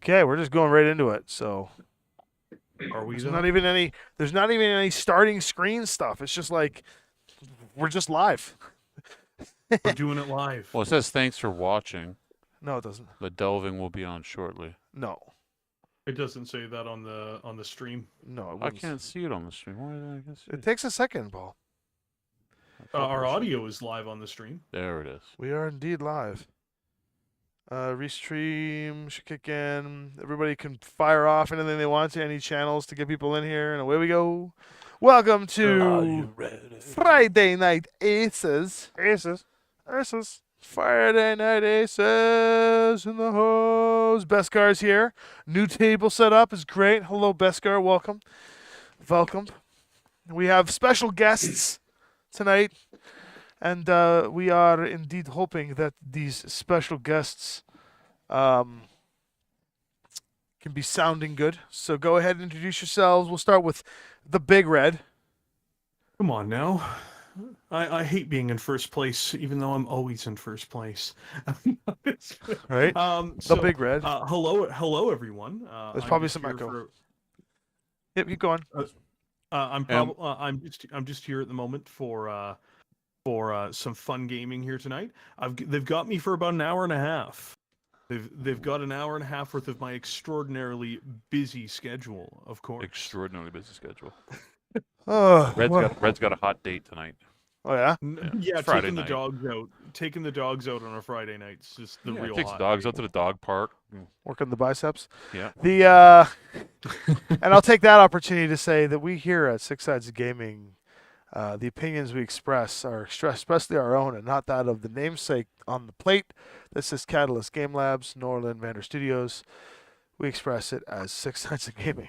Okay, we're just going right into it. So Are we there's though? not even any. There's not even any starting screen stuff. It's just like we're just live. We're doing it live. Well, it says thanks for watching. No, it doesn't. The delving will be on shortly. No, It doesn't say that on the stream. no, it I wouldn't. can't see it on the stream. Why did I get see It takes a second, Paul. Our audio is live on the stream. There it is. We are indeed live. Restream should kick in. Everybody can fire off anything they want to, any channels to get people in here, and away we go. Welcome Are to you ready? Friday Night Aces. Aces. Friday Night Aces in the hose. Beskar's here. New table set up is great. Hello, Beskar. Welcome. We have special guests tonight. And we are indeed hoping that these special guests can be sounding good. So go ahead and introduce yourselves. We'll start with the Big Red. Come on now. I hate being in first place, even though I'm always in first place. Right? The Big Red. Hello, everyone. There's I'm probably just some here echo. Yep, keep going. I'm just here at the moment for some fun gaming here tonight. They've got me for about an hour and a half. They've got an hour and a half worth of my extraordinarily busy schedule, of course. Extraordinarily busy schedule. Oh, Red's got a hot date tonight. oh yeah? Yeah, Friday taking night. taking the dogs out on a Friday night. It's just the real Takes hot the dogs date. out to the dog park. Working the biceps. Yeah. And I'll take that opportunity to say that we here at Six Sides of Gaming, the opinions we express are expressly our own and not that of the namesake on the plate. This is Catalyst Game Labs, nor Lynnvander Studios. We express it as Six Sides of Gaming.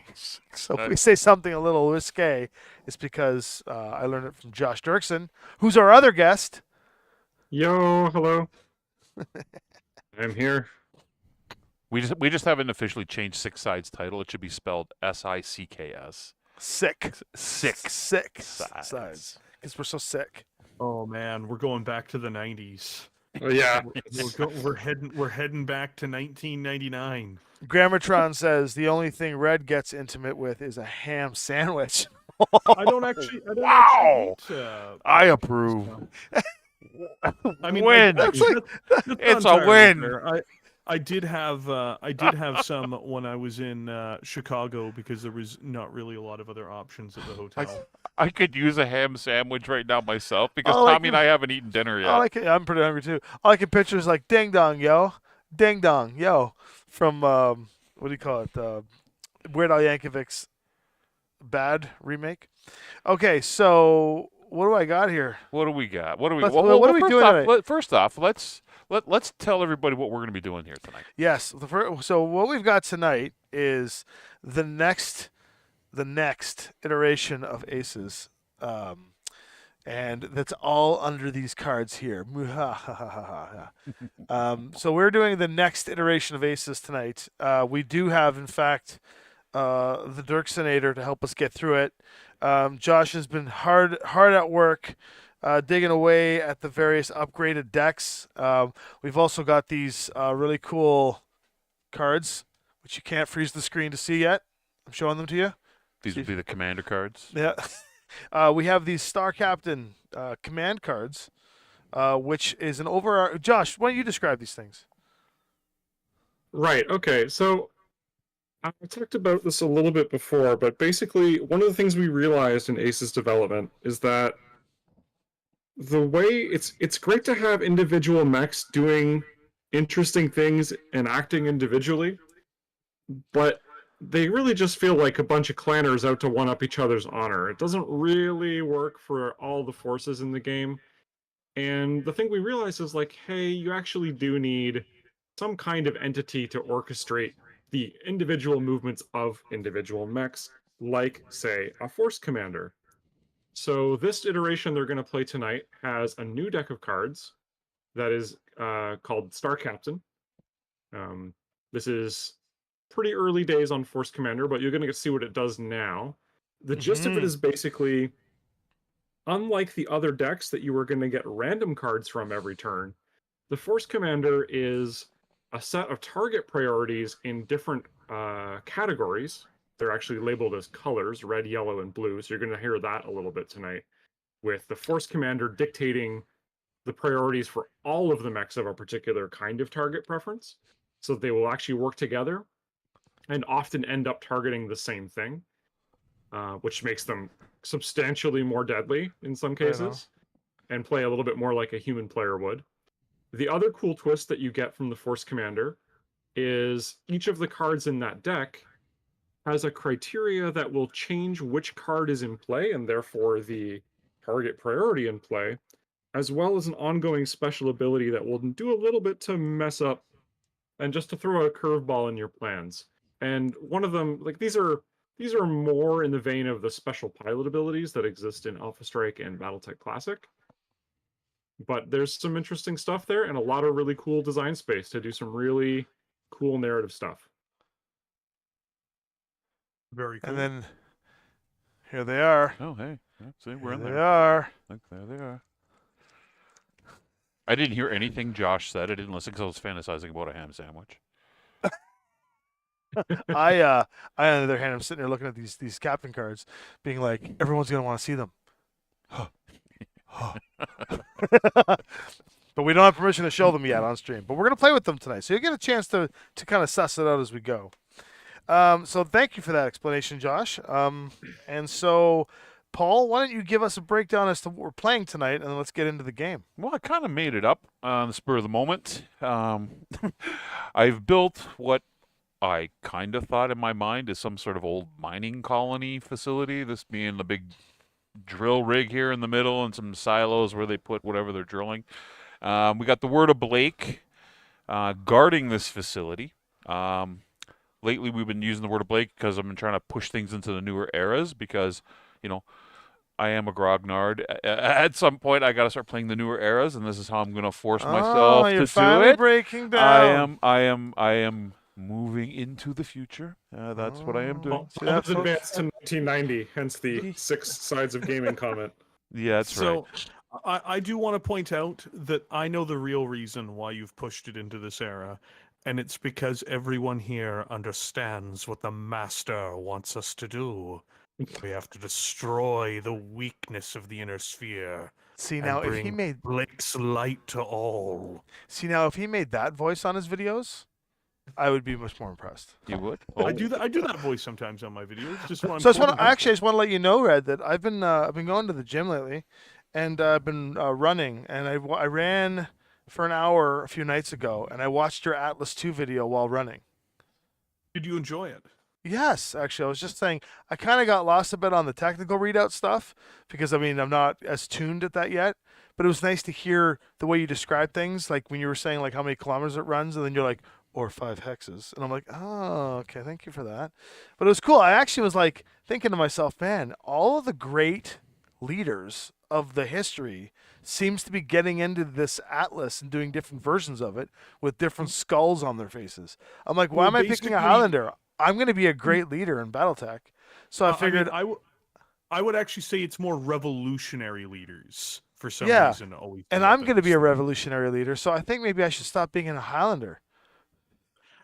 So if we say something a little risque, it's because I learned it from Josh Dirksen, who's our other guest. Yo, hello. I'm here. We just haven't officially changed Six Sides title. It should be spelled SICKS. Sick. Six Sides. Because we're so sick. Oh man, we're going back to the 90s. Oh, yeah. We're heading back to 1999. Grammatron says the only thing Red gets intimate with is a ham sandwich. I don't actually. Wow. I Eat, approve. I mean, Win. that's It's not a entirely win. fair. I did have some when I was in Chicago because there was not really a lot of other options at the hotel. I could use a ham sandwich right now myself because Oh, like Tommy and I haven't eaten dinner yet. I'm pretty hungry too. All I can picture is like ding dong yo, ding dong yo, from what do you call it? Weird Al Yankovic's Bad remake. Okay, so what do I got here? What do we got? What do we? Let's- well, what are we first doing off, tonight? First off, let's tell everybody what we're going to be doing here tonight. Yes, so what we've got tonight is the next iteration of Aces, and that's all under these cards here. So we're doing the next iteration of Aces tonight. We do have, in fact, the Dirksenator to help us get through it. Josh has been hard at work. Digging away at the various upgraded decks. We've also got these really cool cards, which you can't freeze the screen to see yet. I'm showing them to you. These would be the commander cards. Yeah. We have these Star Captain command cards, which is an over. Josh, why don't you describe these things? Right, okay. So I talked about this a little bit before, but basically one of the things we realized in Ace's development is that the way it's great to have individual mechs doing interesting things and acting individually, but they really just feel like a bunch of clanners out to one-up each other's honor. It doesn't really work for all the forces in the game. And the thing we realized is like, hey, you actually do need some kind of entity to orchestrate the individual movements of individual mechs, like, say, a force commander. So this iteration they're going to play tonight has a new deck of cards that is called Star Captain. This is pretty early days on Force Commander, but you're going to see what it does now. The gist of it is basically, unlike the other decks that you were going to get random cards from every turn, the Force Commander is a set of target priorities in different categories. They're actually labeled as colors, red, yellow, and blue. So you're going to hear that a little bit tonight, with the force commander dictating the priorities for all of the mechs of a particular kind of target preference. So they will actually work together and often end up targeting the same thing, which makes them substantially more deadly in some cases and play a little bit more like a human player would. The other cool twist that you get from the Force Commander is each of the cards in that deck has a criteria that will change which card is in play and therefore the target priority in play, as well as an ongoing special ability that will do a little bit to mess up and just to throw a curveball in your plans. And one of them, like these are more in the vein of the special pilot abilities that exist in Alpha Strike and Battletech Classic. But there's some interesting stuff there and a lot of really cool design space to do some really cool narrative stuff. Very cool. And then here they are. Oh, hey. Yeah, see, we're in Here there. they are. Look, there they are. I didn't hear anything Josh said. I didn't listen because I was fantasizing about a ham sandwich. I on the other hand, I'm sitting there looking at these captain cards, being like, everyone's gonna want to see them. But we don't have permission to show them yet on stream. But we're gonna play with them tonight, so you get a chance to kind of suss it out as we go. So thank you for that explanation, Josh. And so, Paul, why don't you give us a breakdown as to what we're playing tonight, and then let's get into the game. Well, I kind of made it up on the spur of the moment. I've built what I kind of thought in my mind is some sort of old mining colony facility, this being the big drill rig here in the middle and some silos where they put whatever they're drilling. We got the Word of Blake guarding this facility. Lately, we've been using the Word of Blake because I've been trying to push things into the newer eras because, you know, I am a grognard. At some point, I got to start playing the newer eras, and this is how I'm going to force myself to you're do finally it. breaking down. I am moving into the future. That's what I am doing. See that, It's advanced to 1990, hence the 6 sides of gaming comment. Yeah, that's right. So I do want to point out that I know the real reason why you've pushed it into this era, and it's because everyone here understands what the Master wants us to do. We have to destroy the weakness of the inner sphere. See and now, if bring he made Blake's light to all. if he made that voice on his videos, I would be much more impressed. You would? I do that. I do that voice sometimes on my videos. Just when I'm So I just want quoting to want to let you know, Red, that I've been going to the gym lately, and I've been running, and I ran for an hour a few nights ago, and I watched your Atlas 2 video while running. Did you enjoy it? Yes, actually, I was just saying I kind of got lost a bit on the technical readout stuff because I'm not as tuned at that yet. But it was nice to hear the way you describe things, like when you were saying like how many kilometers it runs, and then you're like, or 5 hexes, and I'm like, oh, okay, thank you for that. But it was cool. I actually was like thinking to myself, man, all of the great leaders of the history seems to be getting into this Atlas and doing different versions of it with different skulls on their faces. I'm like, why Well, am I picking a basically- Highlander? I'm going to be a great leader in Battletech. So I figured, I would actually say it's more revolutionary leaders for some Yeah, reason. Always, and I'm going to be a revolutionary leader. So I think maybe I should stop being a Highlander.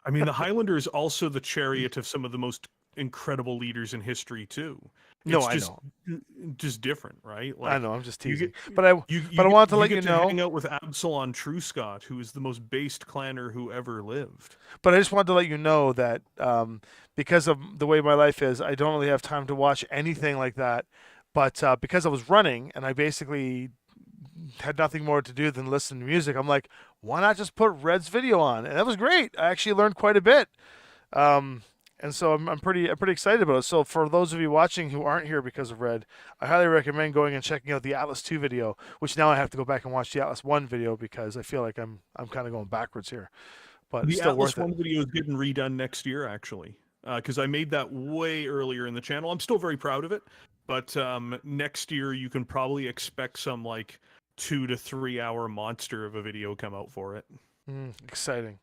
I mean, the Highlander is also the chariot of some of the most incredible leaders in history too. No, It's I just, know. Just different, right? I know. I'm just teasing. get- But I wanted to let you get know. hang out with Absalon Truscott, who is the most based clanner who ever lived. But I just wanted to let you know that because of the way my life is, I don't really have time to watch anything like that. But because I was running and I basically had nothing more to do than listen to music, I'm like, why not just put Red's video on? And that was great. I actually learned quite a bit. And so I'm pretty excited about it. So for those of you watching who aren't here because of Red, I highly recommend going and checking out the Atlas 2 video, which now I have to go back and watch the Atlas 1 video because I feel like I'm kind of going backwards here. But it's The still Atlas worth it. One video is getting redone next year, actually, because I made that way earlier in the channel. I'm still very proud of it, but next year you can probably expect some like 2 to 3 hour monster of a video come out for it. Exciting.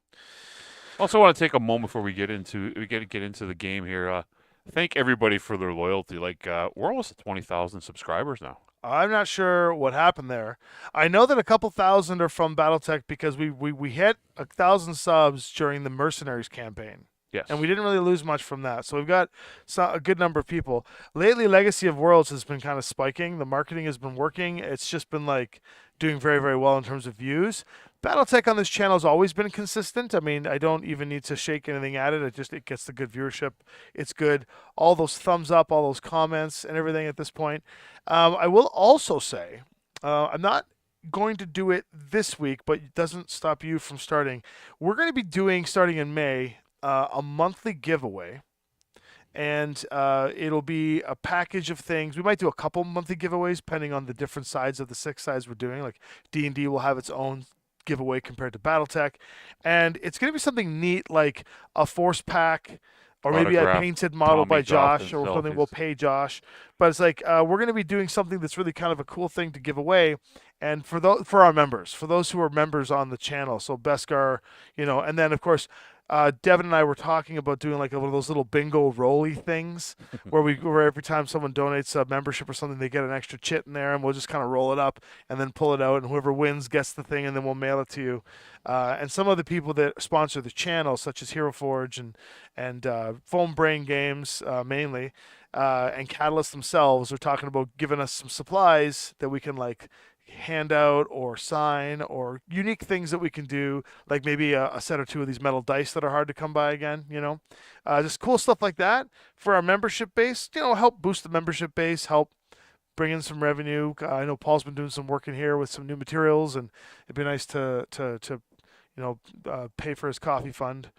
Also, want to take a moment before we get into the game here. Thank everybody for their loyalty. Like we're almost at 20,000 subscribers now. I'm not sure what happened there. I know that a couple thousand are from Battletech because we hit 1,000 subs during the Mercenaries campaign. Yes. And we didn't really lose much from that. So we've got a good number of people. Lately, Legacy of Worlds has been kind of spiking. The marketing has been working. It's just been like doing very, very well in terms of views. Battletech on this channel has always been consistent. I mean, I don't even need to shake anything at it. It gets the good viewership. It's good. All those thumbs up, all those comments, and everything at this point. I will also say, I'm not going to do it this week, but it doesn't stop you from starting. We're going to be doing, starting in May, a monthly giveaway. And it'll be a package of things. We might do a couple monthly giveaways depending on the different sides of the 6 sides we're doing. Like D&D will have its own giveaway compared to Battletech. And it's going to be something neat like a force pack or maybe a Autograph painted model by Tommy Joff Josh and or something. selfies. We'll pay Josh. But it's like we're going to be doing something that's really kind of a cool thing to give away. And for our members, for those who are members on the channel. So Beskar, and then of course, Devin and I were talking about doing like one of those little bingo rolly things where every time someone donates a membership or something, they get an extra chit in there, and we'll just kind of roll it up and then pull it out, and whoever wins gets the thing, and then we'll mail it to you. And some of the people that sponsor the channel, such as Hero Forge and Foam Brain Games mainly, and Catalyst themselves, are talking about giving us some supplies that we can like hand out or sign, or unique things that we can do, like maybe a set or two of these metal dice that are hard to come by again, just cool stuff like that for our membership base, help boost the membership base, help bring in some revenue. I know Paul's been doing some work in here with some new materials, and it'd be nice to pay for his coffee fund.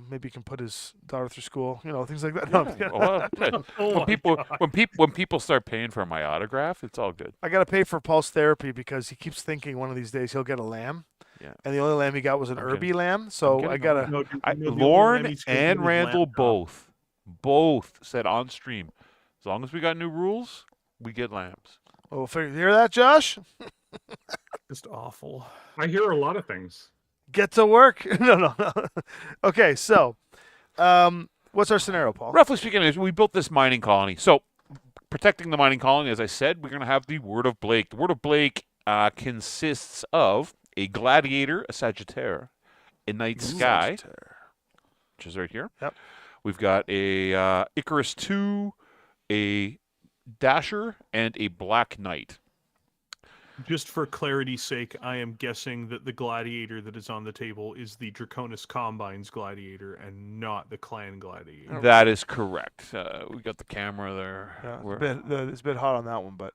Maybe he can put his daughter through school, things like that. Yeah. Well, Oh my God. when people start paying for my autograph, it's all good. I got to pay for Paul's therapy because he keeps thinking one of these days he'll get a lamb. Yeah. And the only lamb he got was an I'm Irby getting- lamb. So I got to. No, the only lamb Lauren he's gonna get and is Randall laptop. both said on stream, as long as we got new rules, we get lambs. We'll hear that, Josh? Just awful. I hear a lot of things. Get to work. No. Okay, so what's our scenario, Paul? Roughly speaking, we built this mining colony. So, protecting the mining colony, as I said, we're going to have the Word of Blake. The Word of Blake consists of a gladiator, a Sagittaire, a night sky, which is right here. Yep. We've got a Icarus 2, a Dasher, and a Black Knight. Just for clarity's sake, I am guessing that the gladiator that is on the table is the Draconis Combines gladiator and not the clan gladiator. That is correct. We got the camera there. Yeah, it's a bit hot on that one, but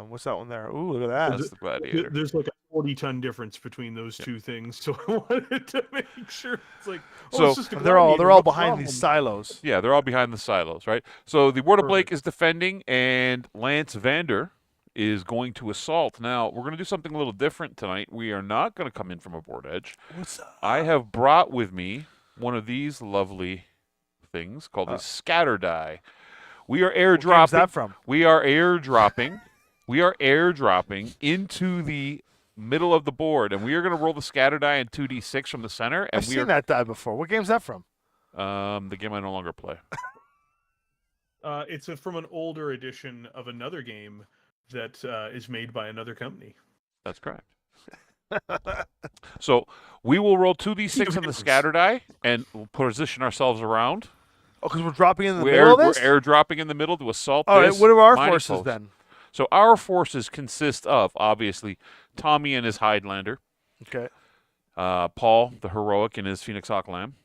what's that one there? Ooh, look at that. That's the gladiator. There's like a 40-ton difference between those two things, so I wanted to make sure it's like. So, it's just a They're all gladiator, no behind problem. these silos. Yeah, they're all behind the silos, right? So the Word of Blake Perfect. is defending, and Lynnvander is going to assault. Now, we're going to do something a little different tonight. We are not going to come in from a board edge. What's up? I have brought with me one of these lovely things called a scatter die. We are What game's airdropping. that from? We are airdropping. We are airdropping into the middle of the board, and we are going to roll the scatter die in 2d6 from the center. And I've seen that die before. What game's that from? The game I no longer play. It's from an older edition of another game that is made by another company. That's correct. So we will roll 2d6 on the scatter die and we'll position ourselves around. Oh, because we're dropping in the We're middle of this? airdropping in the middle to assault All right, this what are our mining forces post. then? So our forces consist of, obviously, Tommy and his Hidelander, Okay. Paul, the heroic, and his Phoenix Hawk Lamb.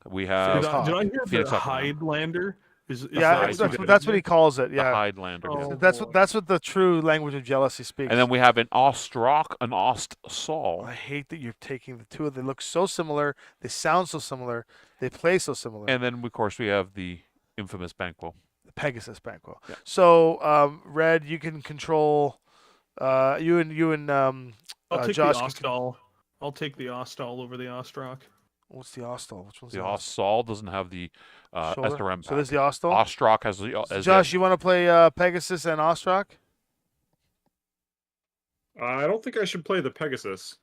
We have Did I hear Phoenix the Hawk Lamb. Hidelander? Is Yeah, that that's what he calls it. the Yeah. Hidelander. Oh. yes. That's what the true language of jealousy speaks. And then we have an Ostrock, an Ostsol. I hate that you're taking the two of them. They look so similar. They sound so similar. They play so similar. And then, of course, we have the infamous Banquo. The Pegasus Banquo. Yeah. So, Red, you can control. You and I'll take Josh. the Ostall. I'll take the Ostall over the Ostrock. What's the Ostal? Which one's The the Ostsol doesn't have the Shoulder? SRM. So there's the Ostal. Ostrock has the. So has Josh, you want to play Pegasus and Ostrock? I don't think I should play the Pegasus.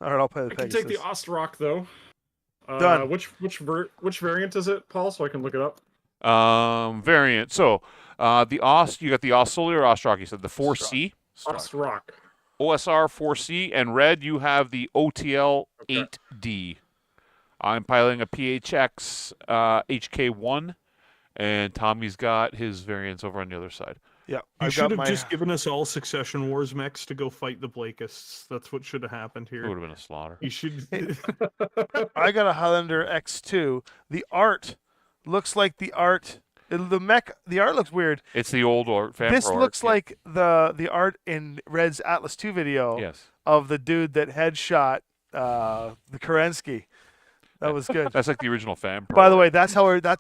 All right, I'll play the I can Pegasus. take the Ostrock though. Done. Which variant is it, Paul? So I can look it up. Variant. So The OS, you got the Oscoli or Ostrock, you said the 4C, Ostrock. OSR 4C, and red, you have the OTL 8D. I'm piloting a PHX HK1, and Tommy's got his variants over on the other side. Yeah, You I've should got have my. just given us all Succession Wars mechs to go fight the Blakists. That's what should have happened It here. would have been a slaughter. You should. I got a Highlander X2. The art looks like the art. The art looks weird. It's the old fan This pro art, looks yeah. like the art in Red's Atlas 2 video Yes. of the dude that headshot the Kerensky. That was good. That's like the original fan pro By the art. way,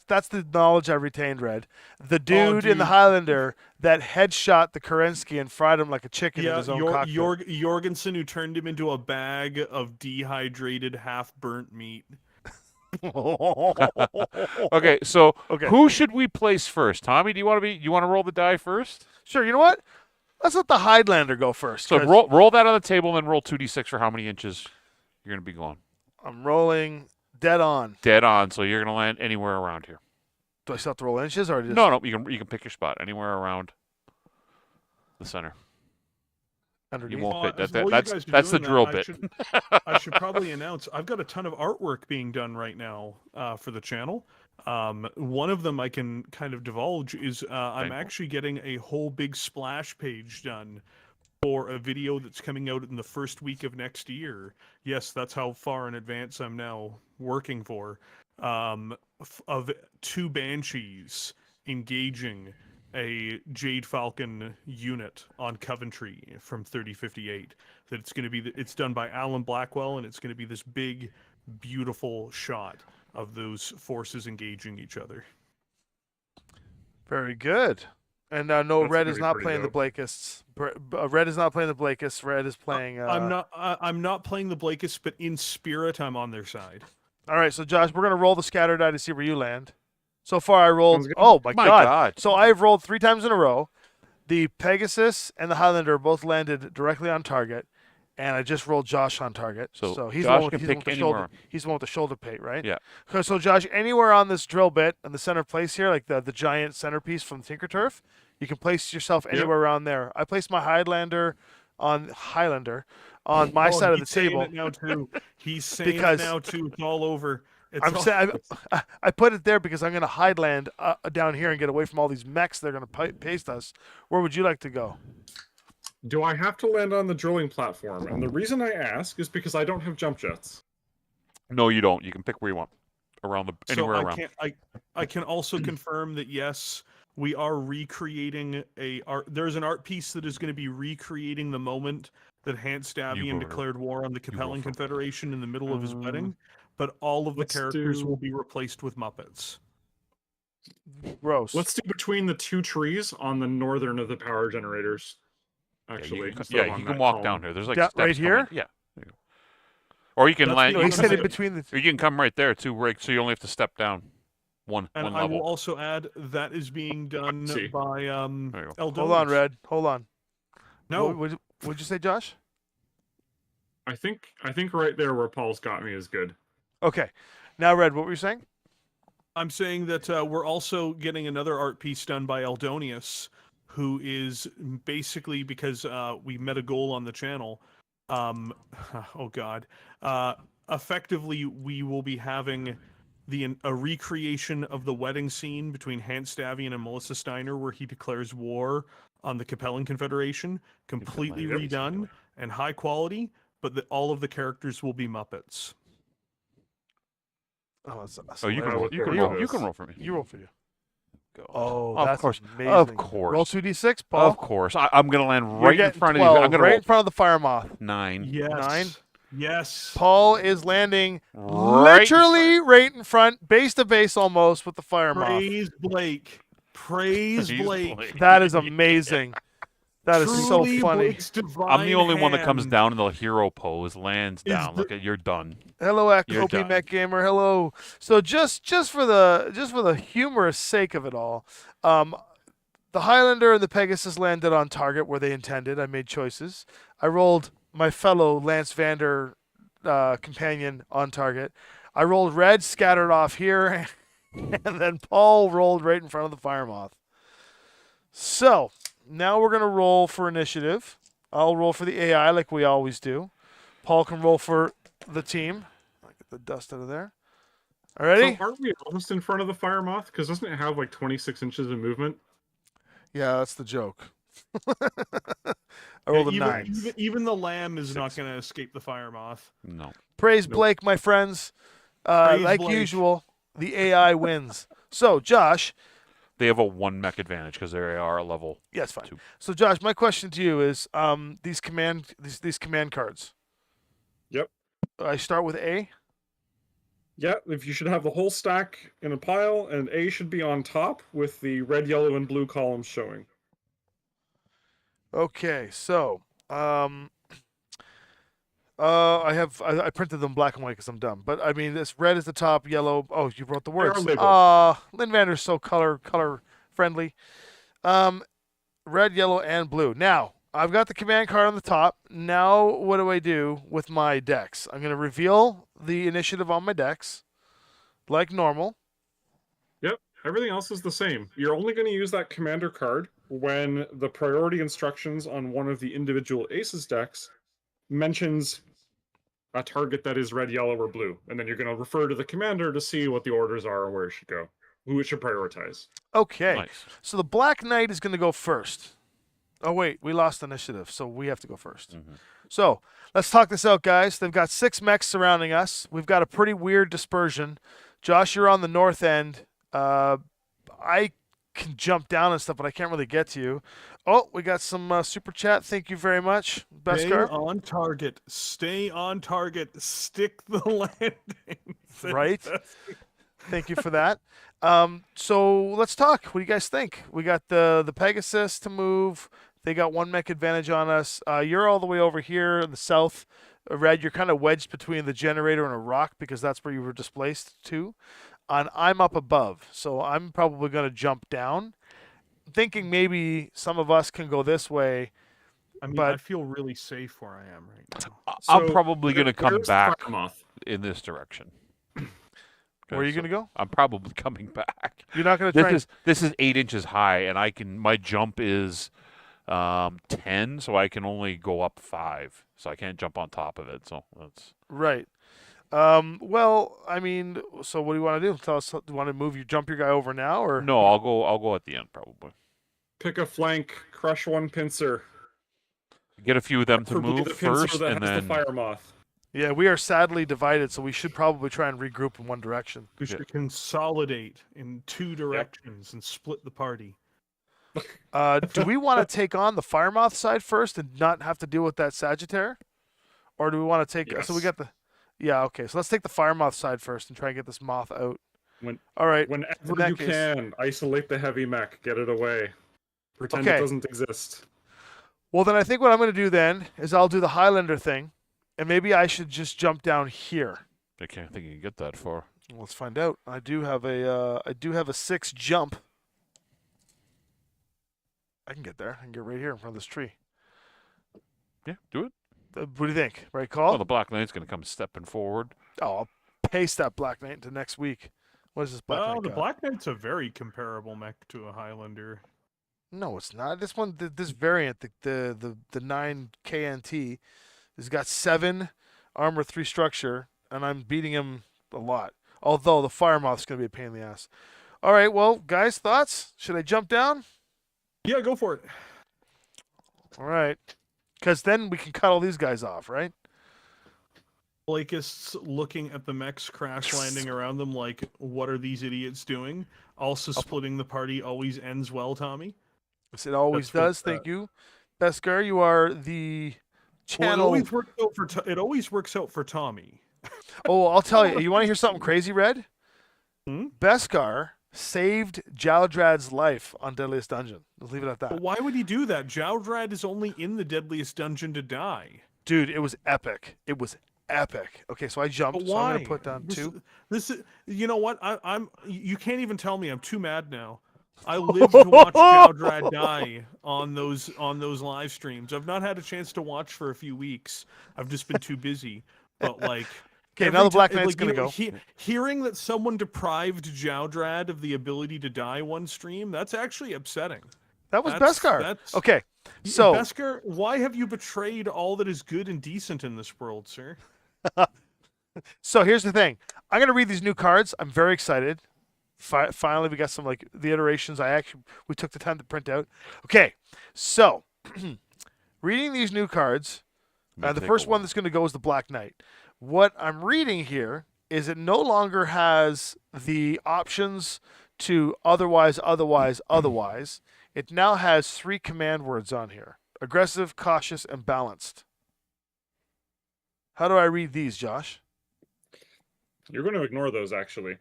that's the knowledge I retained, Red. The dude in the dude. Highlander that headshot the Kerensky and fried him like a chicken in Yeah, his own cockpit. Jorgensen, who turned him into a bag of dehydrated, half-burnt meat. Okay, so Okay. who should we place first? Tommy, do you want to roll the die first? Sure, you know what? Let's let the Highlander go first. So 'cause roll that on the table, and then roll 2d6 for how many inches you're going to be going. I'm rolling dead on. Dead on, so you're going to land anywhere around here. Do I still have to roll inches or just No, you can pick your spot anywhere around the center. underneath? You won't fit. As while you guys are That's the doing drill that, bit. I should probably announce I've got a ton of artwork being done right now for the channel. One of them I can kind of divulge is I'm Thankful. actually getting a whole big splash page done for a video that's coming out in the first week of next year. Yes, that's how far in advance I'm now working for. Of 2 Banshees engaging a Jade Falcon unit on Coventry from 3058. That it's going to be it's done by Alan Blackwell, and it's going to be this big, beautiful shot of those forces engaging each other. Very good. And no, That's Red gonna is be not pretty playing the dope. Blakists. Red is not playing the Blakists. Red is playing. I'm not playing the Blakists, but in spirit, I'm on their side. All right, so Josh, we're gonna roll the scatter die to see where you land. So far, I rolled. Sounds good. Oh my My god! God. So I've rolled 3 times in a row. The Pegasus and the Highlander both landed directly on target, and I just rolled Josh on target. So he's Josh the one can with, he's the one pick with the anywhere. shoulder. He's the one with the shoulder plate, right? Yeah. Okay, so Josh, anywhere on this drill bit in the center place here, like the giant centerpiece from Tinker Turf, you can place yourself anywhere around there. I placed my Highlander on my side of the He's saying table. it now too. He's saying Because- it now too. It's all over. It's I'm all- saying I put it there because I'm going to Highland down here and get away from all these mechs they're going to paste us. Where would you like to go? Do I have to land on the drilling platform? And the reason I ask is because I don't have jump jets. No, you don't. You can pick where you want. Anywhere so around. I can also confirm that yes, we are recreating there's an art piece that is going to be recreating the moment that Hans You Davian go for it. declared war on the Capellan for it. Confederation in the middle of his wedding, but all of the Let's characters do- will be replaced with Muppets. Gross. Let's do between the 2 trees on the northern of the power generators. Yeah, Actually, you instead of can on can that walk column. down here. There's like Yeah, steps right here? coming. Yeah. There you go. Or you can That's land. the No, You he only can, said in thing- between the. or you can come right there too, Rick. So you only have to step down one And I level. will also add that is being done see. by There you go. Hold Eldonius. on, Red. Hold on. No, What'd you say, Josh? I think right there where Paul's got me is good. Okay. Now, Red, what were you saying? I'm saying that we're also getting another art piece done by Eldonius, who is basically because we met a goal on the channel. Oh God! Effectively, we will be having a recreation of the wedding scene between Hans Stavian and Melissa Steiner, where he declares war on the Capellan Confederation, completely Yep. redone and high quality, but all of the characters will be Muppets. Oh, that's Oh, you can I roll. look You can forward roll. to You this. can roll for me. You roll for you. Go. Oh, Of that's course. amazing. Of course. Roll 2d6, Paul. Of course. I'm gonna land You're right in getting front 12, of you. I'm gonna right roll in front of the fire moth. 9. Yes. 9? Yes. Paul is landing Right. literally right in front, base to base almost with the fire moth. Praise Blake. Praise Praise Blake. Blake. That is amazing. That is so Truly funny. Blake's divine I'm the only one that comes hand down in the hero pose, lands is down. the- Look at you're done. Hello, You're OP done. Mech Gamer. Hello. So just for the humorous sake of it all, the Highlander and the Pegasus landed on target where they intended. I made choices. I rolled my fellow Lynnvander companion on target. I rolled red, scattered off here, and then Paul rolled right in front of the fire moth. So now we're gonna roll for initiative. I'll roll for the AI like we always do. Paul can roll for the team. I'll get the dust out of there. So Alrighty? aren't we almost in front of the fire moth? Because doesn't it have like 26 inches of movement? Yeah, that's the joke. I Yeah, rolled a even, 9. even the lamb is not 6. going to escape the fire moth. No. Praise Nope. Blake, my friends. Praise Like Blake. usual, the AI wins. So, Josh, They have a 1 mech advantage because they are a level. yeah, it's fine. 2. So, Josh, my question to you is these command cards. Yep. I start with A. Yeah, if you should have the whole stack in a pile, and A should be on top with the red, yellow, and blue columns showing. Okay, so I printed them black and white because I'm dumb. But I mean, this red is the top, yellow. Oh, you wrote the They are words. labeled. Lynnvander's so color friendly. Red, yellow, and blue. Now I've got the command card on the top. Now what do I do with my decks? I'm gonna reveal the initiative on my decks, like normal. Yep, everything else is the same. You're only going to use that commander card when the priority instructions on one of the individual aces decks mentions a target that is red, yellow, or blue. And then you're going to refer to the commander to see what the orders are and where it should go, who it should prioritize. Okay. Nice. So the Black Knight is gonna go first. Oh wait, we lost initiative, so we have to go first. Mhm. So let's talk this out, guys. They've got 6 mechs surrounding us. We've got a pretty weird dispersion. Josh, you're on the north end. I can jump down and stuff, but I can't really get to you. Oh, we got some super chat. Thank you very much, Stay Beskar. on target. Stay on target. Stick the landing. Right. Thank you for that. So let's talk. What do you guys think? We got the Pegasus to move. They got 1 mech advantage on us. You're all the way over here in the south. Red, you're kind of wedged between the generator and a rock because that's where you were displaced to. And I'm up above, so I'm probably going to jump down. Thinking maybe some of us can go this way. I mean, But- I feel really safe where I am right now. I'm So, probably going to come where's the back fire moth? in this direction. Where are you so going to go? I'm probably coming back. You're not going to try. This is 8 inches high, and my jump is 10, so I can only go up 5, so I can't jump on top of it. So that's Right. Well, I mean, so what do you want to do? Tell us. Do you want to jump your guy over now, or no. I'll go at the end probably. Pick a flank, crush one pincer. Get a few of them to Preferably move the pincer first, that and has then the fire moth. Yeah, we are sadly divided, so we should probably try and regroup in one direction. We should consolidate in 2 directions and split the party. Do we want to take on the Firemoth side first and not have to deal with that Sagittaire, or do we want to take? So we Yes. got the. Yeah, okay. So let's take the Firemoth side first and try and get this moth out. When- All right. Whenever that you case- can, isolate the heavy mech. Get it away. Pretend Okay. it doesn't exist. Well, then I think what I'm going to do then is I'll do the Highlander thing, and maybe I should just jump down here. I can't think you can get that far. Let's find out. I do have a 6 jump. I can get there. I can get right here in front of this tree. Yeah, do it. What do you think? Right Oh, call? the Black Knight's going to come stepping forward. Oh, I'll paste that Black Knight into next week. What is this Black Well, Knight the got? Black Knight's a very comparable mech to a Highlander. No, it's not. This one, this variant, the 9 KNT, has got 7 armor, 3 structure, and I'm beating him a lot. Although the Fire Moth's going to be a pain in the ass. All right, well, guys, thoughts? Should I jump down? Yeah, go for it. All right. Because then we can cut all these guys off, right? Blake is looking at the mechs crash landing around them like, what are these idiots doing? Also, splitting the party always ends well, Tommy. Yes, it always That's what, does. Thank you. Beskar, you are the channel. Well, it always works out for Tommy. Oh, I'll tell you. You want to hear something crazy, Red? Hmm? Beskar saved Jaldrad's life on Deadliest Dungeon. Let's leave it at But that. why would he do that? Jowdrad is only in the deadliest dungeon to die. Dude, it was epic. It was epic. Okay, so I jumped. But So why? I'm going to put down 2. This is, you know what? I'm. You can't even tell me. I'm too mad now. I lived to watch Jowdrad die on those live streams. I've not had a chance to watch for a few weeks. I've just been too busy. But like, Okay, now the Black time- Knight's you going to know, go. hearing that someone deprived Jowdrad of the ability to die one stream, that's actually upsetting. That was That's- Beskar. that's- Okay, so Beskar, why have you betrayed all that is good and decent in this world, sir? so here's the thing. I'm gonna read these new cards. I'm very excited. Finally, we got some like the iterations. We took the time to print out. Okay, so reading these new cards. May The take a first one while. that's going to go is the Black Knight. What I'm reading here is it no longer has the options to otherwise. It now has 3 command words on here: aggressive, cautious, and balanced. How do I read these, Josh? You're going to ignore those, actually.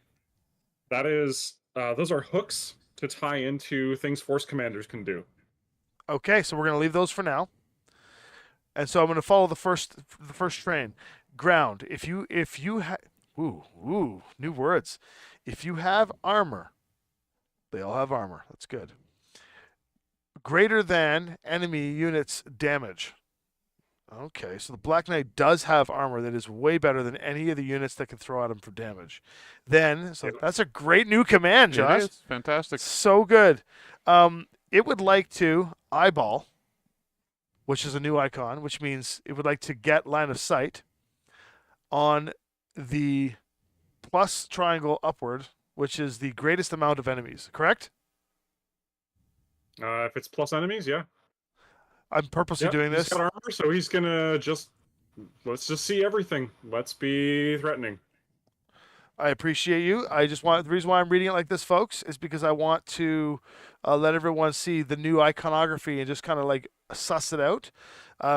That is, those are hooks to tie into things Force commanders can do. Okay, so we're going to leave those for now. And so I'm going to follow the first train. Ground. If you have new words. If you have armor, they all have armor. That's good. Greater than enemy units damage. Okay, so the Black Knight does have armor that is way better than any of the units that can throw at him for damage. Then, so that's a great new command, Josh. It is fantastic. So good. It would like to eyeball, which is a new icon, which means it would like to get line of sight on the plus triangle upward, which is the greatest amount of enemies, correct? If it's plus enemies, yeah. I'm purposely Yep, doing he's this. got armor, so he's gonna let's just see everything. Let's be threatening. I appreciate you. The reason why I'm reading it like this, folks, is because I want to let everyone see the new iconography and just kind of like suss it out.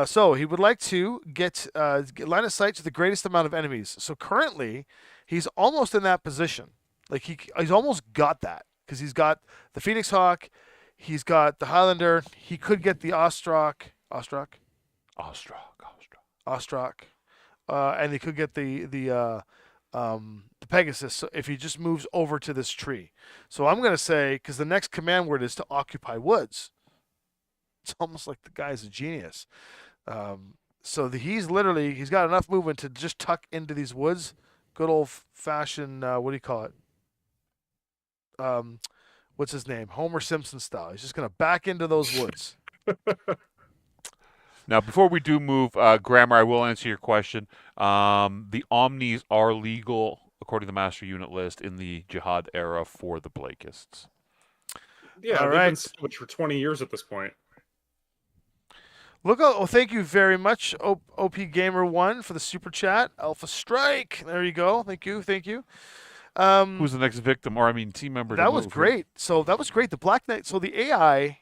So he would like to get line of sight to the greatest amount of enemies. So currently, he's almost in that position. Like he's almost got that because he's got the Phoenix Hawk, he's got the Highlander. He could get the Ostrock, and he could get the Pegasus if he just moves over to this tree. So I'm going to say, because the next command word is to occupy woods. It's almost like the guy's a genius. He's got enough movement to just tuck into these woods. Good old fashioned, what do you call it? What's his name? Homer Simpson style. He's just going to back into those woods. Now, before we do move, Grammar, I will answer your question. The Omnis are legal, according to the Master Unit list, in the Jihad era for the Blakists. Yeah, All they've right. been salvaged for 20 years at this point. Thank you very much, OP Gamer 1 for the super chat. Alpha Strike. There you go. Thank you. Who's the next victim, or I mean team member? That to was move? great. So that was great. The Black Knight. So the AI.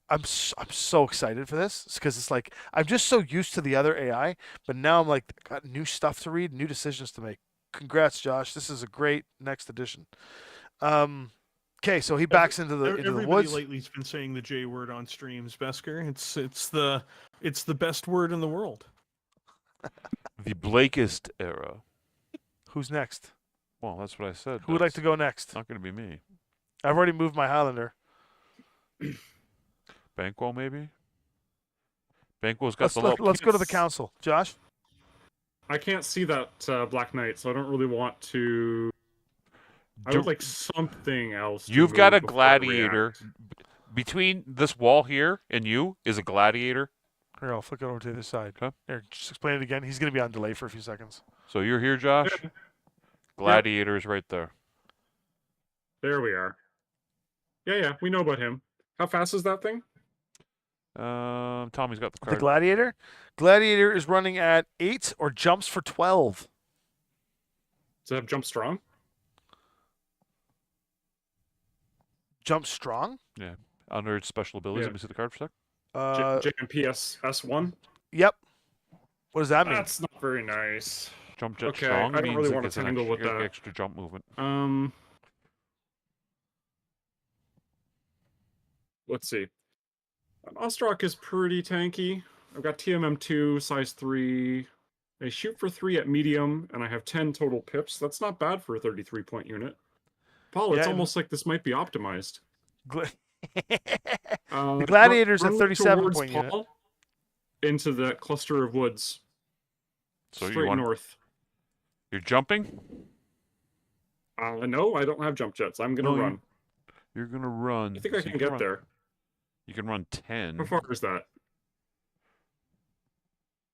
I'm so excited for this because it's like I'm just so used to the other AI, but now I'm like got new stuff to read, new decisions to make. Congrats, Josh. This is a great next edition. Okay, so he backs into the Everybody woods. lately's been saying the J word on streams, Beskar. It's the best word in the world. The Blakist era. Who's next? Well, that's what I said. Who would like to go next? It's not going to be me. I've already moved my Highlander. Banquo, maybe? Banquo's got the Let's go to the council. Josh? I can't see that Black Knight, so I don't really want to. I would like something else. You've got a move before I gladiator. react. Between this wall here and you is a gladiator. Here, I'll flick it over to the other side. Okay. Here, just explain it again. He's going to be on delay for a few seconds. So you're here, Josh? Yeah. Gladiator's right there. There we are. Yeah, we know about him. How fast is that thing? Tommy's got the The card. Gladiator? Gladiator is running at 8 or jumps for 12. Does it have jump strong? Jump strong? Under its special abilities. Yeah. Let me see the card for a sec. JMPS S1? Yep. What does that mean? That's not very nice. Jump jet Okay, strong I don't means really it wanna gets an tangle with that. extra jump movement. Let's see. Ostrock is pretty tanky. I've got TMM2, size 3. I shoot for 3 at medium, and I have 10 total pips. That's not bad for a 33-point unit. Paul, it's Yeah, almost like this might be optimized. Gla- The Gladiator's a 37-point unit. Paul into that cluster of woods. So Straight north. You're jumping? No, I don't have jump jets. I'm going to No, run. You're gonna run. I think I So can you get run. there. You can run 10. How far is that?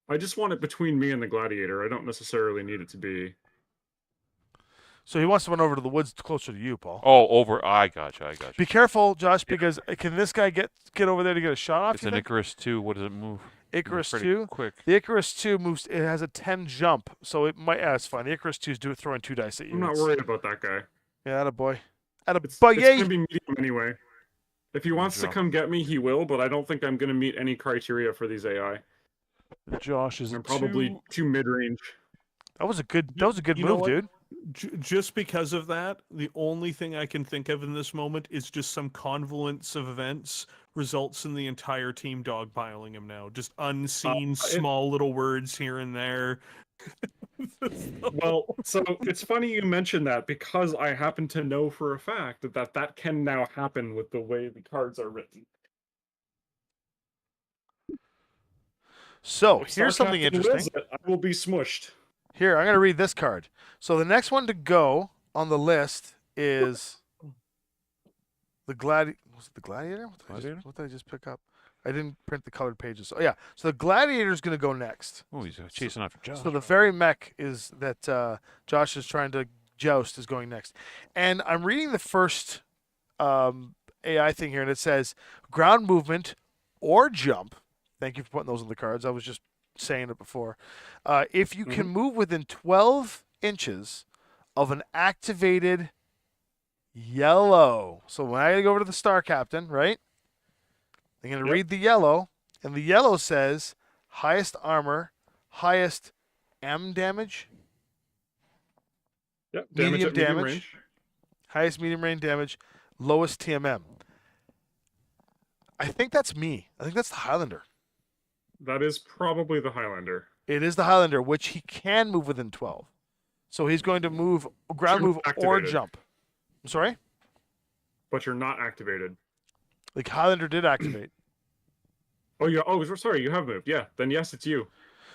I just want it between me and the gladiator. I don't necessarily need it to be. So he wants to run over to the woods closer to you, Paul. Oh, over. I gotcha. Be careful, Josh, because can this guy get over there to get a shot off? It's an Icarus 2. What does it move? Icarus Pretty 2. quick. The Icarus 2 moves. It has a 10 jump, so it might. Yeah, it's fine. The Icarus 2 is throwing 2 dice at you. I'm not worried about that guy. Yeah, attaboy. It's Attaboy. gonna be medium anyway. If he wants to jump. come get me, he will. But I don't think I'm gonna meet any criteria for these AI. Josh is I'm probably too mid-range. That was a good You know move, what? dude. Just because of that, the only thing I can think of in this moment is just some confluence of events results in the entire team dogpiling him now. Just unseen small little words here and there. Well, so it's funny you mentioned that because I happen to know for a fact that can now happen with the way the cards are written. So If here's Star something Captain interesting. wills it, I will be smushed. Here, I'm going to read this card. So the next one to go on the list is the gladiator. Was it the gladiator? What did I just pick up? I didn't print the colored pages. So yeah, so the gladiator is going to go next. Oh, he's chasing after Josh. So the very mech is that Josh is trying to joust is going next. And I'm reading the first AI thing here, and it says ground movement or jump. Thank you for putting those on the cards. I was just saying it before. If you can move within 12 inches of an activated yellow. So when I go over to the Star Captain, right? I'm going to read the yellow, and the yellow says highest armor, highest M damage, Yep, medium damage, range. highest medium range damage, lowest TMM. I think that's me. I think that's the Highlander. That is probably the Highlander. It is the Highlander, which he can move within 12. So he's going to move ground move or Activated. jump. I'm sorry? But you're not activated. Like Highlander did activate. Oh, yeah. Oh, sorry. You have moved. Yeah. Then yes, it's you.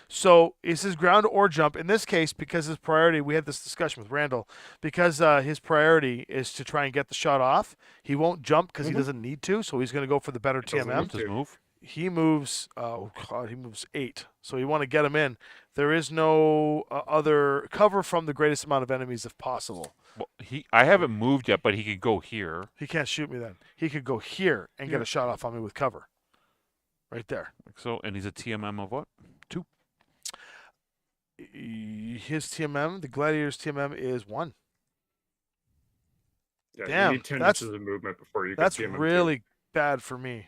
So it says ground or jump. In this case, because his priority, we had this discussion with Randall, because his priority is to try and get the shot off, he won't jump because he doesn't need to, so he's going to go for the better doesn't TMM. need to. His move. He moves, he moves 8. So you want to get him in. There is no other cover from the greatest amount of enemies if possible. Well, I haven't moved yet, but he could go here. He can't shoot me then. He could go here and get a shot off on me with cover. Right there. Like so, and he's a TMM of what? 2. His TMM, the Gladiator's TMM is 1. Yeah, Damn, you need 10 that's- inches of movement before you get That's TMM2. really bad for me.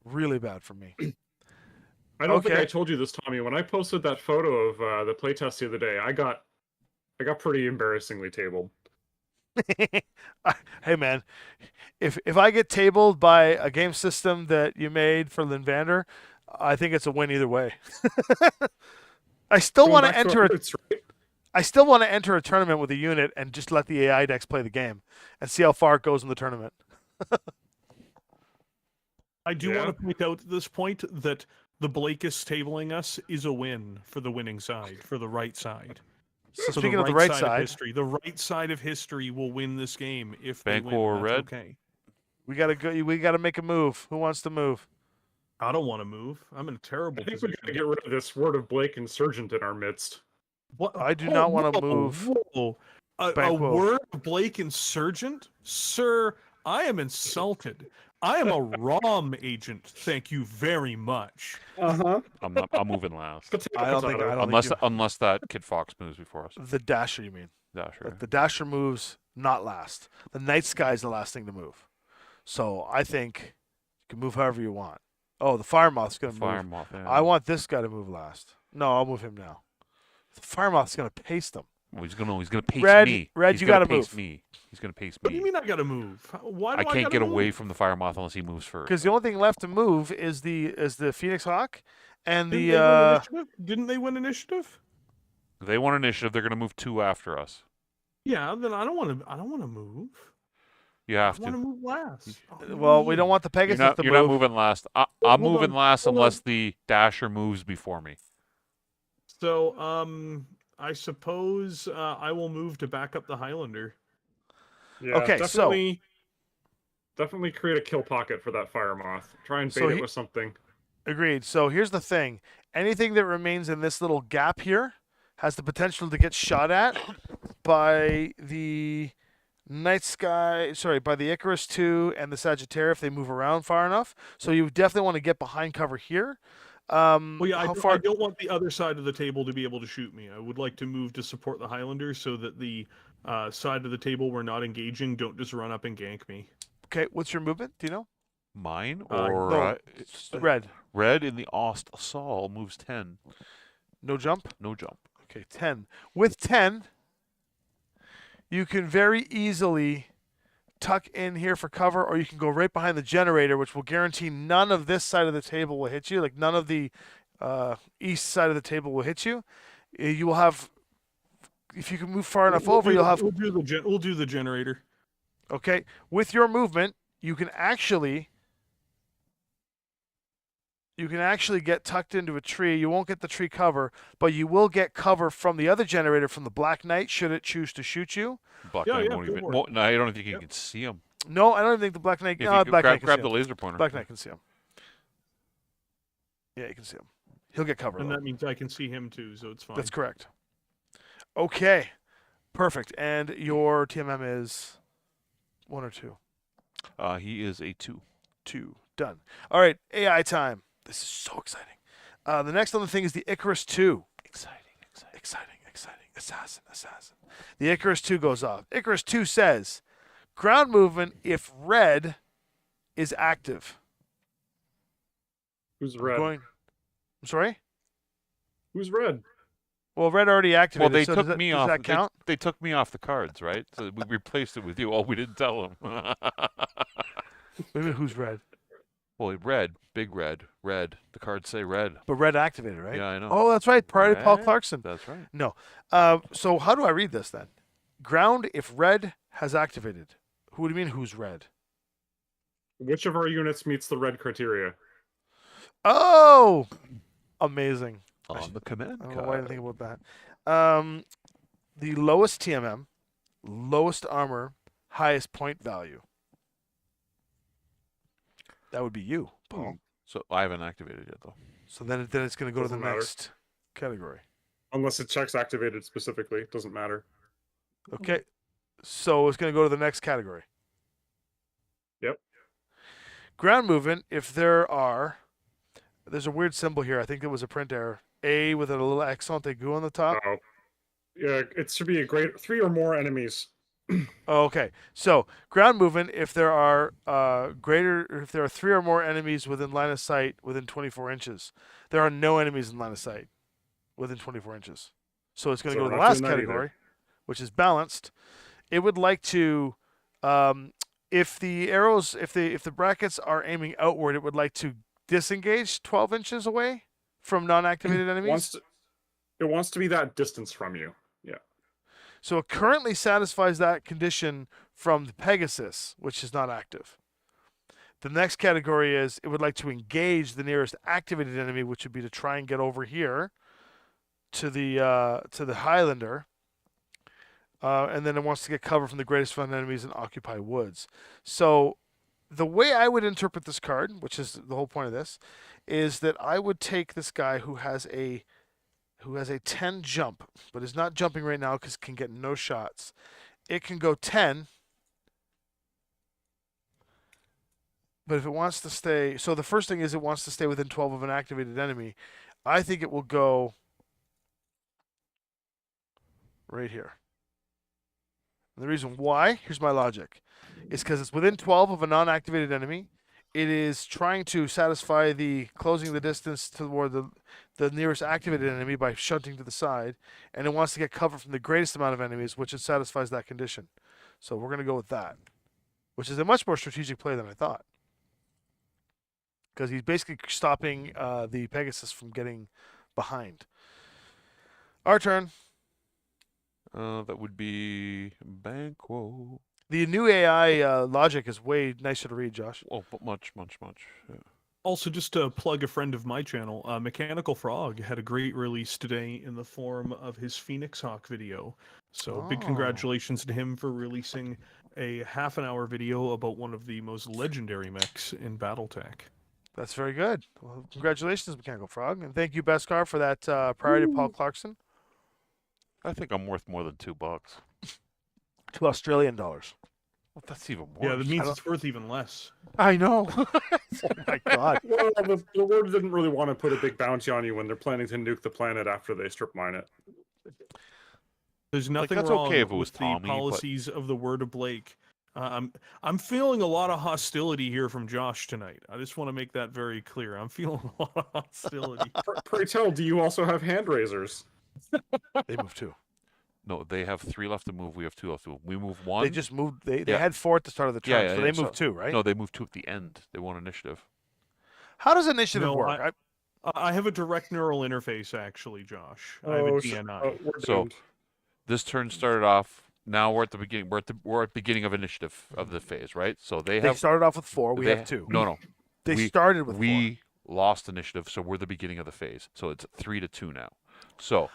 Really bad for me. I don't think Okay. I told you this, Tommy. When I posted that photo of the playtest the other day, I got pretty embarrassingly tabled. Hey man, if I get tabled by a game system that you made for Lynnvander, I think it's a win either way. I still Going want to back enter our a roots, right? I still want to enter a tournament with a unit and just let the AI decks play the game and see how far it goes in the tournament. I do Yeah. want to point out at this point that the Blakist tabling us is a win for the winning side, for the right side. So For speaking of the right of side, history, the right side of history will win this game if they Banquo win. or and that's red? Okay. we gotta go. We gotta make a move. Who wants to move? I don't want to move. I'm in a terrible I think we position. gotta get rid of this Word of Blake Insurgent in our midst. What? I do not wanna whoa, move. Whoa. A Banquo. word of Blake Insurgent? Sir, I am insulted. I am a ROM agent. Thank you very much. Uh-huh. I'm moving last. I don't think Unless that Kid Fox moves before us. the Dasher. You mean Dasher. the Dasher moves not last. The Night Sky is the last thing to move. So I think you can move however you want. Oh, the Fire Moth's gonna Fire move. Moth. Yeah. I want this guy to move last. No, I'll move him now. The Fire Moth's gonna paste him. Well, he's gonna pace Red- me. Red, He's you gonna gotta pace move. me. He's gonna pace What do you me. mean I gotta move? Why do I can't gotta get move? away from the Fire Moth unless he moves first. Because the only thing left to move is the Phoenix Hawk and Didn't the they win initiative? Didn't they win initiative? If they want initiative, they're gonna move 2 after us. Yeah, then I don't want to move. You I have want to to. move last. Oh, well, we don't want the You're Pegasus not, to you're move. not moving last. I'm Hold moving on, last hold unless the Dasher moves before me. So, I suppose I will move to back up the Highlander. Yeah, Okay, so- definitely. definitely create a kill pocket for that fire moth. Try and So bait it he- with something. Agreed. So here's the thing: anything that remains in this little gap here has the potential to get shot at by the Night Sky. Sorry, by the Icarus 2 and the Sagittarius if they move around far enough. So you definitely want to get behind cover here. Well, yeah, How I far? don't want the other side of the table to be able to shoot me. I would like to move to support the Highlanders so that the side of the table we're not engaging don't just run up and gank me. Okay, what's your movement? Do you know? Mine Uh, or No, it's red. red in the Ost Sol moves 10. No jump. No jump. Okay, 10. With 10, you can very easily tuck in here for cover, or you can go right behind the generator, which will guarantee none of this side of the table will hit you. Like none of the east side of the table will hit you. You will have, if you can move far enough over, you'll have. We'll do the generator. Okay, with your movement, you can actually get tucked into a tree. You won't get the tree cover, but you will get cover from the other generator from the Black Knight should it choose to shoot you. Black Yeah, Knight yeah, won't go even. for it. Won't, no, I don't think you Yep. can see him. No, I don't even think the Black Knight. If No, you Black Knight can grab see the him. laser pointer. Black Knight can see him. Yeah, you can see him. He'll get cover. And though. that means I can see him too, so it's fine. That's correct. Okay, perfect. And your TMM is 1 or 2? He is a 2. 2. Done. All right, AI time. This is so exciting. The next on the thing is the Icarus 2. Exciting. Assassin. The Icarus 2 goes off. Icarus 2 says, ground movement if red is active. Who's I'm red? I'm sorry? Who's red? Well, red already Well, activated. they so took does that, me does off. that count? They took me off the cards, right? So we replaced it with you. Oh, we didn't tell them. Wait a minute, who's red? Well, red, big red, red. The cards say red. But red activated, right? Yeah, I know. Oh, that's right. Prior to Paul Right. Clarkson. That's right. No. So how do I read this then? Ground if red has activated. Who do you mean who's red? Which of our units meets the red criteria? Oh, amazing. On the command I don't know why I card. didn't think about that. The lowest TMM, lowest armor, highest point value. That would be you, Paul. So I haven't activated yet, though. So then it's going to go to the Doesn't matter. next category. Unless it checks activated specifically, it doesn't matter. Okay. So it's going to go to the next category. Yep. Ground movement, if there's a weird symbol here. I think it was a print error. A with a little accent aigu on the top. Oh. Yeah, it should be a great 3 or more enemies. Oh, okay. So ground movement, if there are 3 or more enemies within line of sight within 24 inches. There are no enemies in line of sight within 24 inches. So it's going to So go to we're the not last doing that either. category, which is balanced. It would like to, if the brackets are aiming outward, it would like to disengage 12 inches away from non-activated enemies. It wants to be that distance from you. Yeah. So it currently satisfies that condition from the Pegasus, which is not active. The next category is it would like to engage the nearest activated enemy, which would be to try and get over here to the Highlander. And then it wants to get cover from the greatest fun enemies and occupy woods. So the way I would interpret this card, which is the whole point of this, is that I would take this guy who has a 10 jump, but is not jumping right now because it can get no shots. It can go 10, but if it wants to stay... So the first thing is it wants to stay within 12 of an activated enemy. I think it will go right here. And the reason why, here's my logic, is because it's within 12 of a non-activated enemy. It is trying to satisfy the closing the distance toward the nearest activated enemy by shunting to the side, and it wants to get cover from the greatest amount of enemies, which it satisfies that condition. So we're going to go with that, which is a much more strategic play than I thought, because he's basically stopping the Pegasus from getting behind. Our turn. That would be Banquo. The new AI logic is way nicer to read, Josh. Oh, but much. Yeah. Also, just to plug a friend of my channel, Mechanical Frog had a great release today in the form of his Phoenix Hawk video. So big Oh. congratulations to him for releasing a half-an-hour video about one of the most legendary mechs in Battletech. That's very good. Well, congratulations, Mechanical Frog, and thank you, Beskar, for that priority to Paul Clarkson. I think I'm worth more than $2. Well, $2 Australian. that's even worse. Yeah, that means it's worth even less. I know. Oh my God. Well, the Lord didn't really want to put a big bounty on you when they're planning to nuke the planet after they strip mine it. There's nothing that's wrong okay if it was with Tommy, the but- policies of the Word of Blake. I'm feeling a lot of hostility here from Josh tonight. I just want to make that very clear. I'm feeling a lot of hostility. Pray tell, do you also have hand raisers? They moved 2. No, they have 3 left to move. We have 2 left to move. We move 1. They just moved. They Yeah. had 4 at the start of the turn, Yeah, so yeah, they moved 2, right? No, they moved 2 at the end. They won initiative. How does initiative No, work? I have a direct neural interface, actually, Josh. I have a DNI. We're So- doomed. This turn started off. Now we're at the beginning. We're at beginning of initiative of the phase, right? So they They have. started off with 4. We they- have 2. No, no. They we- started with 4. We lost initiative, so we're the beginning of the phase. So it's 3-2 now. So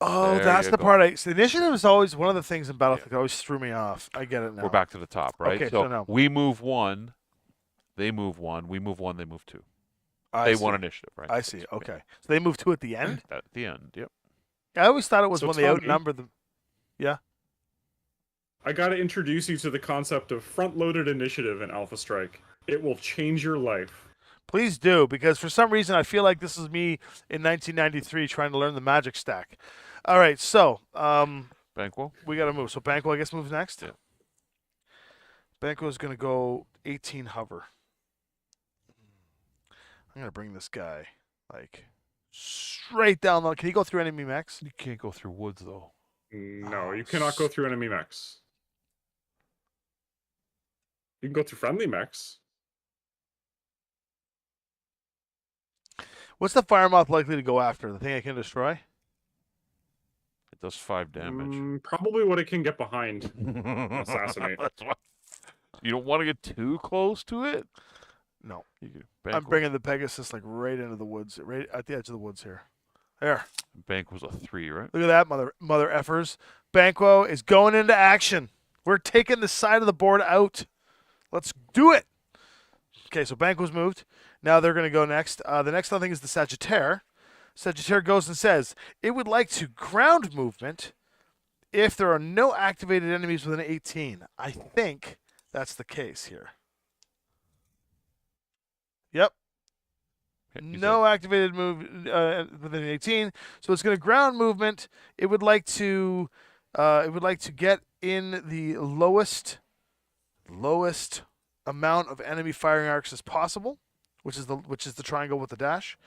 Oh, There that's you the go. part. So initiative is always one of the things in Battletech that always threw me off. I get it now. we're back to the top, right? Okay, so now- we move 1, they move 1, we move 1, they move 2. I They see. won initiative, right? I see. Okay. So they moved 2 at the end? At the end, yep. I always thought it was So when they Tommy- outnumbered them. Yeah. I got to introduce you to the concept of front-loaded initiative in Alpha Strike. It will change your life. Please do, because for some reason I feel like this is me in 1993 trying to learn the magic stack. All right, so Banquo? we got to move. So Banco, I guess, moves next. Yeah. Banco is going to go 18 hover. I'm going to bring this guy like straight down. Can he go through enemy mechs? You can't go through woods, though. No, you cannot go through enemy mechs. You can go through friendly mechs. What's the fire moth likely to go after? The thing I can destroy? It does 5 damage. Probably what it can get behind. Assassinate. That's why. You don't want to get too close to it? No. You could I'm Banquo. bringing the Pegasus like right into the woods, right at the edge of the woods here. There. Banquo's a 3, right? Look at that, mother effers. Banquo is going into action. We're taking the side of the board out. Let's do it. Okay, so Banquo's moved. Now they're going to go next. The next thing is the Sagittaire. Sagittaire goes and says, it would like to ground movement if there are no activated enemies within 18. I think that's the case here. Yep. Yeah, you No activated move within 18, so it's going to ground movement. It would like to get in the lowest amount of enemy firing arcs as possible, which is the triangle with the dash,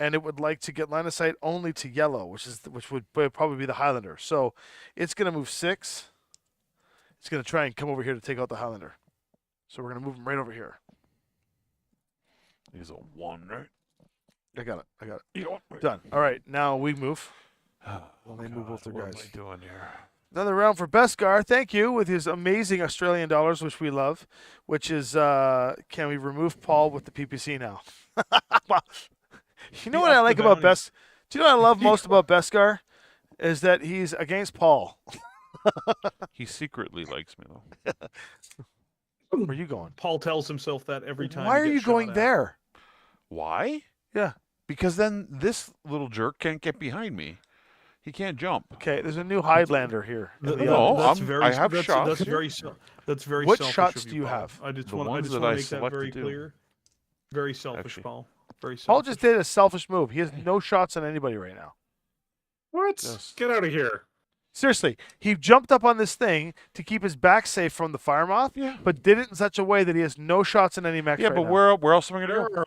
and it would like to get line of sight only to yellow, which would probably be the Highlander. So it's going to move 6. It's going to try and come over here to take out the Highlander. So we're going to move him right over here. He's a 1, right? I got it. You don't. Done. All right, now we move. Oh, Well, they move both their what guys. am I doing here? Another round for Beskar. Thank you, with his amazing Australian dollars, which we love. Which is, can we remove Paul with the PPC now? You know Be what I up like the about bounty. Do you know what I love most about Beskar? Is that he's against Paul. He secretly likes me, though. Where are you going? Paul tells himself that every time. Why he are gets you shot going at. there? Why? Yeah. Because then this little jerk can't get behind me. He can't jump. Okay, there's a new Highlander here. in Th- the th- No, audience. that's I'm- very. I have that's, shots. That's very. That's very. What selfish shots of do you Paul. have? I just The want. I ones just that want I to make that selected very to. clear. Very selfish, Actually. Paul. Very selfish. Paul just did a selfish move. He has no shots on anybody right now. What? Yes. Get out of here. Seriously, he jumped up on this thing to keep his back safe from the fire moth, Yeah. but did it in such a way that he has no shots in any mech. Yeah, right but now. where else am I gonna There go?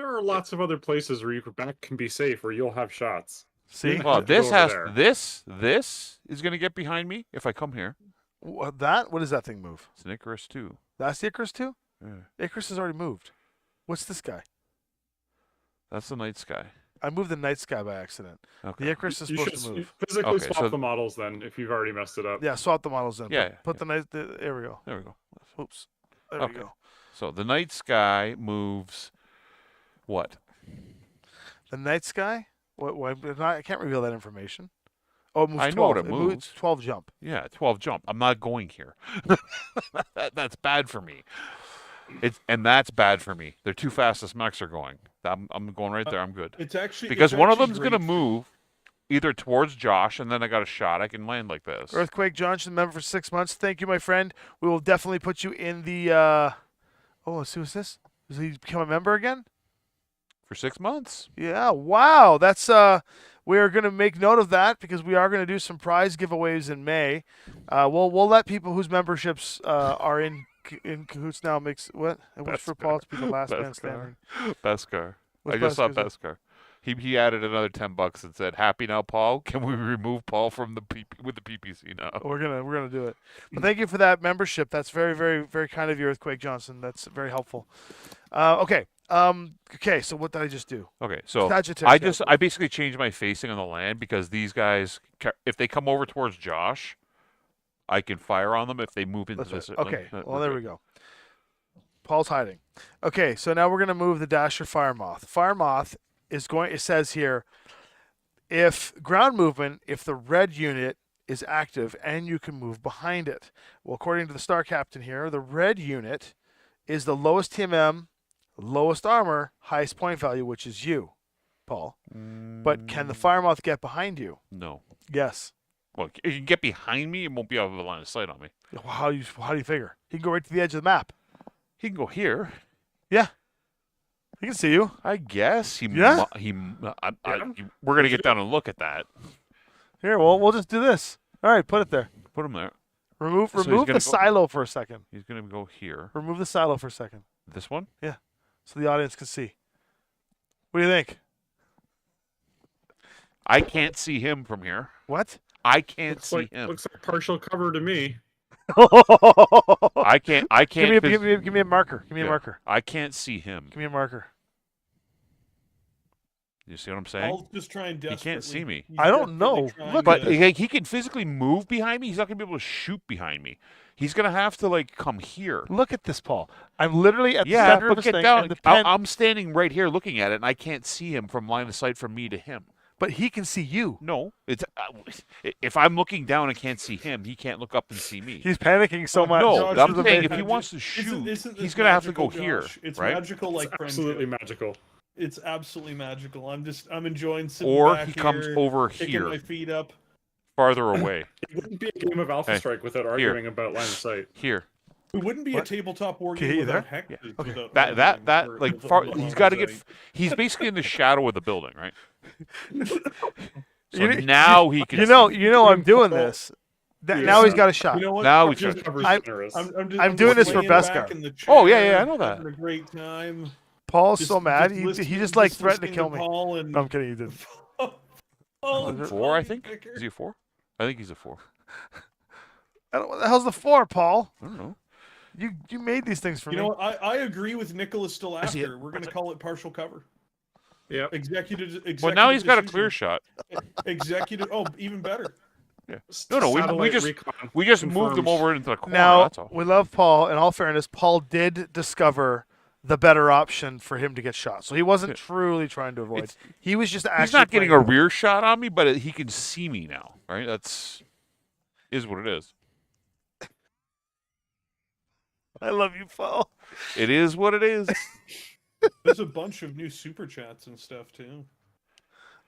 are lots of other places where your back can be safe, where you'll have shots. See Yeah. Well, have to this go over has there. this is gonna get behind me if I come here. What does that thing move? It's an Icarus too. That's the Icarus too. Yeah. Icarus has already moved. What's this guy? That's the night sky. I moved the night sky by accident. Okay. The Icarus is You supposed should to move. physically Okay, swap so- the models then, if you've already messed it up. Yeah, swap the models in. Yeah, Put the night. There we go. There we go. Oops. There we Okay. go. So the night sky moves what? The night sky? What, I can't reveal that information. Oh, it moves I 12. know what it moves moves. 12 jump. Yeah, 12 jump. I'm not going here. That's bad for me. And that's bad for me. Their two fastest mechs are going. I'm going right there. I'm good. It's actually Because it's one of actually them's going to great. move either towards Josh, and then I got a shot. I can land like this. Earthquake Johnson, member for 6 months. Thank you, my friend. We will definitely put you in the. Oh, let's see what's this. Does he become a member again? For 6 months. Yeah. Wow. That's we are going to make note of that because we are going to do some prize giveaways in May. We'll let people whose memberships are in cahoots now makes what? It was for Paul to be the last man standing. Beskar. What's I just saw Beskar's? Beskar. He added another $10 and said, "Happy now, Paul? Can we remove Paul from the with the PPC now?" We're gonna do it. But thank you for that membership. That's very, very, very kind of you, Earthquake Johnson. That's very helpful. Okay. Okay. So what did I just do? Okay, so Sagittarius. I basically changed my facing on the land because these guys, if they come over towards Josh, I can fire on them if they move into That's this. right. Okay. Well, there we go. Paul's hiding. Okay. So now we're gonna move the Dasher Fire Moth. Fire Moth is going. It says here, if ground movement, if the red unit is active and you can move behind it. Well, according to the Star Captain here, the red unit is the lowest TMM, lowest armor, highest point value, which is you, Paul. But can the Fire Moth get behind you? No. Yes. Well, if you can get behind me, it won't be out of the line of sight on me. How do you figure? He can go right to the edge of the map. He can go here. Yeah. He can see you. I guess he. Yeah? We're gonna get down and look at that. Here, we'll just do this. All right, put it there. Put him there. Remove So he's the gonna go- silo for a second. He's gonna go here. Remove the silo for a second, This one. so the audience can see. What do you think? I can't see him from here. What? I can't see him. Looks like partial cover to me. I can't. give me a marker. Give me a Yeah. marker. I can't see him. Give me a marker. You see what I'm saying? I'll just try and desperately. can't see me. he's I don't desperately know. trying Look, But to- like, he can physically move behind me. He's not gonna be able to shoot behind me. He's gonna have to like come here. Look at this, Paul. I'm literally at the Yeah, center of but this get thing, down. and the pen, I'm standing right here looking at it, and I can't see him from line of sight from me to him. but he can see you. No, it's if I'm looking down and can't see him, he can't look up and see me. He's panicking so much. No, Josh, I'm isn't saying it if he magic- wants to isn't- shoot, isn't this he's gonna have to go magical, here, Josh? It's right? magical like It's absolutely friendship. magical. It's absolutely magical. I'm enjoying sitting Or back he comes here, over kicking here, my feet up. farther away. It wouldn't be a game of Alpha Hey, Strike without arguing about line of sight. Here, It wouldn't be What? a tabletop war Okay, game you without there? Hector. Yeah. Okay. without that arguing like for- far. for He's line got to of get. sight. He's basically in the shadow of the building, right? So You- now he can. You know, see. I'm doing Well, this. yeah. Now he's got a shot. You know what? Now I'm he's just, got- Cover's I'm- generous. I'm doing this for laying back Beskar. in the Oh, yeah, chair, yeah, I know that. having a great time. Paul's so mad. listening- He just like threatened to listening kill me. Paul and No, I'm kidding. He didn't. Paul and 4, I Tommy think. Picker. Is he a 4? I think he's a 4. What the hell's the 4, Paul? I don't know. You made these things for You me. know what? I agree with Nicholas still I see it. after. We're going to call it partial cover. Yep. Executive. Well, now he's got a decision. clear shot. Executive. Oh, even better. No, we Satellite just recon we just moved him confirms. over into the corner. Now, That's all. we love Paul. In all fairness, Paul did discover the better option for him to get shot. So he wasn't truly trying to avoid. It's- He was just actually He's not getting a playing- rear shot on me, but he can see me now. Right? That's is what it is. I love you, Paul. It is what it is. There's a bunch of new super chats and stuff too.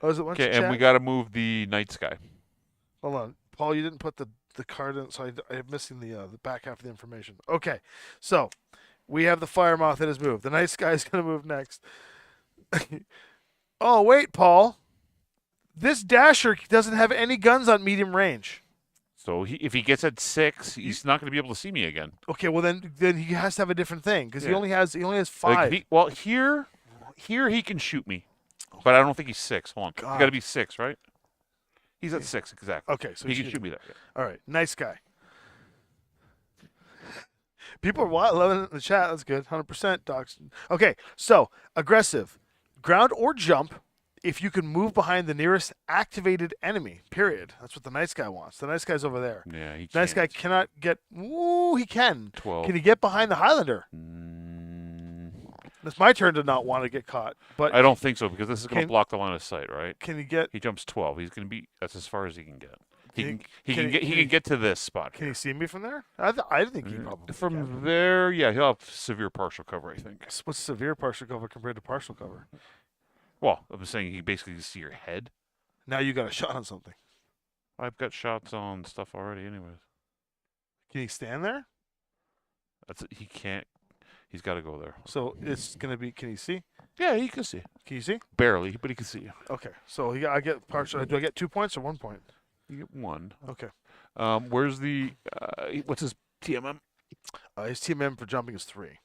Oh, is it one Okay, chat? and we got to move the night sky. Hold on, Paul. You didn't put the card in, so I'm missing the back half of the information. Okay, so we have the fire moth that has moved. The night sky is going to move next. Oh wait, Paul. This Dasher doesn't have any guns on medium range. So if he gets at 6, he's not going to be able to see me again. Okay, well then he has to have a different thing because he Yeah. only has Like, 5. well, here he can shoot me, but I don't think he's 6. Hold on, God. you got to be 6, right? He's at 6 exactly. Okay, so he he can should- shoot me there. Yeah. All right, nice guy. People are loving it in the chat. That's good. 100% docs. Okay, so aggressive, ground or jump. If you can move behind the nearest activated enemy, period. That's what the nice guy wants. The nice guy's over there. Yeah, he Nice guy can't. cannot get. Ooh, he can. 12. Can he get behind the Highlander? It's my turn to not want to get caught. But I don't think so because this is going Can- to block the line of sight, right? can he get? He jumps 12. He's going to be. That's as far as he can get. He Can can. he- He can can get. he- He can get to this spot. Can here. he see me from there? I think he probably From can. there, yeah, he'll have severe partial cover, I think. What's severe partial cover compared to partial cover? Well, I'm saying he basically can see your head. Now you got a shot on something. I've got shots on stuff already, anyways. Can he stand there? He can't. He's got to go there. So it's gonna be. Can he see? Yeah, he can see. Can you see? Barely, but he can see you. Okay. So I get partial. Do I get 2 points or 1 point? You get one. Okay. Where's the? What's his TMM? His TMM for jumping is 3.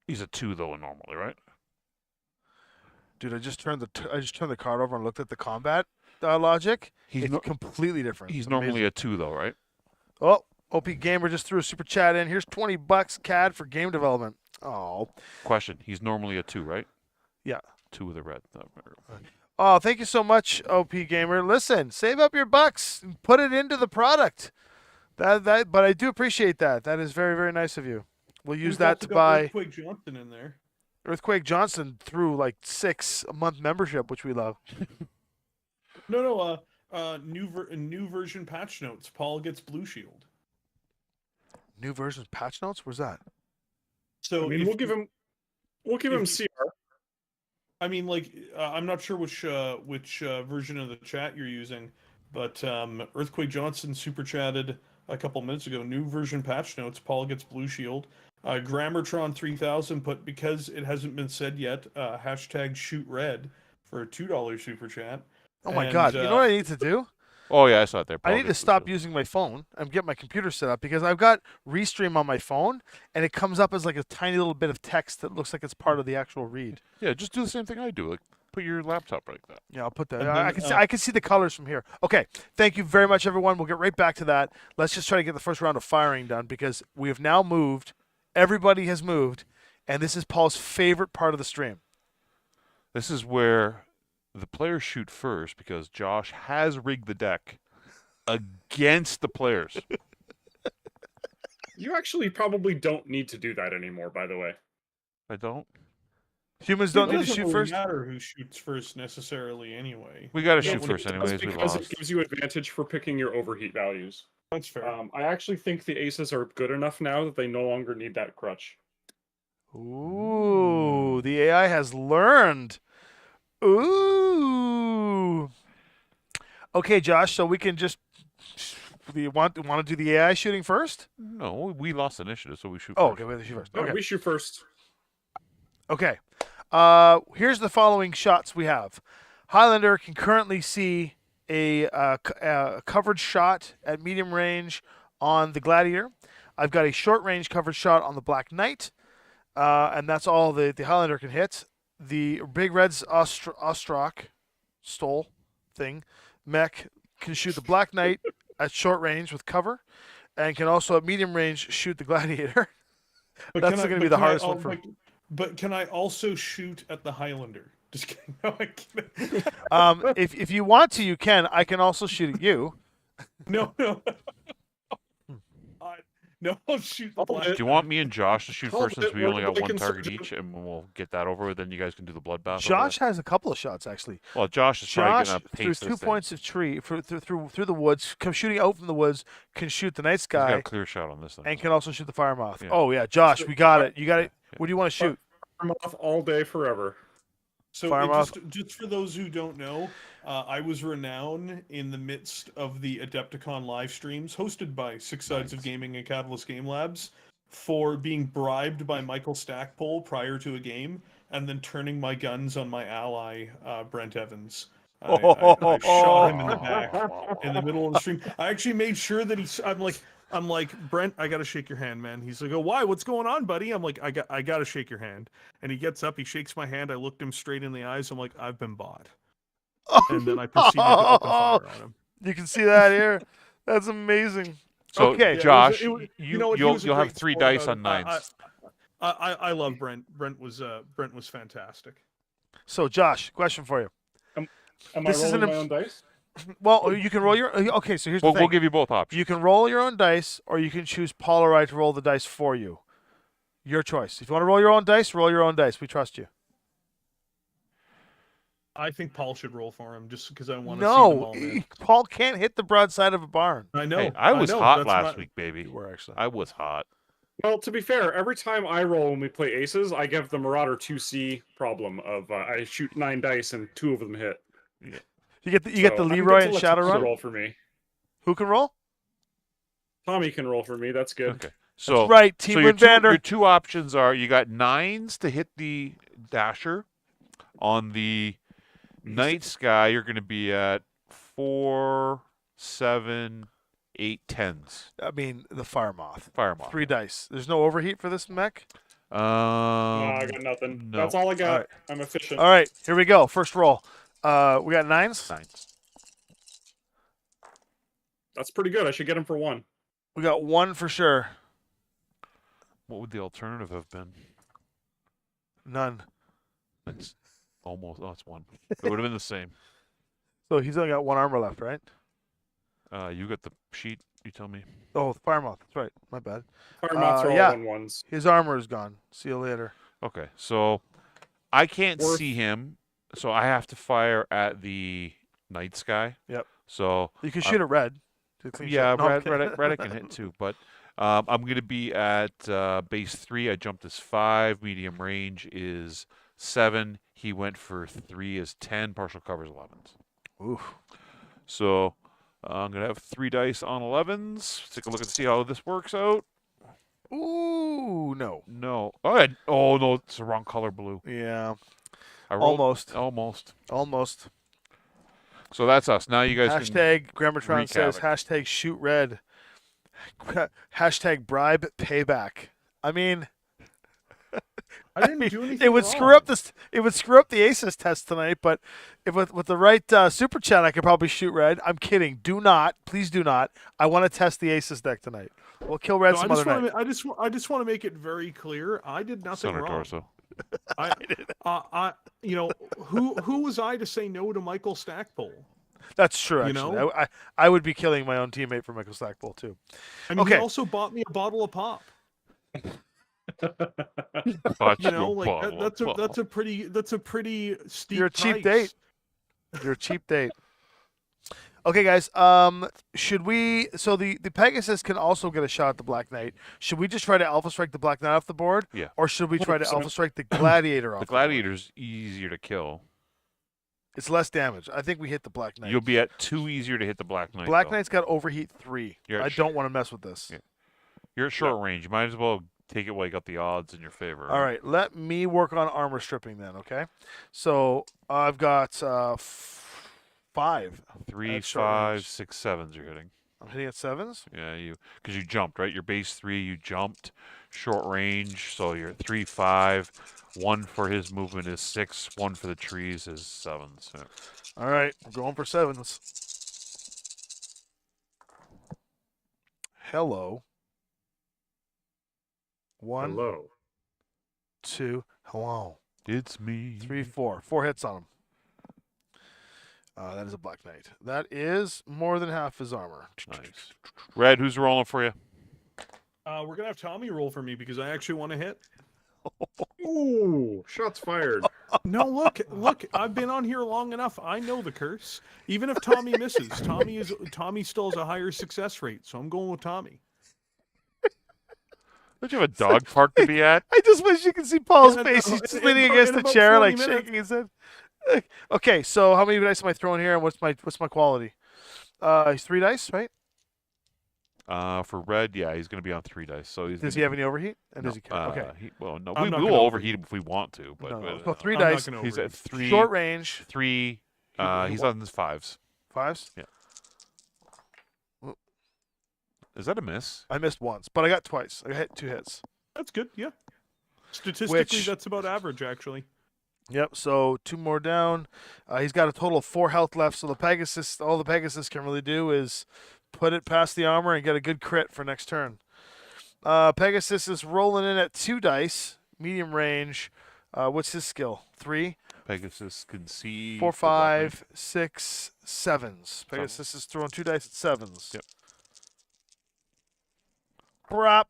He's a 2 though, normally, right? Dude, I just turned the card over and looked at the combat logic. He's It's completely different. He's It's normally amazing. a 2 though, right? Oh, OP Gamer just threw a super chat in. Here's $20, CAD, for game development. Oh. Question. He's normally a 2, right? Yeah. 2 with a red. Oh, thank you so much, OP Gamer. Listen, save up your bucks and put it into the product. But I do appreciate that. That is very, very nice of you. We'll use We've that also to got buy Earthquake Johnson in there. Earthquake Johnson through like 6-month membership, which we love. No. New version patch notes. Paul gets Blue Shield. New versions, patch notes. Where's that? So I mean, if we'll give you- him if- CR. I mean, like, I'm not sure which version of the chat you're using, but Earthquake Johnson super chatted a couple minutes ago. New version patch notes. Paul gets Blue Shield. Grammartron 3000 put, because it hasn't been said yet, hashtag shoot red for a $2 super chat. Oh my And, God! You know what I need to do? Oh yeah, I saw it there. I Paul need to gets stop blue. using my phone and get my computer set up because I've got Restream on my phone and it comes up as like a tiny little bit of text that looks like it's part of the actual read. Yeah, just do the same thing I do. Like put your laptop like that. Yeah, I'll put that. And I then, can see. I can see the colors from here. Okay, thank you very much, everyone. We'll get right back to that. Let's just try to get the first round of firing done because we have now moved. Everybody has moved, and this is Paul's favorite part of the stream. This is where the players shoot first because Josh has rigged the deck against the players. You actually probably don't need to do that anymore, by the way. I don't. Humans It don't need to doesn't shoot really first. matter who shoots first necessarily, anyway. We got to No, shoot when first it does, anyways. We because lost. it gives you advantage for picking your overheat values. That's fair. I actually think the aces are good enough now that they no longer need that crutch. Ooh, the AI has learned. Ooh. Okay, Josh. So we can just. Do you want to do the AI shooting first? No, we lost initiative, so we shoot. Oh, first. okay. We have to shoot first. No, Okay. we shoot first. Okay. Here's the following shots we have. Highlander can currently see a covered shot at medium range on the Gladiator. I've got a short range covered shot on the Black Knight, and that's all the Highlander can hit. The Big Red's Ostrak stole thing mech can shoot the Black Knight at short range with cover, and can also at medium range shoot the Gladiator. That's going to be the hardest one for. But can I also shoot at the Highlander? Just kidding. No, I can't. If you want to, you can. I can also shoot at you. No. No, I'll shoot the black. Do you want me and Josh to shoot Hold first since it, we we're only got like one target insurgent. each, and we'll get that over with? Then you guys can do the bloodbath. Josh has a couple of shots actually. Well, Josh is probably Josh, gonna through pace 2 this thing. points of tree, through the woods, come shooting out from the woods, can shoot the night He's got a sky, clear shot on this thing. and can also shoot the fire mouth. Yeah. Oh yeah, Josh, we got it. You got it. Yeah. What do you want to shoot? I'm off all day forever. So Firemouth. just for those who don't know, I was renowned in the midst of the Adepticon live streams hosted by Six Sides of Gaming and Catalyst Game Labs for being bribed by Michael Stackpole prior to a game and then turning my guns on my ally, Brent Evans. I shot him in the back in the middle of the stream. I actually made sure that I'm like, Brent, I gotta shake your hand, man. He's like, oh, why? What's going on, buddy? I'm like, I gotta shake your hand. And he gets up, he shakes my hand. I looked him straight in the eyes. I'm like, I've been bought. And then I proceeded to open fire on him. You can see that here. That's amazing. So, Okay. Josh, it was- you know what, he you'll was a have great 3 sport dice about on it. nines. I love Brent. Brent was fantastic. So Josh, question for you. Am This I is rolling an my own dice? Well, you can roll your. Okay, so here's the Well, thing. we'll give you both options. You can roll your own dice, or you can choose Paul or I to roll the dice for you. Your choice. If you want to roll your own dice, roll your own dice. We trust you. I think Paul should roll for him just because I want to see them No, all in. Paul can't hit the broadside of a barn. I know. Hey, I was know, hot that's last my- week, baby. You were actually. I was hot. Well, to be fair, every time I roll when we play aces, I give the Marauder 2C problem of I shoot 9 dice and 2 of them hit. You get the So, Leroy I'm and good to let Tommy Shadowrun. roll for me. Who can roll? Tommy can roll for me. That's good. Okay. So That's right, Team your Lynnvander. two options are you got 9s to hit the dasher. On the night sky, you're going to be at 4, 7, 8, 10s. I mean, the fire moth. Fire moth. 3 dice. There's no overheat for this mech. No, I got nothing. no. That's all I got. Alright. I'm efficient. All right, here we go. First roll. We got 9s. 9s. That's pretty good. I should get him for 1. We got 1 for sure. What would the alternative have been? None. It's almost. Oh, it's 1. It would have been the same. So he's only got 1 armor left, right? You got the sheet. You tell me. Oh, fire moth. That's right. My bad. Fire moths are all yeah. 1/1s. His armor is gone. See you later. Okay, so I can't Worth- see him, so I have to fire at the night sky. Yep. So You can shoot a red. to clean shot. yeah, No, I'm red I can hit too, but I'm gonna be at base 3. I jumped as 5. Medium range is 7. He went for 3 is 10. Partial covers 11s. Oof. So I'm gonna have 3 dice on 11s. Take a look and see how this works out. Ooh, no. No. Oh no, it's the wrong color blue. Yeah. I rolled Almost. almost. Almost. So that's us. Now you guys can Hashtag Grammatron wreak says havoc. hashtag shoot red. Hashtag bribe payback. I mean, I didn't do anything. it would screw up this. It would screw up the aces test tonight. But if with the right super chat, I could probably shoot red. I'm kidding. Do not, please do not. I want to test the aces deck tonight. We'll kill red some other night. I just want to make it very clear. I did nothing center wrong. torso. Who was I to say no to Michael Stackpole? That's true. You Actually, know? I would be killing my own teammate for Michael Stackpole too. I mean, Okay. he also bought me a bottle of pop. Bought You know, a like bottle of pop. that's a pretty steep. You're a cheap price. date. You're a cheap date. Okay, guys. Should we? So the Pegasus can also get a shot at the Black Knight. Should we just try to Alpha Strike the Black Knight off the board? Yeah. Or should we try to 100%. Alpha Strike the Gladiator off The the board? gladiator's easier to kill. It's less damage. I think we hit the Black Knight. You'll be at 2 easier to hit the black knight. Black though. Knight's got overheat 3. You're at I sh- don't want to mess with this. Yeah. You're at short range. You might as well take it while you got the odds in your favor. All right, let me work on armor stripping then. Okay, so I've got 5. 3, At short 5, range. 6, 7s you're hitting. I'm hitting at 7s. Yeah, because you jumped, right? Your base 3, you jumped. Short range, so you're at 3, 5. 1 for his movement is 6. 1 for the trees is 7s. Yeah. All right, we're going for 7s. Hello. 1, Hello. 2. Hello. It's me. 3, 4. 4 hits on him. That is a Black Knight. That is more than half his armor. Nice. Red, who's rolling for you? We're gonna have Tommy roll for me because I actually want to hit. Ooh, shots fired. No, look! I've been on here long enough. I know the curse. Even if Tommy misses, Tommy still has a higher success rate. So I'm going with Tommy. Don't you have a dog park to be at? I just wish you could see Paul's Yeah, face. no, He's in leaning about- against in the about chair, 40 like minutes. shaking his head. Okay, so how many dice am I throwing here, and what's my quality? He's 3 dice, right? For red, yeah, he's going to be on 3 dice. So he's Does gonna- he have any overheat? And no, does he care? Okay. Well, no, I'm we not will gonna overheat him if we want to, but, No. but So 3 I'm not dice, gonna he's overheat. at 3. short range, 3. He's on his 5s. 5s. Is that a miss? I missed once, but I got twice. I hit 2 hits. That's good. Yeah. Statistically, Which- that's about average, actually. Yep. So 2 more down. He's got a total of 4 health left. So all the Pegasus can really do is put it past the armor and get a good crit for next turn. Pegasus is rolling in at 2 dice, medium range. What's his skill? 3, Pegasus can see. 4, the black knight. 5, 6, 7s. Pegasus is throwing 2 dice at 7s. Yep. Prop.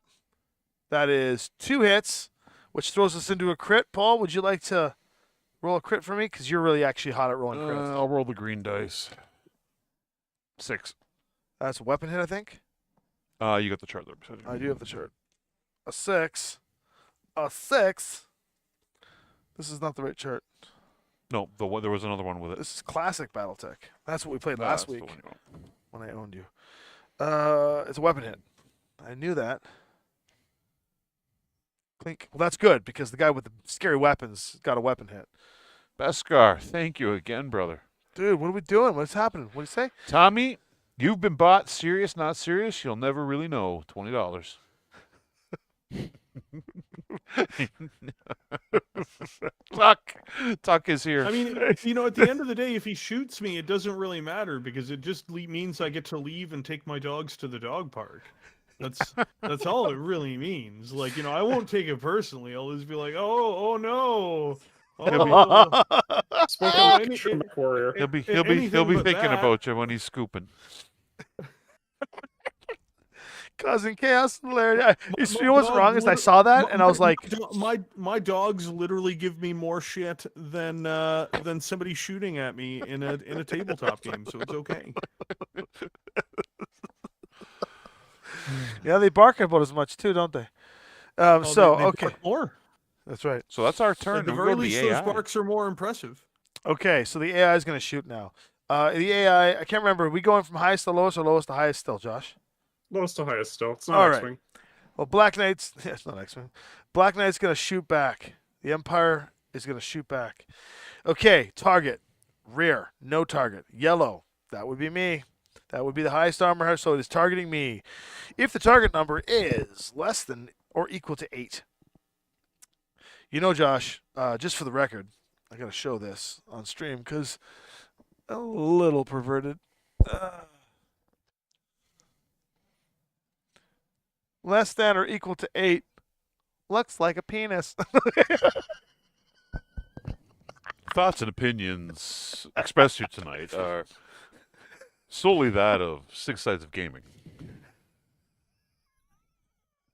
That is 2 hits, which throws us into a crit. Paul, would you like to roll a crit for me? Because you're really actually hot at rolling crits. I'll roll the green dice. 6. That's a weapon hit, I think. You got the chart there. beside you. I do have the chart. A 6. A 6. This is not the right chart. No, there was another one with it. This is classic Battletech. That's what we played That's last the week one you want. when I owned you. It's a weapon hit. I knew that. Clink. Well, that's good because the guy with the scary weapons got a weapon hit. Beskar, thank you again, brother. Dude, what are we doing? What's happening? What do you say? Tommy, you've been bought. Serious, not serious. You'll never really know. $20. Tuck is here. I mean, at the end of the day, if he shoots me, it doesn't really matter because it just means I get to leave and take my dogs to the dog park. That's all it really means. Like, I won't take it personally. I'll just be like, oh no. Oh, Spoken Oh, like a any- true warrior. he'll be anything but thinking that. about you when he's scooping. Causing chaos and hilarity. You my know what's dog wrong is I lit- saw that and I was like, my dogs literally give me more shit than somebody shooting at me in a tabletop game, so it's okay. yeah, they bark about as much too, don't they? Oh, So, they okay. bark more. That's right. So that's our At turn. the We very go to least, the those AI. barks are more impressive. Okay, so the AI is going to shoot now. The AI, I can't remember. Are we going from highest to lowest or lowest to highest still, Josh? Lowest to highest still. It's not All right. X-Wing. Well, Black Knight's, yeah, it's not X-Men. Black Knight's going to shoot back. The Empire is going to shoot back. Okay, target. Rear. No target. Yellow. That would be me. That would be the highest armor, so it is targeting me. If the target number is less than or equal to 8. Josh, just for the record, I got to show this on stream because a little perverted. Less than or equal to 8 looks like a penis. Thoughts and opinions expressed here tonight are solely that of Six Sides of Gaming.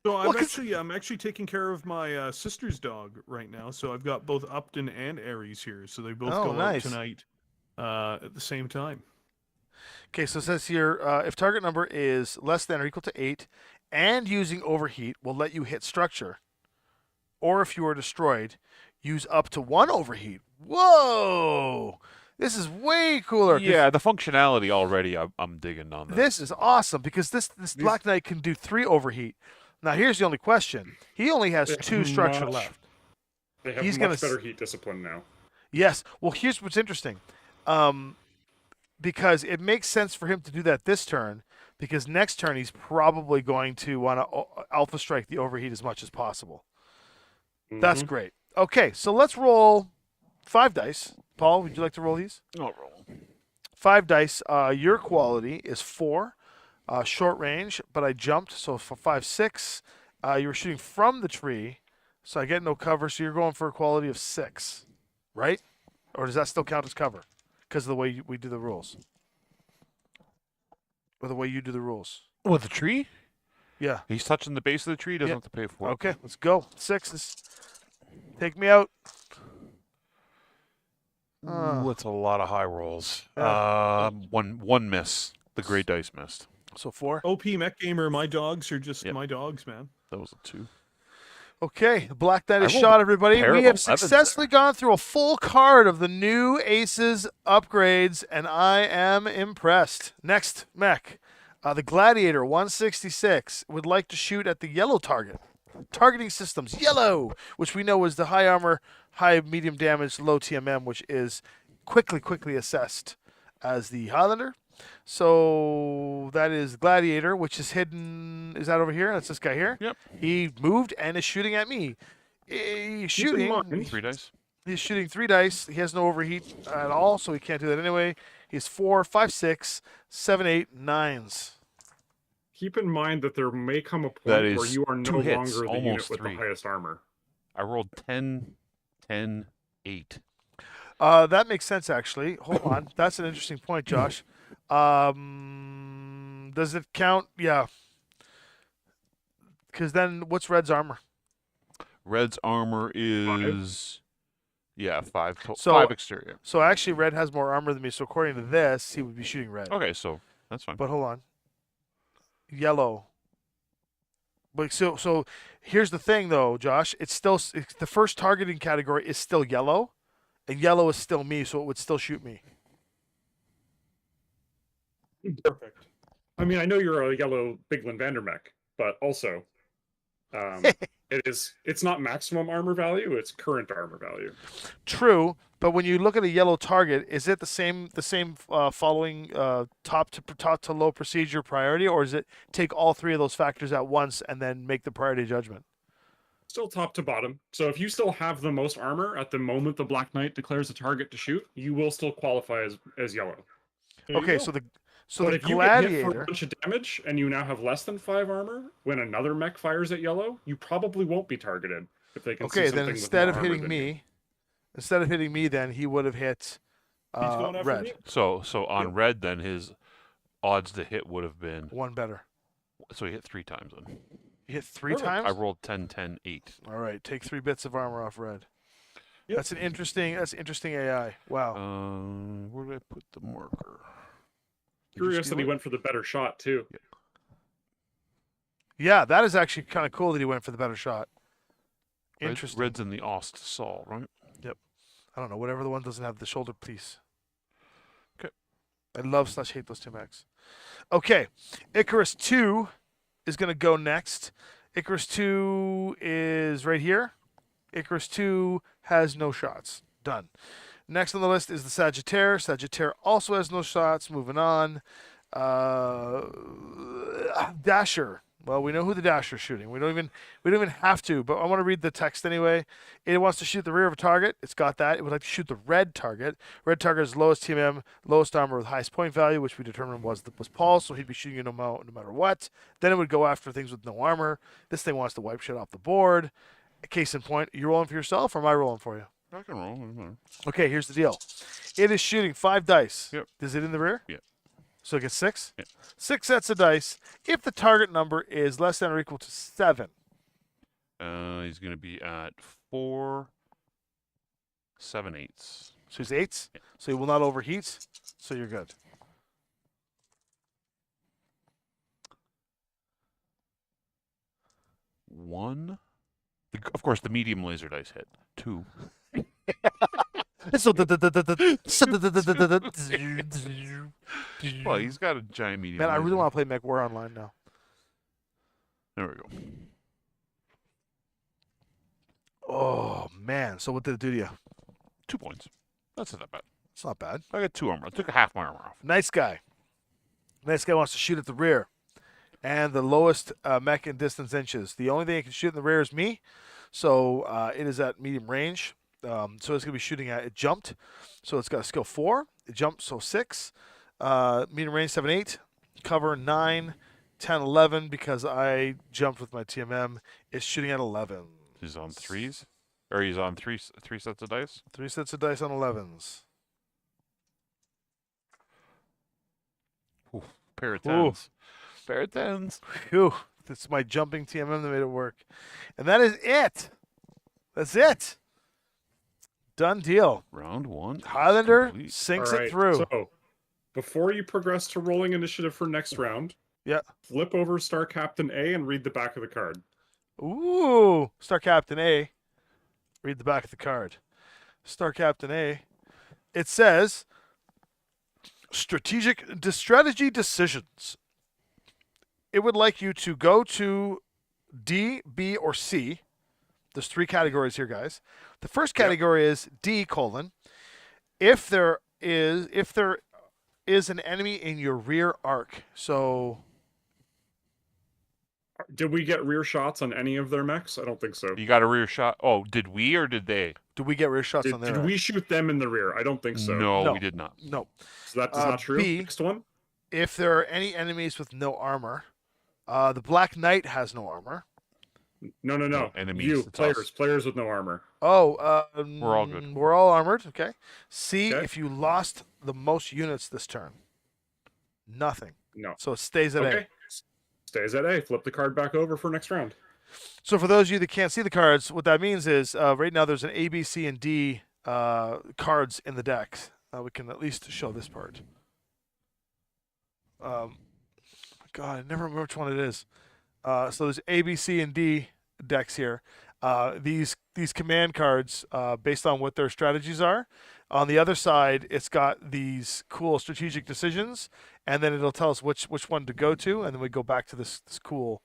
So Well, 'cause- I'm actually taking care of my sister's dog right now. So I've got both Upton and Aries here, so they both Oh, go nice. out tonight at the same time. Okay, so it says here, if target number is less than or equal to 8 and using overheat will let you hit structure. Or if you are destroyed, use up to 1 overheat. Whoa! This is way cooler. 'cause Yeah, the functionality already, I'm digging on that. This is awesome because this Black Knight can do 3 overheat. Now, here's the only question. He only has They 2 have structure much- left. They have He's gonna much s- better heat discipline now. Yes. Well, here's what's interesting. Because it makes sense for him to do that this turn, because next turn he's probably going to want to alpha strike the overheat as much as possible. That's Mhm. great. Okay, so let's roll 5 dice. Paul, would you like to roll these? I'll roll. 5 dice. Your quality is 4, short range, but I jumped, so for 5, 6. You were shooting from the tree, so I get no cover, so you're going for a quality of 6, right? Or does that still count as cover? Because of the way we do the rules. Or the way you do the rules. With the tree? Yeah. He's touching the base of the tree. Doesn't Yeah. have to pay for it. Okay, let's go. 6. Take me out. Ooh, that's a lot of high rolls. Yeah. One miss. The gray dice missed. So 4. OP Mech Gamer, my dogs are just Yep. my dogs, man. That was a 2. Okay, the Black Knight I is rolled shot, a everybody. pair We of have 11s successfully gone through a full card of the new Aces upgrades, and I am impressed. Next mech, the Gladiator 166 would like to shoot at the yellow target. Targeting systems, yellow, which we know is the high armor, high medium damage, low TMM, which is quickly assessed as the Highlander. So that is Gladiator, which is hidden. Is that over here? That's this guy here. Yep. He moved and is shooting at me. He's Keep in shooting. mind- 3 dice. He's shooting 3 dice. He has no overheat at all, so he can't do that anyway. He's 4, 5, 6, 7, 8, 9s. Keep in mind that there may come a point That where is you are no 2 hits, longer the unit almost with 3. the highest armor. I rolled 10, 10, 8. That makes sense, actually. Hold on. That's an interesting point, Josh. Does it count? Yeah. Because then what's red's armor? Red's armor is 5 So- 5 exterior. So actually, red has more armor than me. So according to this, he would be shooting red. Okay, so that's fine. But hold on. Yellow. But so here's the thing though, Josh. It's the first targeting category is still yellow, and yellow is still me, so it would still shoot me. Perfect. I mean, I know you're a yellow big Lynnvander mech, but also, it's not maximum armor value; it's current armor value. True, but when you look at a yellow target, is it the same following top to low procedure priority, or is it take all three of those factors at once and then make the priority judgment? Still top to bottom. So if you still have the most armor at the moment the Black Knight declares a target to shoot, you will still qualify as yellow. There you Okay, go. so But the if you get hit for gladiator. a bunch of damage and you now have less than 5 armor, when another mech fires at yellow, you probably won't be targeted if they can see Okay, something then with instead more of armor hitting than you. me, then he would have hit He's going after red. me. So on red, then his odds to hit would have been. One better. So he hit 3 times then. You hit three Perfect. times. I rolled 10, 10, 8. All right, take 3 bits of armor off red. Yep. That's interesting AI. Wow. Where did I put the marker? Did you Curious that he steal it? went for the better shot too. Yeah, that is actually kind of cool that he went for the better shot. Red- Interesting. Red's in the Ost Sol, right? I don't know, whatever the one doesn't have the shoulder piece. Okay. I love / hate those 2 mechs. Okay, Icarus 2 is going to go next. Icarus 2 is right here. Icarus 2 has no shots. Done. Next on the list is the Sagittaire. Sagittaire also has no shots. Moving on. Dasher. Well, we know who the Dasher's shooting. We don't even have to, but I want to read the text anyway. It wants to shoot the rear of a target. It's got that. It would like to shoot the red target. Red target is lowest TMM, lowest armor with highest point value, which we determined was Paul, so he'd be shooting you no matter what. Then it would go after things with no armor. This thing wants to wipe shit off the board. Case in point, you rolling for yourself or am I rolling for you? I can roll. doesn't matter. Okay, here's the deal. It is shooting 5 dice. Yep. Is it in the rear? Yeah. So it gets 6? Yeah. 6 sets of dice. If the target number is less than or equal to 7. He's going to be at 4, 7 eighths. So he's 8s. Yeah. So he will not overheat. So you're good. One. Of course, the medium laser dice hit. 2. So Well, he's got a giant medium. Man, I really laser. want to play Mech War Online now. There we go. Oh man! So what did it do to you? 2 points. That's not that bad. It's not bad. I got 2 armor. I took a half my armor off. Nice guy. Nice guy wants to shoot at the rear, and the lowest mech in distance inches. The only thing it can shoot in the rear is me, so it is at medium range. So it's gonna be shooting at. It jumped, so it's got a skill 4. It jumped, so 6. Medium range 7, 8. Cover 9, 10, 11 because I jumped with my TMM. It's shooting at 11. He's on 3s, or he's on three sets of dice. 3 sets of dice on 11s. Pair of Ooh. 10s. Pair of 10s. Phew, that's my jumping TMM that made it work. And that is it. That's it. Done deal. Round 1. is Highlander complete. sinks All it right, through. So, before you progress to rolling initiative for next round, Yeah. flip over Star Captain A and read the back of the card. Ooh, Star Captain A. Read the back of the card. Star Captain A. It says strategy decisions. It would like you to go to D, B, or C. There's 3 categories here, guys. The first category is D : if there is an enemy in your rear arc. So Did we get rear shots on any of their mechs? I don't think so. You got a rear shot. Oh, did we or did they? do we get rear shots Did, on there? did we shoot them in the rear? I don't think so. No, No. we did not. No. So that's not true. B. Next one. If there are any enemies with no armor, the Black Knight has no armor. No. No, enemies, You it's players, us. players with no armor. Oh, We're all good. We're all armored. Okay. C, Okay. if you lost the most units this turn, nothing. No. So it stays at Okay. Stays at A. Flip the card back over for next round. So for those of you that can't see the cards, what that means is right now there's an A, B, C, and D cards in the deck. We can at least show this part. God, I never remember which one it is. So there's A, B, C, and D decks here. These command cards, based on what their strategies are. On the other side, it's got these cool strategic decisions, and then it'll tell us which one to go to, and then we go back to this cool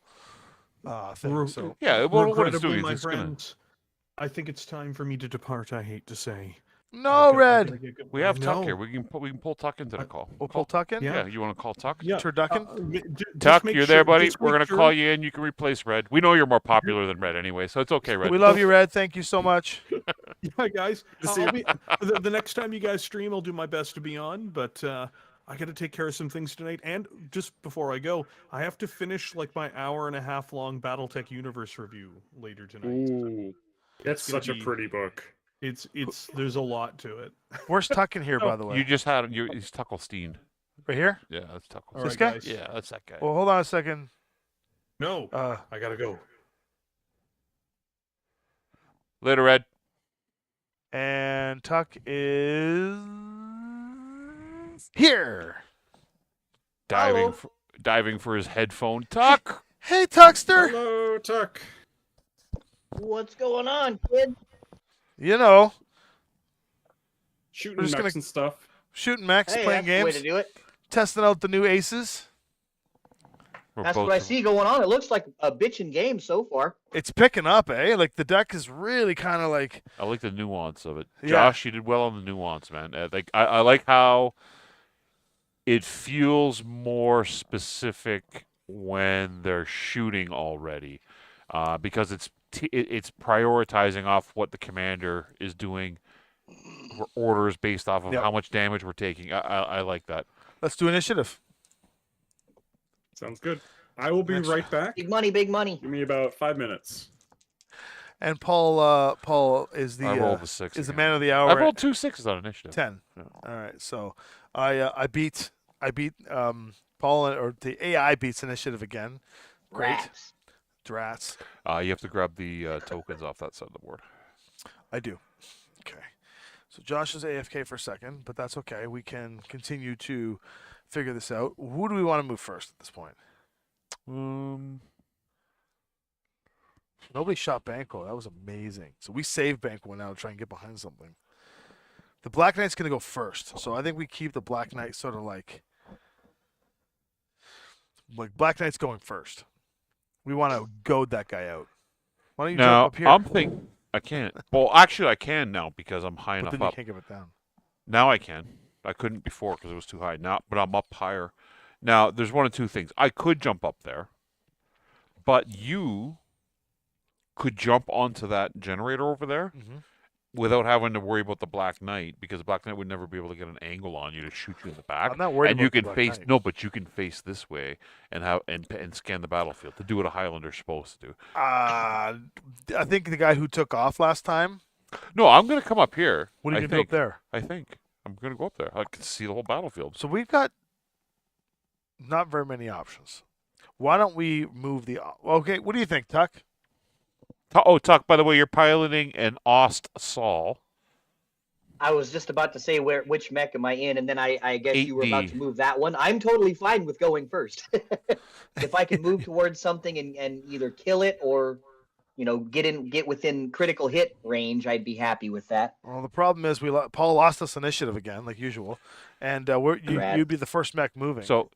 thing. So Yeah, well, what it's Regrettably, doing my is it's gonna. friends, I think it's time for me to depart. I hate to say. no, I Red. gotta get We I have Tuck know. here. We can pull Tuck into the call. We'll pull Tuck in. Yeah. Yeah, you want to call Tuck? Yeah. Turducken? Just Tuck, make you're there, sure- buddy. just We're make gonna sure- call you in. You can replace Red. We know you're more popular than Red anyway, so it's okay, Red. We love you, Red. Thank you so much. Yeah, guys. To see I'll be, the next time you guys stream, I'll do my best to be on, but I got to take care of some things tonight. And just before I go, I have to finish like my hour-and-a-half long BattleTech universe review later tonight. Ooh, that's gonna such a be- pretty book. It's there's a lot to it. Where's Tuck in here, by the way? You just had him. He's Tuckelstein. Right here? Yeah, that's Tuckelstein. All This right, guy? guys. Yeah, that's that guy. Well, hold on a second. No, I gotta go. Later, Red. And Tuck is here. Diving for his headphone. Tuck. Hey, Tuckster. Hello, Tuck. What's going on, kid? You know, Shooting We're just mechs and stuff. shooting mechs, Hey, playing that's the way games, to do it. testing out the new aces. We're That's both- what I see going on. It looks like a bitchin' game so far. It's picking up, eh? Like the deck is really kind of like I like the nuance of it. Yeah. Josh, you did well on the nuance, man. I like how it feels more specific when they're shooting already, because it's prioritizing off what the commander is doing, orders based off of Yep. how much damage we're taking. I like that. let's do initiative. Sounds good. I will be Next- right back. Big money, big money. Give me about 5 minutes. And Paul is I the rolled a 6. is the again. man of the I hour. rolled 2 6s on initiative. 10. Yeah. All right, so I beat Paul, or the AI beats initiative again. Great. Rats. Drats. You have to grab the tokens off that side of the board. I do. Okay. So Josh is AFK for a second, but that's okay. We can continue to figure this out. Who do we want to move first at this point? Nobody shot Banquo. That was amazing. So we saved Banquo now to try and get behind something. The Black Knight's going to go first. So I think we keep the Black Knight sort of like Black Knight's going first. We want to goad that guy out. Why don't you Now, jump up here? I'm thinking I can't. Well, actually, I can now because I'm high but enough then you up. can't give it down. Now I can. I couldn't before because it was too high. Now, but I'm up higher. Now, there's one of two things. I could jump up there, but you could jump onto that generator over there Mm-hmm. without having to worry about the Black Knight, because the Black Knight would never be able to get an angle on you to shoot you in the back. I'm not worried And about you the can Black face Knight. but you can face this way and scan the battlefield to do what a Highlander's supposed to do. I think the guy who took off last time. No, I'm going to come up here. What are you I going to do up think. there? I think I'm going to go up there. I can see the whole battlefield. So we've got not very many options. Why don't we move the? Okay, what do you think, Tuck? Oh, Tuck, by the way, you're piloting an Ost Sol. I was just about to say which mech am I in, and then I guess you were about 8D. to move that one. I'm totally fine with going first. If I can move towards something and either kill it or, get within critical hit range, I'd be happy with that. Well, the problem is Paul lost us initiative again, like usual, and Rats. you'd be the first mech moving. So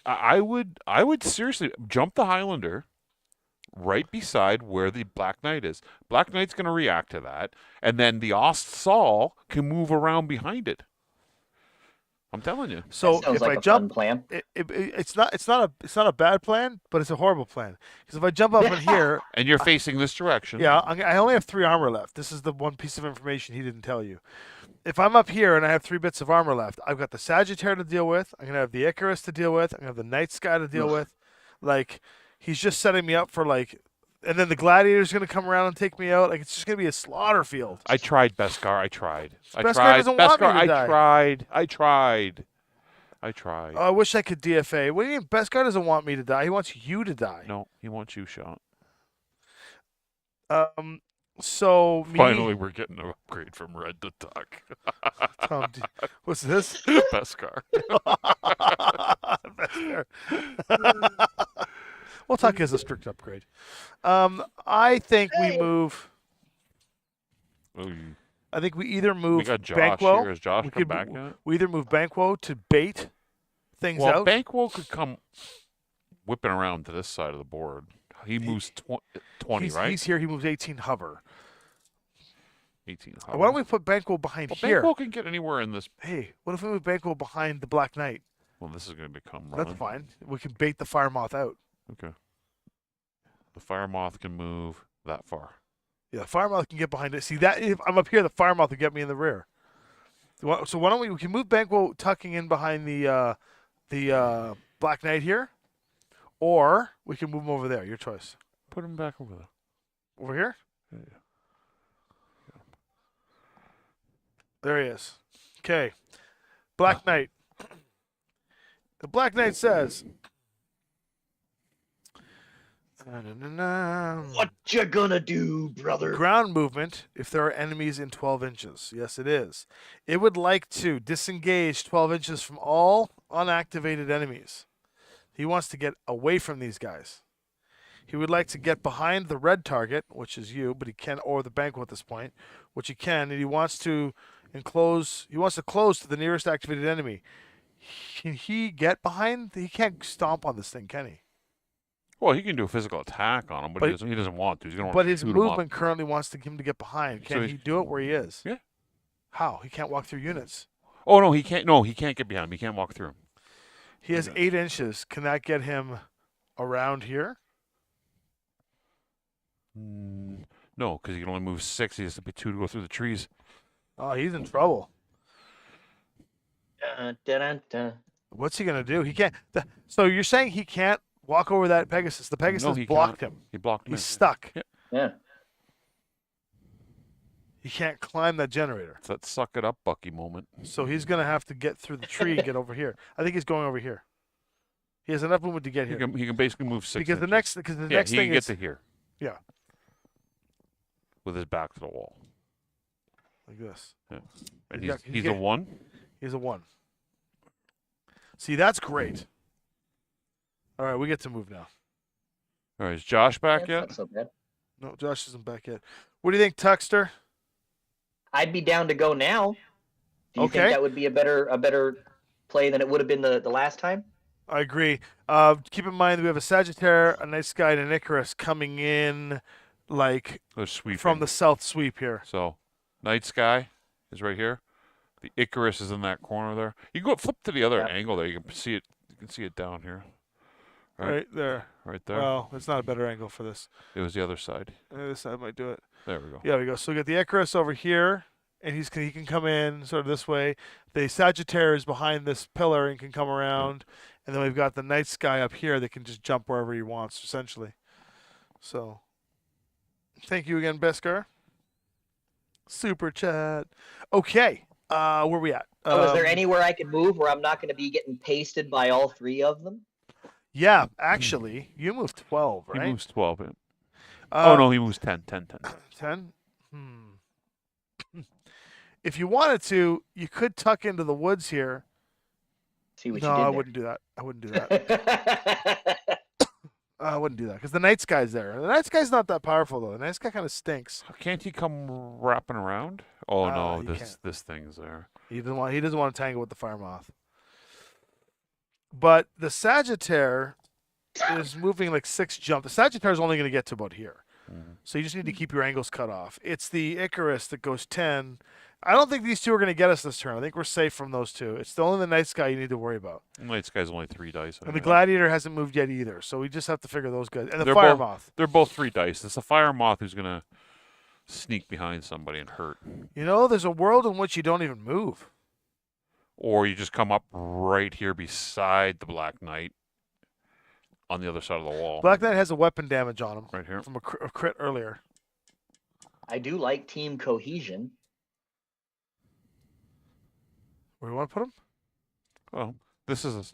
I would seriously jump the Highlander right beside where the Black Knight is. Black Knight's going to react to that, and then the Ost Sol can move around behind it. I'm telling you. So That sounds if like I a fun jump, plan. it's not a bad plan, but it's a horrible plan. Because if I jump up in here, And you're facing this direction. yeah, I only have 3 armor left. This is the one piece of information he didn't tell you. If I'm up here and I have 3 bits of armor left, I've got the Sagittaire to deal with. I'm gonna have the Icarus to deal with. I'm gonna have the Night Sky to deal Ugh. with. Like, he's just setting me up for like, and then the Gladiator's gonna come around and take me out. Like, it's just gonna be a slaughter field. I tried Beskar. I tried. Beskar doesn't want me to I die. tried. Oh, I wish I could DFA. What do you mean? Beskar doesn't want me to die. He wants you to die. No, he wants you shot. So me, Finally, we're getting an upgrade from red to tuck. Tom, what's this? Best car. Best car. Well, Tuck is a strict upgrade. I think we move. Ooh, I think we either we move got Josh Banquo. here. Has Josh we come could- back yet? We either move Banquo to bait things Well, out. Banquo could come whipping around to this side of the board. He moves 20, he's, right? He's here. He moves 18 hover. 18. Why don't we put Banquo behind Well, here? Banquo can get anywhere in this. Hey, what if we move Banquo behind the Black Knight? Well, this is going to become running. That's fine. We can bait the Fire Moth out. Okay. The Fire Moth can move that far. Yeah, the Fire Moth can get behind it. See that if I'm up here, the Fire Moth will get me in the rear. So why don't we can move Banquo tucking in behind the Black Knight here, or we can move him over there. Your choice. Put him back over there. Over here. Yeah. There he is. Okay. Black Knight. The Black Knight says. What you gonna do, brother? Ground movement if there are enemies in 12 inches. Yes, it is. It would like to disengage 12 inches from all unactivated enemies. He wants to get away from these guys. He would like to get behind the red target, which is you, but he can, or the Banquo at this point, which he can, and he wants to enclose. He wants to close to the nearest activated enemy. Can he get behind? He can't stomp on this thing, can he? Well, he can do a physical attack on him, but, But- he doesn't want to. He's going to But his shoot him up. movement currently wants him to get behind. Can So he do it where he is? Yeah. How? He can't walk through units. Oh, no, he can't. No, he can't get behind him. He can't walk through him. He has Okay. 8 inches. Can that get him around here? No, because he can only move 6. He has to be 2 to go through the trees. Oh, he's in trouble. Dun, dun, dun. What's he gonna do? He can't. So you're saying he can't walk over that Pegasus? The Pegasus he blocked can't. him. He blocked him. He's stuck. Yeah. Yeah. He can't climb that generator. It's that suck it up, Bucky moment. So he's gonna have to get through the tree and get over here. I think he's going over here. He has enough movement to get He here. can basically move 6 Because the inches. next yeah, he thing can get is to here. Yeah. With his back to the wall. like this. And He's got- he's a 1? He's a 1. See, that's great. All right, we get to move now. All right, is Josh back That's yet? not so bad. No, Josh isn't back yet. What do you think, Tuxter? I'd be down to go now. Do you Okay. think that would be a better play than it would have been the last time? I agree. Keep in mind that we have a Sagittaire, a Night Sky, and an Icarus coming in like They're sweeping. from the south sweep here. So, Night Sky is right here. The Icarus is in that corner there. You can go flip to the other Yeah. angle there. You can see it. You can see it down here. Right. Right there. Right there. Well, it's not a better angle for this. It was the other side. This side might do it. There we go. Yeah, we go. So we got the Icarus over here, and he can come in sort of this way. The Sagittaire is behind this pillar and can come around, and then we've got the Night Sky up here that can just jump wherever he wants, essentially. So, thank you again, Beskar. Super chat. Okay, where are we at? So is there anywhere I could move where I'm not going to be getting pasted by all three of them? Yeah, actually, you moved 12, He right? moves 12. Oh, no, he moves 10. 10. 10? If you wanted to, you could tuck into the woods here. See what No, you did I there. wouldn't do that. I wouldn't do that. I wouldn't do that because the Night Sky's there. The Night Sky's not that powerful though. The Night Sky kind of stinks. Can't he come wrapping around? Oh, no, he this can't. this thing's there. He doesn't want to tangle with the Fire Moth. But the Sagittaire is moving like 6 jump. The Sagittaire is only going to get to about here. Mhm. So you just need to keep your angles cut off. It's the Icarus that goes 10. I don't think these two are going to get us this turn. I think we're safe from those two. It's only the Night Sky you need to worry about. Night Sky's only 3 dice. And the Gladiator hasn't moved yet either. So we just have to figure those guys. And the They're Fire both- Moth. They're both 3 dice. It's a Fire Moth who's going to sneak behind somebody and hurt. You know, there's a world in which you don't even move. Or you just come up right here beside the Black Knight on the other side of the wall. Black Knight has a weapon damage on him Right here. from a crit earlier. I do like team cohesion. Where do you want to put him? Oh,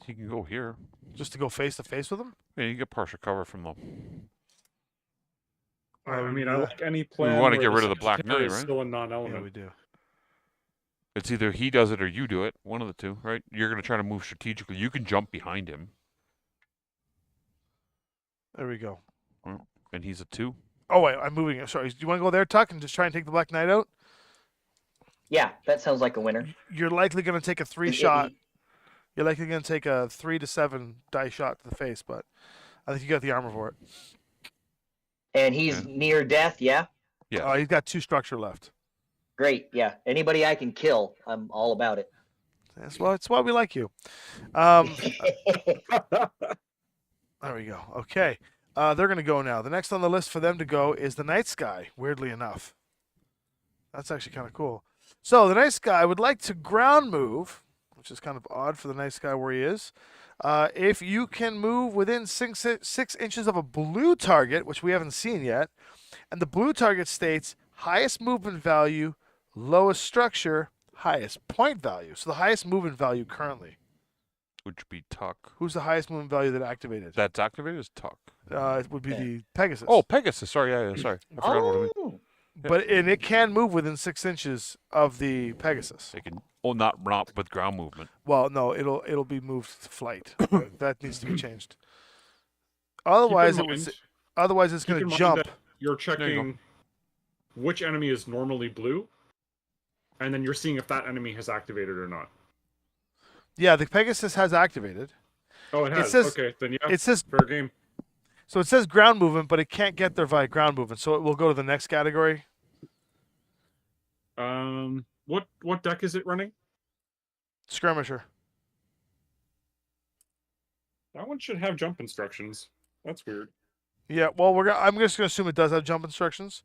he can go here. Just to go face to face with him? Yeah, you get partial cover from the. I mean, I like any We plan. want to where get rid of the Black Sagittarius Knight, is right? Still a Yeah, non-element. we do. It's either he does it or you do it. One of the two, right? You're going to try to move strategically. You can jump behind him, There we go. and he's a 2. Oh wait, I'm moving it. Sorry. Do you want to go there, Tuck, and just try and take the Black Knight out? Yeah, that sounds like a winner. You're likely going to take a 3 If shot. he- You're likely going to take a 3 to 7 die shot to the face, but I think you got the armor for it. And he's near death, yeah? Yeah. He's got 2 structure left. Great, yeah. Anybody I can kill, I'm all about it. That's why we like you. There we go. Okay. They're going to go now. The next on the list for them to go is the Night Sky, weirdly enough. That's actually kind of cool. So the Night Sky would like to ground move, which is kind of odd for the Night Sky where he is. If you can move within 6 inches of a blue target, which we haven't seen yet, and the blue target states highest movement value, lowest structure, highest point value. So the highest movement value currently. Which would be Tuck. Who's the highest movement value that activated? That's activated is Tuck. It would be Yeah. the Pegasus. Oh, Pegasus. Sorry, yeah, sorry. I forgot what I mean. Oh, And it can move within 6 inches of the Pegasus. They can. Oh, not with ground movement. Well, no, it'll be moved to flight. That needs to be changed. Otherwise, Keep in mind- otherwise it's keep going in to mind jump. that You're you go. checking which enemy is normally blue, and then you're seeing if that enemy has activated or not. Yeah, the Pegasus has activated. Oh, it has. says- Okay, then yeah, It says fair game. so. It says ground movement, but it can't get there via ground movement. So it will go to the next category. What deck is it running? Skirmisher. That one should have jump instructions. That's weird. Yeah. Well, I'm just going to assume it does have jump instructions.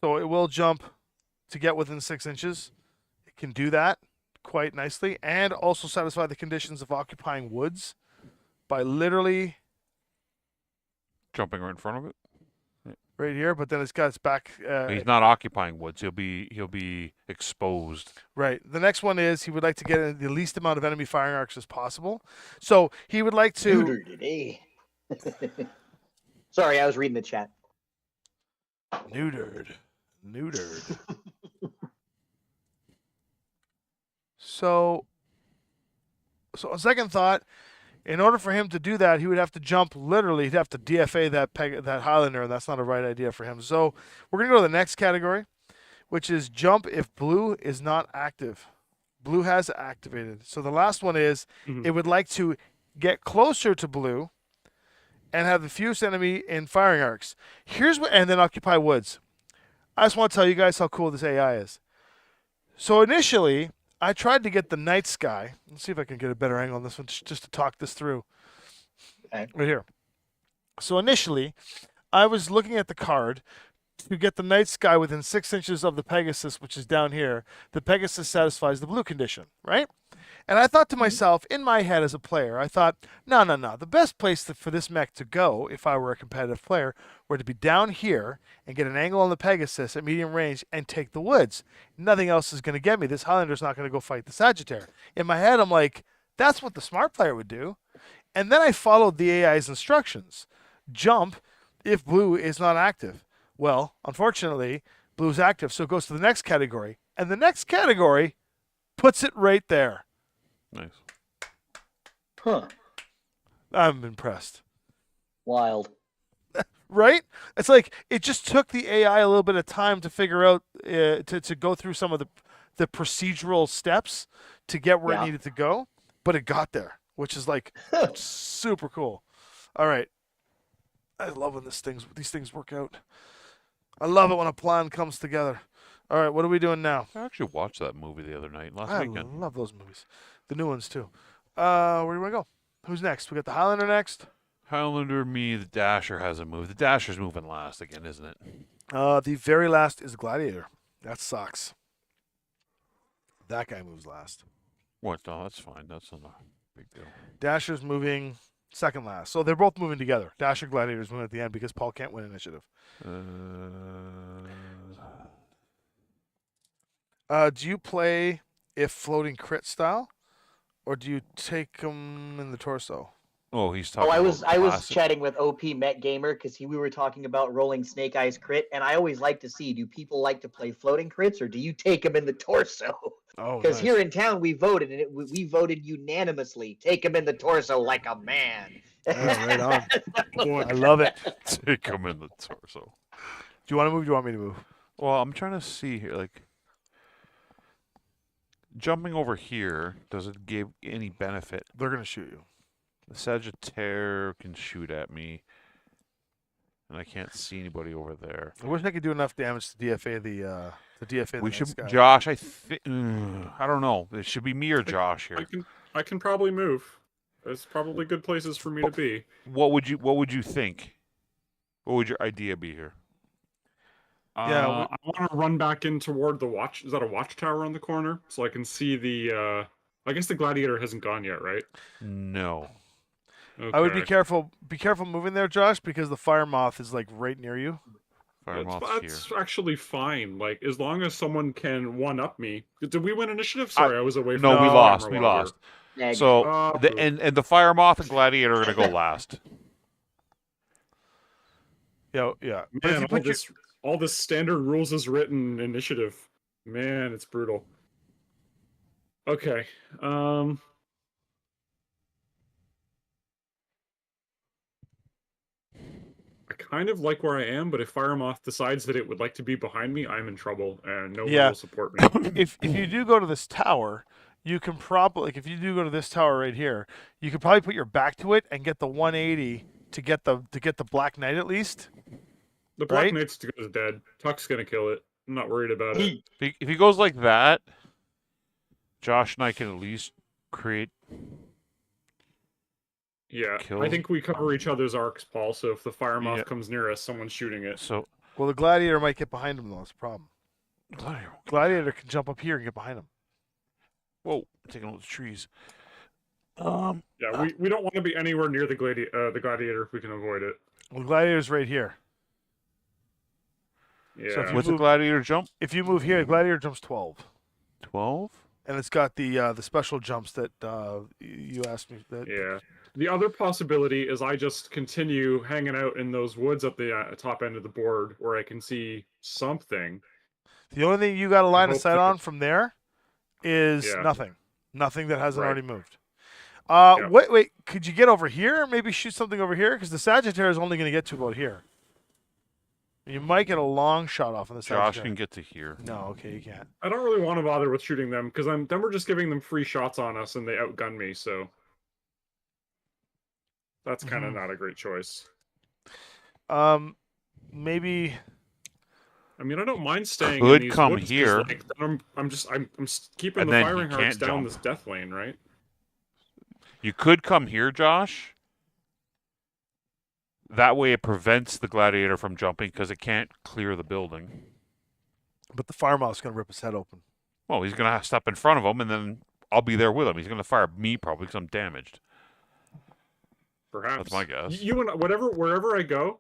So it will jump to get within 6 inches. It can do that quite nicely, and also satisfy the conditions of occupying woods by literally Jumping right in front of it. right here. But then it's got its back. He's not occupying woods. He'll be exposed. Right. The next one is he would like to get in the least amount of enemy firing arcs as possible. So he would like to. neutered it, eh? Sorry, I was reading the chat. Neutered. So on second thought, in order for him to do that, he would have to jump literally. He'd have to DFA that Highlander, and that's not a right idea for him. So we're going to go to the next category, which is jump if blue is not active. Blue has activated. So the last one is Mhm. it would like to get closer to blue and have the fewest enemy in firing arcs. And then occupy woods. I just want to tell you guys how cool this AI is. So initially, I tried to get the Night Sky. Let's see if I can get a better angle on this one just to talk this through. Okay. Right here. So initially, I was looking at the card to get the Night Sky within 6 inches of the Pegasus, which is down here. The Pegasus satisfies the blue condition, right? And I thought to myself, in my head as a player, I thought, no. The best place for this mech to go, if I were a competitive player, were to be down here and get an angle on the Pegasus at medium range and take the woods. Nothing else is going to get me. This Highlander's not going to go fight the Sagittarius. In my head, I'm like, that's what the smart player would do. And then I followed the AI's instructions. Jump if blue is not active. Well, unfortunately, blue's active, so it goes to the next category. And the next category puts it right there. Nice. Huh. I'm impressed. Wild. Right? It's like it just took the AI a little bit of time to figure out to go through some of the procedural steps to get where Yeah. it needed to go, but it got there, which is like super cool. All right. I love when these things work out. I love it when a plan comes together. All right, what are we doing now? I actually watched that movie the other night, last I weekend. love those movies. The new ones too. Where do we go? Who's next? We got the Highlander next. Highlander, me, the Dasher hasn't moved. The Dasher's moving last again, isn't it? The very last is Gladiator. That sucks. That guy moves last. What? No, that's fine. That's not a big deal. Dasher's moving second last. So they're both moving together. Dasher Gladiator's moving at the end because Paul can't win initiative. Do you play if floating crit style, or do you take them in the torso? Oh, he's talking. Oh, I was about classic. chatting with OP Met Gamer because we were talking about rolling Snake Eyes crit, and I always like to see, do people like to play floating crits or do you take them in the torso? Oh, Because nice. here in town we voted, and we voted unanimously. Take him in the torso like a man. Yeah, right on. Boy, I love it. Take him in the torso. Do you want to move? Do you want me to move? Well, I'm trying to see here, like jumping over here. Does it give any benefit? They're gonna shoot you. The Sagittaire can shoot at me, and I can't see anybody over there. I wish I could do enough damage to DFA the DFA. We the should, next guy. Josh. I don't know. It should be me or Josh here. I can probably move. There's probably good places for me to be. What would you think? What would your idea be here? Yeah, I want to run back in toward the watch. Is that a watchtower on the corner? So I can see the. I guess the gladiator hasn't gone yet, right? No. I would be Okay. careful. Be careful moving there, Josh, because the fire moth is like right near you. Fire moth's That's here. actually fine. Like as long as someone can one up me. Did we win initiative? Sorry, I was away from. No, we the lost. camera We while lost. Nag. So Oh, the boo. and the fire moth and gladiator are gonna go last. Yeah, yeah. But if Man, you put your, all this standard rules is written initiative. Man, it's brutal. Okay. I kind of like where I am, but if Firemoth decides that it would like to be behind me, I'm in trouble, and no Yeah. one will support me. if you do go to this tower, you can probably if you do go to this tower right here, you could probably put your back to it and get the 180 to get the Black Knight at least. The Black Right? Knight's dead. Tuck's gonna kill it. I'm not worried about it. If he goes like that, Josh and I can at least create. Yeah, Kill. I think we cover each other's arcs, Paul. So if the Firemoth Yeah. comes near us, someone's shooting it. So Well, the gladiator might get behind him though. That's the problem. gladiator. Gladiator can jump up here and get behind him. Whoa, taking out the trees. Yeah, we don't want to be anywhere near the gladiator if we can avoid it. Well, the gladiator's right here. Yeah. So if you What's the move- gladiator jump? If you move here, the gladiator jumps 12, 12. and it's got the special jumps that you asked me. That Yeah. The other possibility is I just continue hanging out in those woods at the top end of the board where I can see something. The only thing you got a line of hope sight that- on from there is Yeah. nothing. Nothing that hasn't Right. already moved. Yeah. Wait. Could you get over here? Maybe shoot something over here? Because the Sagittaire is only going to get to about here. You might get a long shot off on the Josh Sagittaire. can get to here. No, okay, you can't. I don't really want to bother with shooting them because then we're just giving them free shots on us and they outgun me. So that's kind of Mhm. not a great choice. Maybe. I mean, I don't mind staying Could in these come woods 'cause, here. like, I'm keeping And the then he firing hearts can't down jump. this death lane, right? You could come here, Josh. That way it prevents the gladiator from jumping because it can't clear the building. But the fire moth's going to rip his head open. Well, he's going to step in front of him, and then I'll be there with him. He's going to fire me probably because I'm damaged. Perhaps That's my guess. You and wherever I go,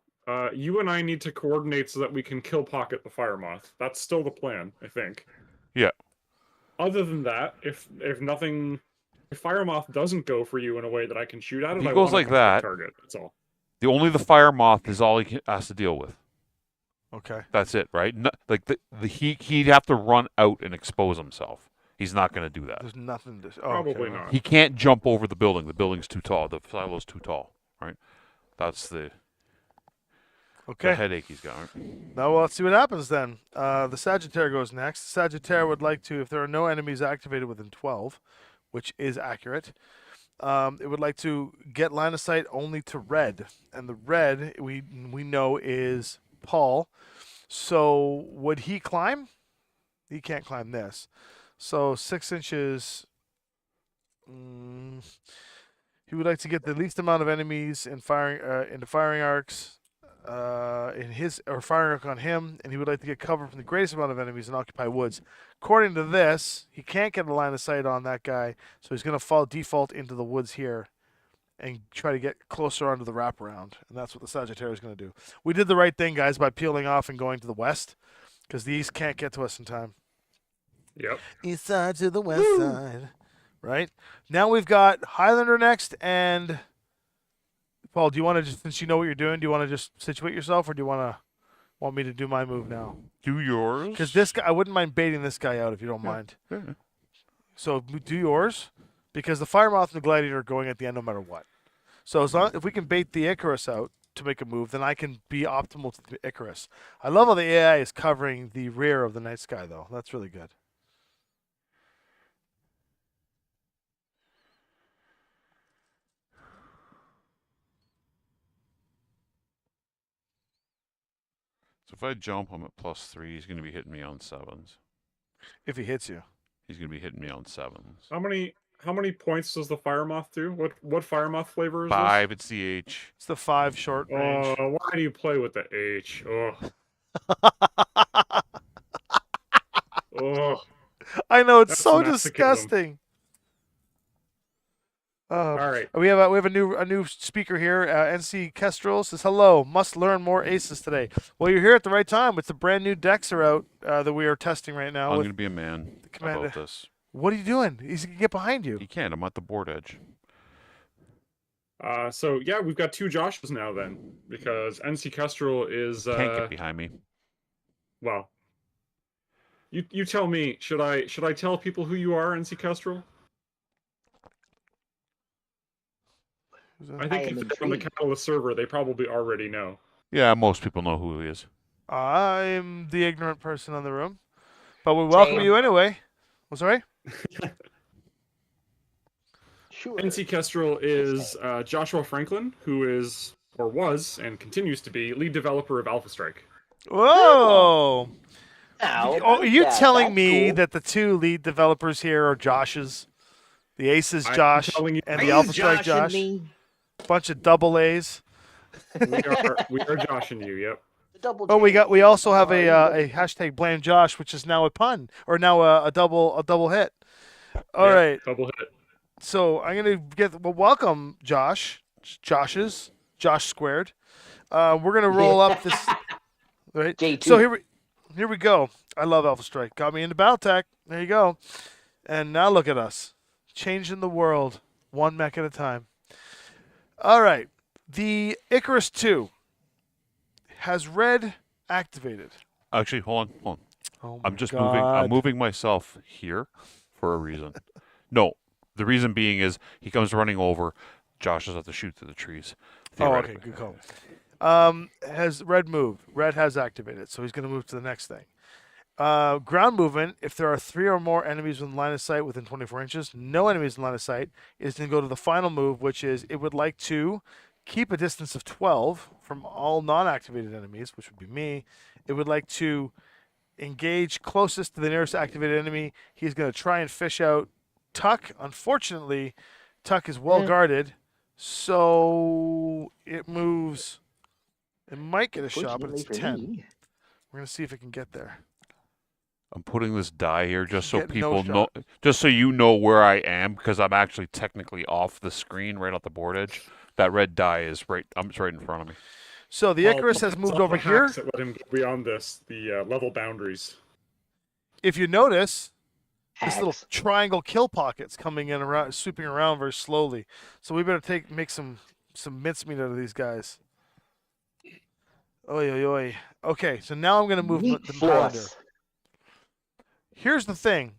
you and I need to coordinate so that we can kill pocket the fire moth. That's still the plan, I think. Yeah. Other than that, if fire moth doesn't go for you in a way that I can shoot at it, If he I goes wanna like punch the that- target. That's all. The fire moth is all he has to deal with. Okay. That's it, right? No, like he'd have to run out and expose himself. He's not going to do that. There's nothing to. Probably not. He can't jump over the building. The building's too tall. The silo's too tall, right? That's the Okay. headache he's got. Right? Now, well, let's see what happens then. The Sagittaire goes next. The Sagittaire would like to, if there are no enemies activated within 12, which is accurate, it would like to get line of sight only to red. And the red, we know, is Paul. So would he climb? He can't climb this. So 6 inches. He would like to get the least amount of enemies in into firing arcs. In his or firing arc on him, and he would like to get cover from the greatest amount of enemies in occupied woods. According to this, he can't get a line of sight on that guy, so he's going to default into the woods here and try to get closer onto the wraparound, and that's what the Sagittaire is going to do. We did the right thing, guys, by peeling off and going to the west, because the east can't get to us in time. Yep. East side to the west side, right? Now we've got Highlander next and Paul, do you want to just, since you know what you're doing, do you want to just situate yourself, or do you want me to do my move now? Do yours. Because this guy, I wouldn't mind baiting this guy out if you don't mind. Yeah. So do yours, because the Firemoth and the Gladiator are going at the end no matter what. So if we can bait the Icarus out to make a move, then I can be optimal to the Icarus. I love how the AI is covering the rear of the night sky, though. That's really good. So if I jump, I'm at +3. He's going to be hitting me on 7s. If he hits you. He's going to be hitting me on 7s. How many points does the fire moth do? What fire moth flavor is 5, it's the H. It's the 5 short range. this? Why do you play with the H? Oh, oh. I know, it's That's so masochism. disgusting. All right. We have a new speaker here. NC Kestrel says, hello, must learn more aces today. Well, you're here at the right time. It's the brand new decks are out that we are testing right now. I'm with going to be a man Commander. about this. What are you doing? He's going to get behind you. He can't. I'm at the board edge. So yeah, we've got 2 Joshes now then, because NC Kestrel is Can't get behind me. well. You tell me. Should I tell people who you are, NC Kestrel? I I think am if they're on the intrigued. Catalyst server, they probably already know. Yeah, most people know who he is. I'm the ignorant person in the room. But we welcome Same. you anyway. Oh, sorry? Sure. NC Kestrel is Joshua Franklin, who is, or was, and continues to be, lead developer of Alpha Strike. Whoa! Now, Oh, are you that's telling me cool. that the 2 lead developers here are Josh's? The Aces I'm Josh telling you- and Are the you Alpha Strike joshing Josh? me? Bunch of double A's. We are joshing you, yep. The double Oh, J. we also have Oh, a hashtag blame Josh, which is now a pun, or now a double hit. All Yep, right, double hit. so I'm gonna welcome Josh squared. We're gonna roll up this. Right. J2. So here we go. I love Alpha Strike. Got me into Battletech. There you go. And now look at us, changing the world one mech at a time. All right, the Icarus 2 has red activated. Actually, hold on. Oh I'm my just moving. I'm God. moving myself here for a reason. No, the reason being is he comes running over. Josh does have to shoot through the trees. Oh, okay, theoretically. good call. Has red moved? Red has activated, so he's going to move to the next thing. Ground movement. If there are 3 or more enemies within line of sight within 24 inches, no enemies in line of sight, is going to go to the final move, which is it would like to keep a distance of 12 from all non-activated enemies, which would be me. It would like to engage closest to the nearest activated enemy. He's going to try and fish out Tuck. Unfortunately, Tuck is well guarded, so it moves. It might get a shot, but it's Fortunately for 10. me. We're going to see if it can get there. I'm putting this die here just so Get no people know, just so you know where I am, because I'm actually technically off the screen, right off the board edge. That red die is right. It's right in front of me. So the Icarus has moved over here. That let him go beyond this, the level boundaries. If you notice, this little Hacks. triangle kill pockets coming in around, swooping around very slowly. So we better make some mincemeat out of these guys. Oi, oi, oi. Okay, so now I'm going to move Meat the Highlander. floss. Here's the thing.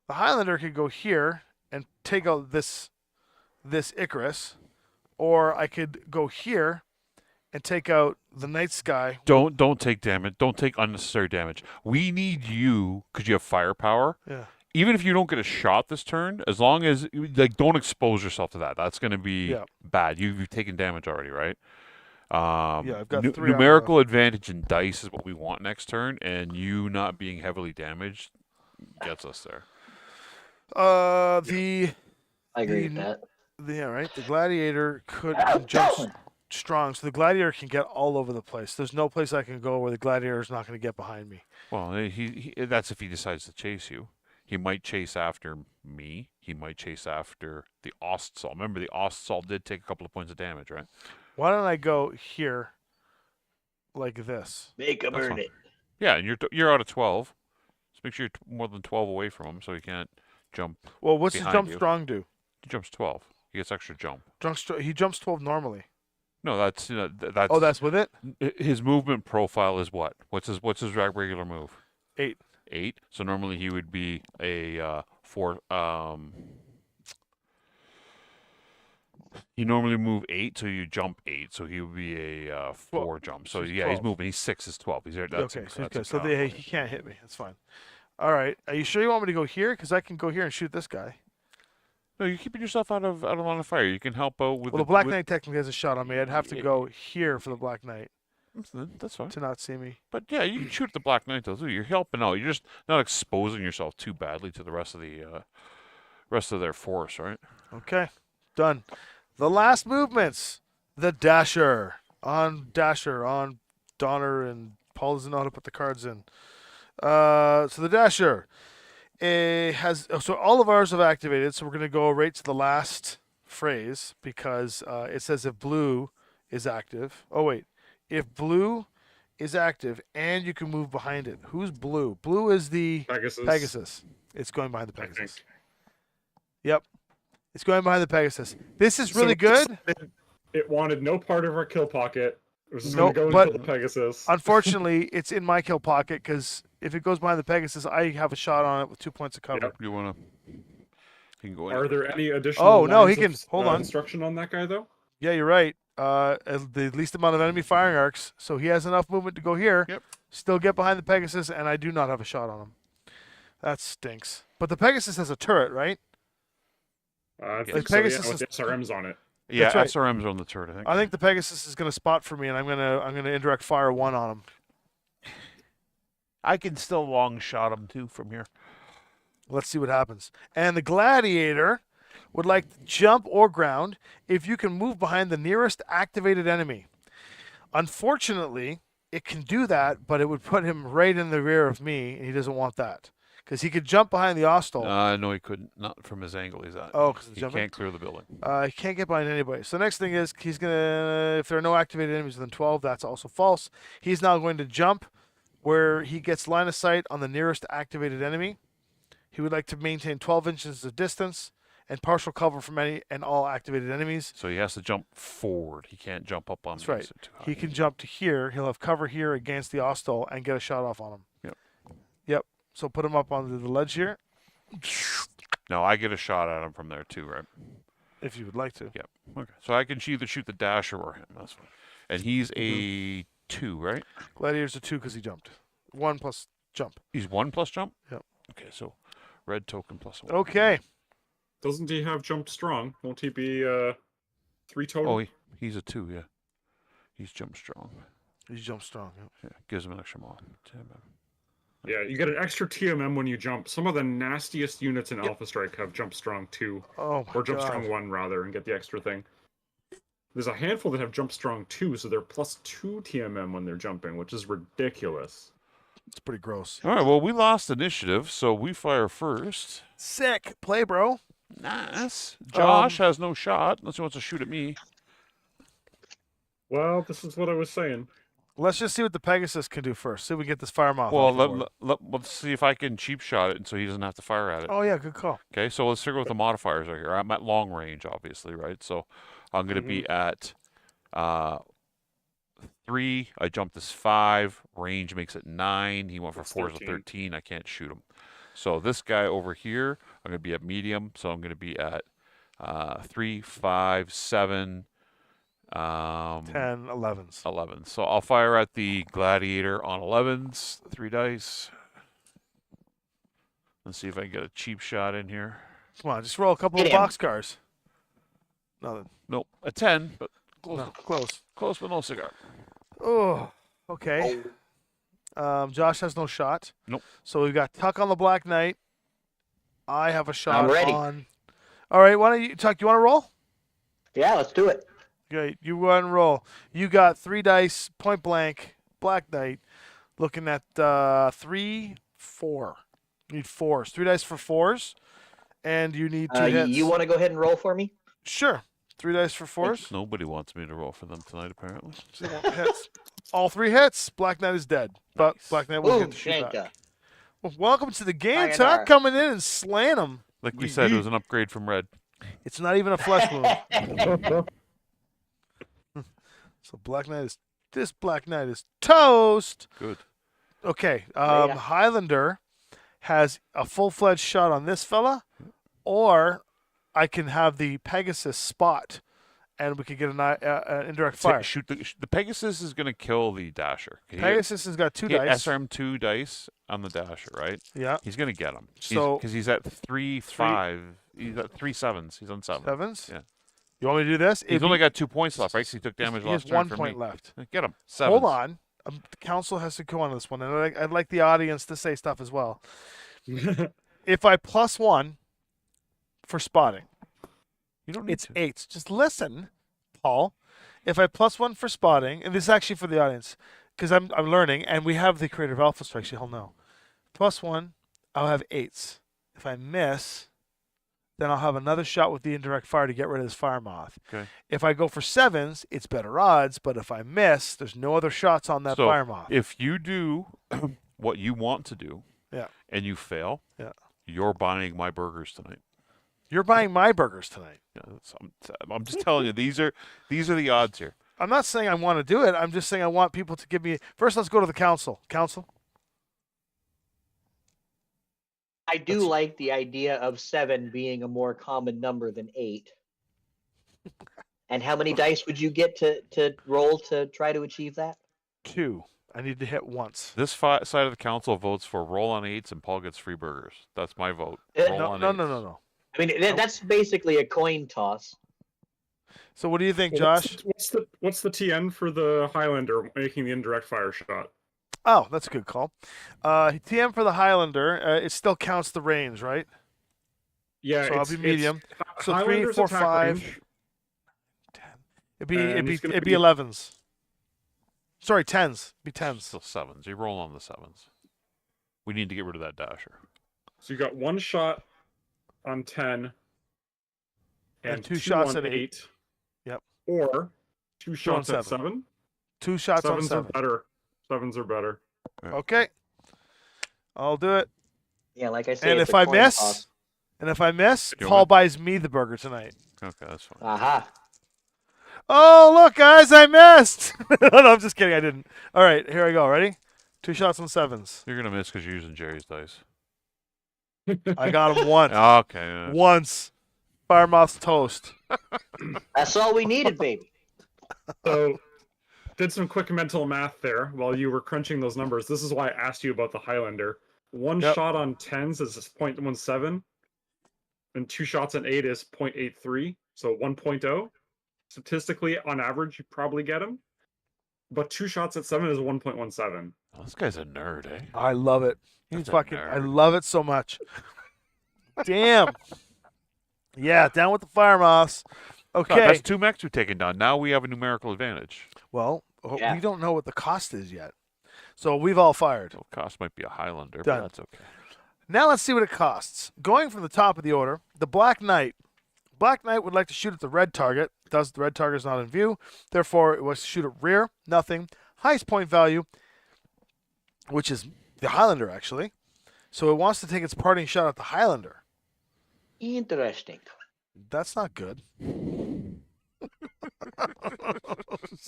The Highlander could go here and take out this Icarus, or I could go here and take out the Night Sky. Don't take damage. Don't take unnecessary damage. We need you because you have firepower. Yeah. Even if you don't get a shot this turn, as long as don't expose yourself to that. That's going to be bad. You've taken damage already, right? I've got 3 armor numerical advantage in dice is what we want next turn, and you not being heavily damaged gets us there. I agree with that. The Gladiator can jump strong, so the Gladiator can get all over the place. There's no place I can go where the Gladiator is not going to get behind me. Well, that's if he decides to chase you. He might chase after me. He might chase after the Ostsol. Remember, the Ostsol did take a couple of points of damage, right? Why don't I go here like this? Make a That's burn fine. it. Yeah, and you're out of 12. Just make sure you're more than 12 away from him, so he can't jump. Well, what's his Behind jump you. strong do? He jumps 12. He gets extra jump. He jumps 12 normally. No, that's that's. Oh, that's with it. His movement profile is what? What's his regular move? 8. 8. So normally he would be a 4. You normally move 8, so you jump 8. So he would be a 4 jump. So he's yeah, 12. he's moving. He's 6 is 12. He's there. That's Okay, so he's that's good. So incredible. he can't hit me. That's fine. All right. Are you sure you want me to go here? Because I can go here and shoot this guy. No, you're keeping yourself out of line of fire. You can help out with Well, the Black with- Knight technically has a shot on me. I'd have to go here for the Black Knight That's fine. to not see me. But yeah, you can shoot the Black Knight though too. You're helping out. You're just not exposing yourself too badly to the rest of their force, right? Okay, done. The last movements. The Dasher on Donner, and Paul doesn't know how to put the cards in. So the Dasher has so all of ours have activated. So we're gonna go right to the last phrase because it says if blue is active. Oh wait, if blue is active and you can move behind it. Who's blue? Blue is the Pegasus. It's going behind the Pegasus. Yep. It's going behind the Pegasus. This is really good. It wanted no part of our kill pocket. It was just Nope, going to but- go into the Pegasus. Unfortunately, it's in my kill pocket because if it goes behind the Pegasus, I have a shot on it with 2 points of cover. Yep. You wanna? You can go in. Are there any additional Oh, no, lines he can- of, hold on. instruction on that guy, though? Yeah, you're right. The least amount of enemy firing arcs, so he has enough movement to go here. Yep. Still get behind the Pegasus, and I do not have a shot on him. That stinks. But the Pegasus has a turret, right? I Like think so, yeah, Pegasus with is- SRMs on it. Yeah, That's right. SRM's on the turret, I think. I think the Pegasus is going to spot for me, and I'm gonna indirect fire 1 on him. I can still long shot him too from here. Let's see what happens. And the Gladiator would like to jump or ground if you can move behind the nearest activated enemy. Unfortunately, it can do that, but it would put him right in the rear of me, and he doesn't want that. Because he could jump behind the Ostol. No, he couldn't. Not from his angle. He's at. Oh, 'cause of he jumping? can't clear the building. He can't get behind anybody. So the next thing is he's going to, if there are no activated enemies within 12, that's also false. He's now going to jump where he gets line of sight on the nearest activated enemy. He would like to maintain 12 inches of distance and partial cover from any and all activated enemies. So he has to jump forward. He can't jump up on That's me, right. so too high. He can jump to here. He'll have cover here against the Ostol and get a shot off on him. Yep. Yep. So put him up onto the ledge here, No, I get a shot at him from there too, right? if you would like to. Yep. Okay. So I can either shoot the Dasher or him. That's fine. And he's a 2, right? Gladiator's a 2 because he jumped. 1 plus jump. He's 1 plus jump. Yep. Okay, so red token plus 1. Okay. Doesn't he have jump strong? Won't he be 3 total? Oh, he's a 2. Yeah. He's jump strong. He jumped strong. Yep. Yeah, gives him an extra mod. Yeah, you get an extra TMM when you jump. Some of the nastiest units in Alpha Strike have jump strong 2, Oh my or jump God. strong 1 rather, and get the extra thing. There's a handful that have jump strong 2, so they're plus 2 TMM when they're jumping, which is ridiculous. It's pretty gross. All right. Well, we lost initiative, so we fire first. Sick. Play, bro. Nice. Josh has no shot unless he wants to shoot at me. Well, this is what I was saying. Let's just see what the Pegasus can do first. See if we can get this fire moth. Well, off the board. let's see if I can cheap shot it, and so he doesn't have to fire at it. Oh yeah, good call. Okay, so let's figure out what the modifiers are here. I'm at long range, obviously, right? So I'm going to be at 3. I jumped this 5. Range makes it 9. He went for That's 4 is a 13. 13. I can't shoot him. So this guy over here, I'm going to be at medium. So I'm going to be at 3, 5, 7, 10, 11s. 11. So I'll fire at the Gladiator on 11s. 3 dice. Let's see if I can get a cheap shot in here. Come on, just roll a couple Hit of him. boxcars. Nothing. Nope, a 10, but close, No, close. close but no cigar. Oh, okay. Josh has no shot. Nope. So we've got Tuck on the Black Knight. I have a shot I'm ready. on. All right, why don't you, Tuck? You want to roll? Yeah, let's do it. Okay, you go ahead and roll. You got 3 dice, point blank, Black Knight, looking at 3, 4. You need 4s. 3 dice for 4s, and you need 2 hits. You want to go ahead and roll for me? Sure. 3 dice for 4s. Nobody wants me to roll for them tonight, apparently. Hits. All 3 hits. Black Knight is dead, but Nice. Black Knight will Boom, get to shoot back. Shanka. Well, welcome to the game, Sayonara. Tuck. Coming in and slaying them. Like we said, it was an upgrade from red. It's not even a flesh wound. So this Black Knight is toast. Good. Okay. Yeah. Highlander has a full-fledged shot on this fella, or I can have the Pegasus spot, and we could get an indirect fire. Shoot the Pegasus is going to kill the Dasher. Pegasus has got 2 He hit dice. SRM 2 dice on the Dasher, right? Yeah. He's going to get him. So- because he's at 3-5. He's at 3 sevens. He's on 7. 7s? Yeah. You want me to do this? He's only got 2 points left, right? 'Cause he took damage He has last turn 1 from point me. left. Get him. 7. Hold on. The council has to go on this one, and I'd like the audience to say stuff as well. If I +1 for spotting, You don't need it's to. 8s. Just listen, Paul. If I +1 for spotting, and this is actually for the audience, because I'm learning, and we have the creative alpha strike, so he'll know. +1, I'll have 8s. If I miss, then I'll have another shot with the indirect fire to get rid of this fire moth. Okay. If I go for 7s, it's better odds, but if I miss, there's no other shots on that So, fire moth. If you do what you want to do, Yeah. and you fail, Yeah. you're buying my burgers tonight. You're buying my burgers tonight. Yeah, I'm just telling you, these are the odds here. I'm not saying I want to do it. I'm just saying I want people to give me. First, let's go to the council. Council. I do like the idea of 7 being a more common number than 8. And how many dice would you get to roll to try to achieve that? 2. I need to hit once. This side of the council votes for roll on 8s, and Paul gets free burgers. That's my vote. Roll No, on no, 8s. no, no, no. I mean, that's basically a coin toss. So, what do you think, Well, Josh? What's the TN for the Highlander making the indirect fire shot? Oh, that's a good call. TM for the Highlander. It still counts the range, right? Yeah, So I'll it's, be medium. It's, So 3, Highlander's 4, attack 5, range, 10. It'd be And he's gonna it'd be be- 11s. Sorry, 10s. Be 10s. Still 7s. You roll on the 7s. We need to get rid of that Dasher. So you got 1 shot on 10 And and 2 2 shots on at 8. Yep. Or 2 shots on at 7. 2 shots on 7s are 7. better. 7s are better. Okay. I'll do it. Yeah, like I said. And it's if a I coin miss, toss. You Paul win. buys me the burger tonight. Okay, that's fine. Aha. Oh, look, guys, I missed. No, I'm just kidding. I didn't. All right, here I go. Ready? 2 shots on 7s. You're going to miss because you're using Jerry's dice. I got him once. Okay. yeah. Once. Fire moth's toast. That's all we needed, baby. So, did some quick mental math there while you were crunching those numbers. This is why I asked you about the Highlander. 1 Yep. shot on 10s is 0.17, and 2 shots on 8 is 0.83, so 1.0. Statistically, on average, you probably get him. But 2 shots at 7 is 1.17. Oh, this guy's a nerd, eh? I love it. That's a Fucking, I nerd. love it so much. Damn. Yeah, down with the fire moths. God, Okay. that's 2 mechs we've taken down. Now we have a numerical advantage. Well, Yeah. we don't know what the cost is yet. So we've all fired. So cost might be a Highlander, Done. but that's okay. Now let's see what it costs. Going from the top of the order, the Black Knight. Black Knight would like to shoot at the red target. The red target is not in view. Therefore, it was to shoot at rear, nothing. Highest point value, which is the Highlander, actually. So it wants to take its parting shot at the Highlander. Interesting. That's not good.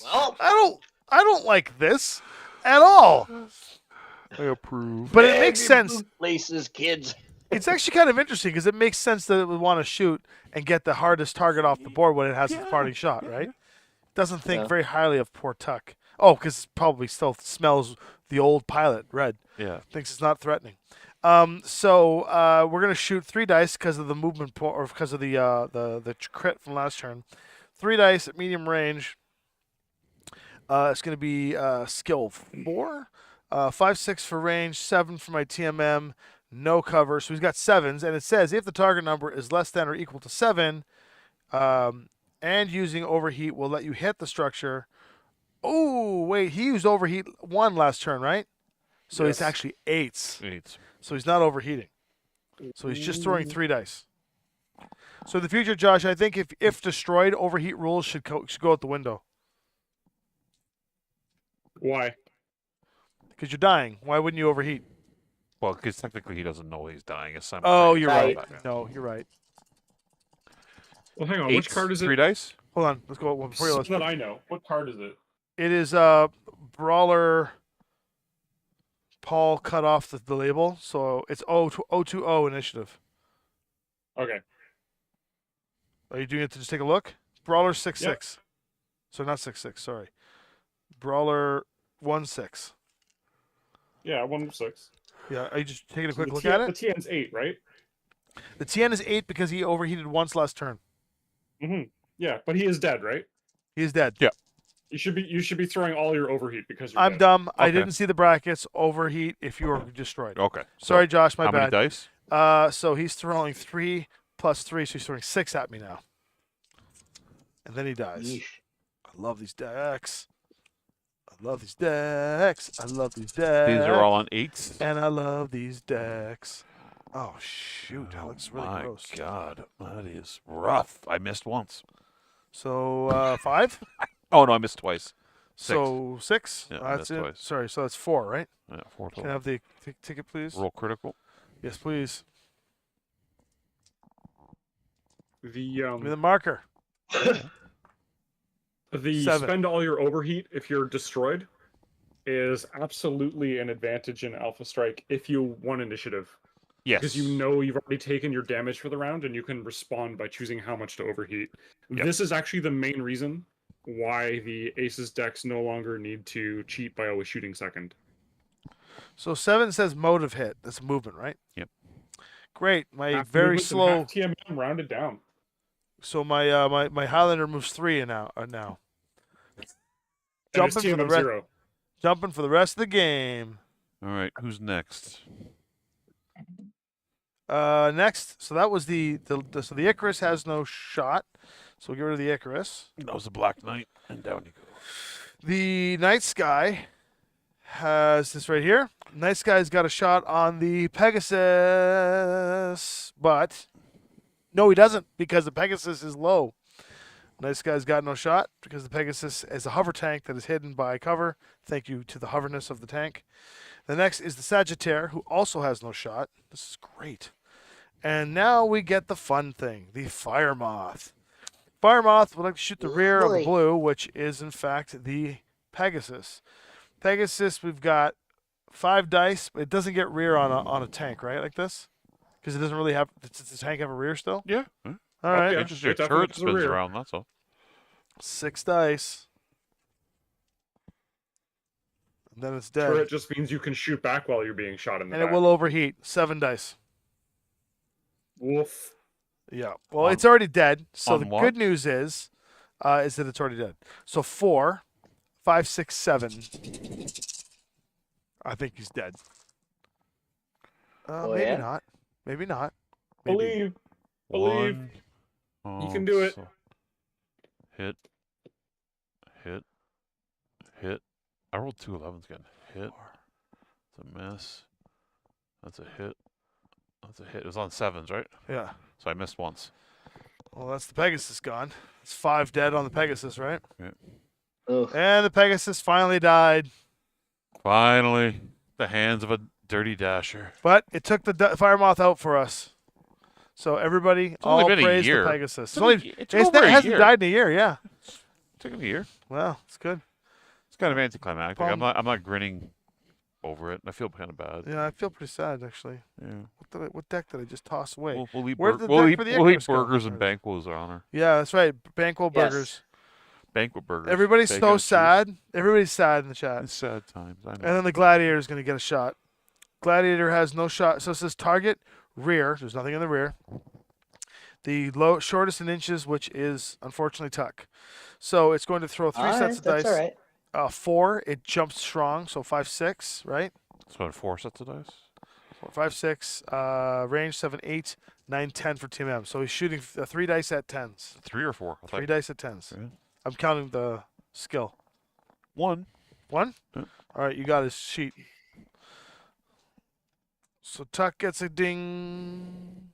Well, I don't like this at all. I approve. But it makes sense. Places, kids. It's actually kind of interesting because it makes sense that it would want to shoot and get the hardest target off the board when it has its parting shot, right? Doesn't think Yeah. very highly of poor Tuck. Oh, because it probably still smells the old pilot red. Yeah. Thinks it's not threatening. So we're gonna shoot 3 dice because of the movement or because of the crit from last turn. 3 dice at medium range. It's gonna be skill 4, 5, 6 for range, 7 for my TMM. No cover, so he's got 7s, and it says if the target number is less than or equal to 7, and using overheat will let you hit the structure. Oh, wait, he used overheat 1 last turn, right? So Yes. it's actually 8s. 8s. So he's not overheating. So he's just throwing 3 dice. So in the future, Josh, I think if destroyed, overheat rules should go out the window Why? because you're dying. Why wouldn't you overheat? Well, because technically he doesn't know he's dying. It's Oh, you're Right. right. No, you're right. Well, hang on. Which card is it? 3 dice? Hold on. Let's go one before you So let's that I know. What card is it? It is Brawler. Paul cut off the label, so it's 020 initiative. Okay. Are you doing it to just take a look? Brawler 6-6. Yep. So not 6-6. Sorry. Brawler 1-6. Yeah, 1-6. Yeah. Are you just taking a So quick the look at The it? TN's 8, right? The TN is 8 because he overheated once last turn. Mm-hmm. Yeah, but he is dead, right? He is dead. Yeah. You should be throwing all your overheat because you're I'm dead. dumb. I Okay. didn't see the brackets. Overheat if you were destroyed. Okay. Sorry, Josh. My How bad. many dice? So he's throwing 3 plus 3, so he's throwing 6 at me now. And then he dies. Yeesh. I love these decks. I love these decks. I love these These decks. are all on 8s. And I love these decks. Oh, shoot. That looks really my gross. God, that is rough. I missed once. So, 5? Oh, no, I missed twice. 6. So, 6? Yeah, I That's missed it. twice. Sorry, so that's 4, right? Yeah, 4 Can I total. have the ticket, please? Roll critical. Yes, please. The Give me the marker. the 7. spend all your overheat if you're destroyed is absolutely an advantage in Alpha Strike if you won initiative. Yes. Because you know you've already taken your damage for the round and you can respond by choosing how much to overheat. Yep. This is actually the main reason why the Aces decks no longer need to cheat by always shooting second. So 7 says motive hit. That's movement, right? Yep. Great. My Half very movement and slow. half TMM rounded down. So my my Highlander moves 3 now. And it's Jumping for the TMM rest. 0. Jumping for the rest of the game. All right, who's next? Next. So that was so the Icarus has no shot. So we'll get rid of the Icarus. That was the Black Knight, and down you go. The Night Sky has this right here. Night Sky's got a shot on the Pegasus, but no, he doesn't because the Pegasus is low. Night Sky's got no shot because the Pegasus is a hover tank that is hidden by cover. Thank you to the hoverness of the tank. The next is the Sagittaire, who also has no shot. This is great. And now we get the fun thing, the Fire Moth. Fire Moth would like to shoot the rear of the Boy. blue, which is in fact the Pegasus. Pegasus, we've got 5 dice, but it doesn't get rear on a tank, right? Like this? Because it doesn't really have. Does the tank have a rear still? Yeah. All right. yeah. It's just your it definitely turret has a spins rear. around, that's all. 6 dice. And then it's dead. Turret just means you can shoot back while you're being shot in the And it back. will overheat. 7 dice. Woof. Yeah. Well, On- it's already dead. So on the what? good news is that it's already dead. So 4, 5, 6, 7. I think he's dead. Oh, Maybe yeah? not. Maybe not. Maybe. Believe. One. You can do it. so- Hit. I rolled 2 11s again. Hit. It's a miss. That's a hit. That's a hit. It was on 7s, right? Yeah. So I missed once. Well, that's the Pegasus gone. It's 5 dead on the Pegasus, right? Ugh. And the Pegasus finally died. Finally, the hands of a dirty dasher. But it took the Fire Moth out for us. So everybody, only all been a praise year. the Pegasus. It's only- it took over it a hasn't year. died in a year, yeah. Took him a year. Well, it's good. It's kind of anticlimactic. Palm- I'm not grinning over it. I feel kind of bad. Yeah, I feel pretty sad, actually. Yeah. What deck did I just toss away? We'll eat, Where did the we'll deck eat, for the we'll eat Icarus go? burgers and banquets honor. Yeah, that's right. Banquo Yes. Burgers. Banquet burgers. Everybody's bacon so and cheese. sad. Everybody's sad in the chat. It's sad times. I know. And then the Gladiator is going to get a shot. Gladiator has no shot. So it says target rear. There's nothing in the rear. The shortest in inches, which is unfortunately Tuck. So it's going to throw 3 All sets right, of that's dice. all right. 4, it jumps strong. So 5, 6, right? So 4 sets of dice. 4, 5, 6. Range 7, 8, 9, 10 for Team M. So he's shooting 3 dice at 10s. 3 or 4. I 3 thought dice at 10s. Yeah. I'm counting the skill. 1. 1? Yeah. All right, you got his sheet. So Tuck gets a ding.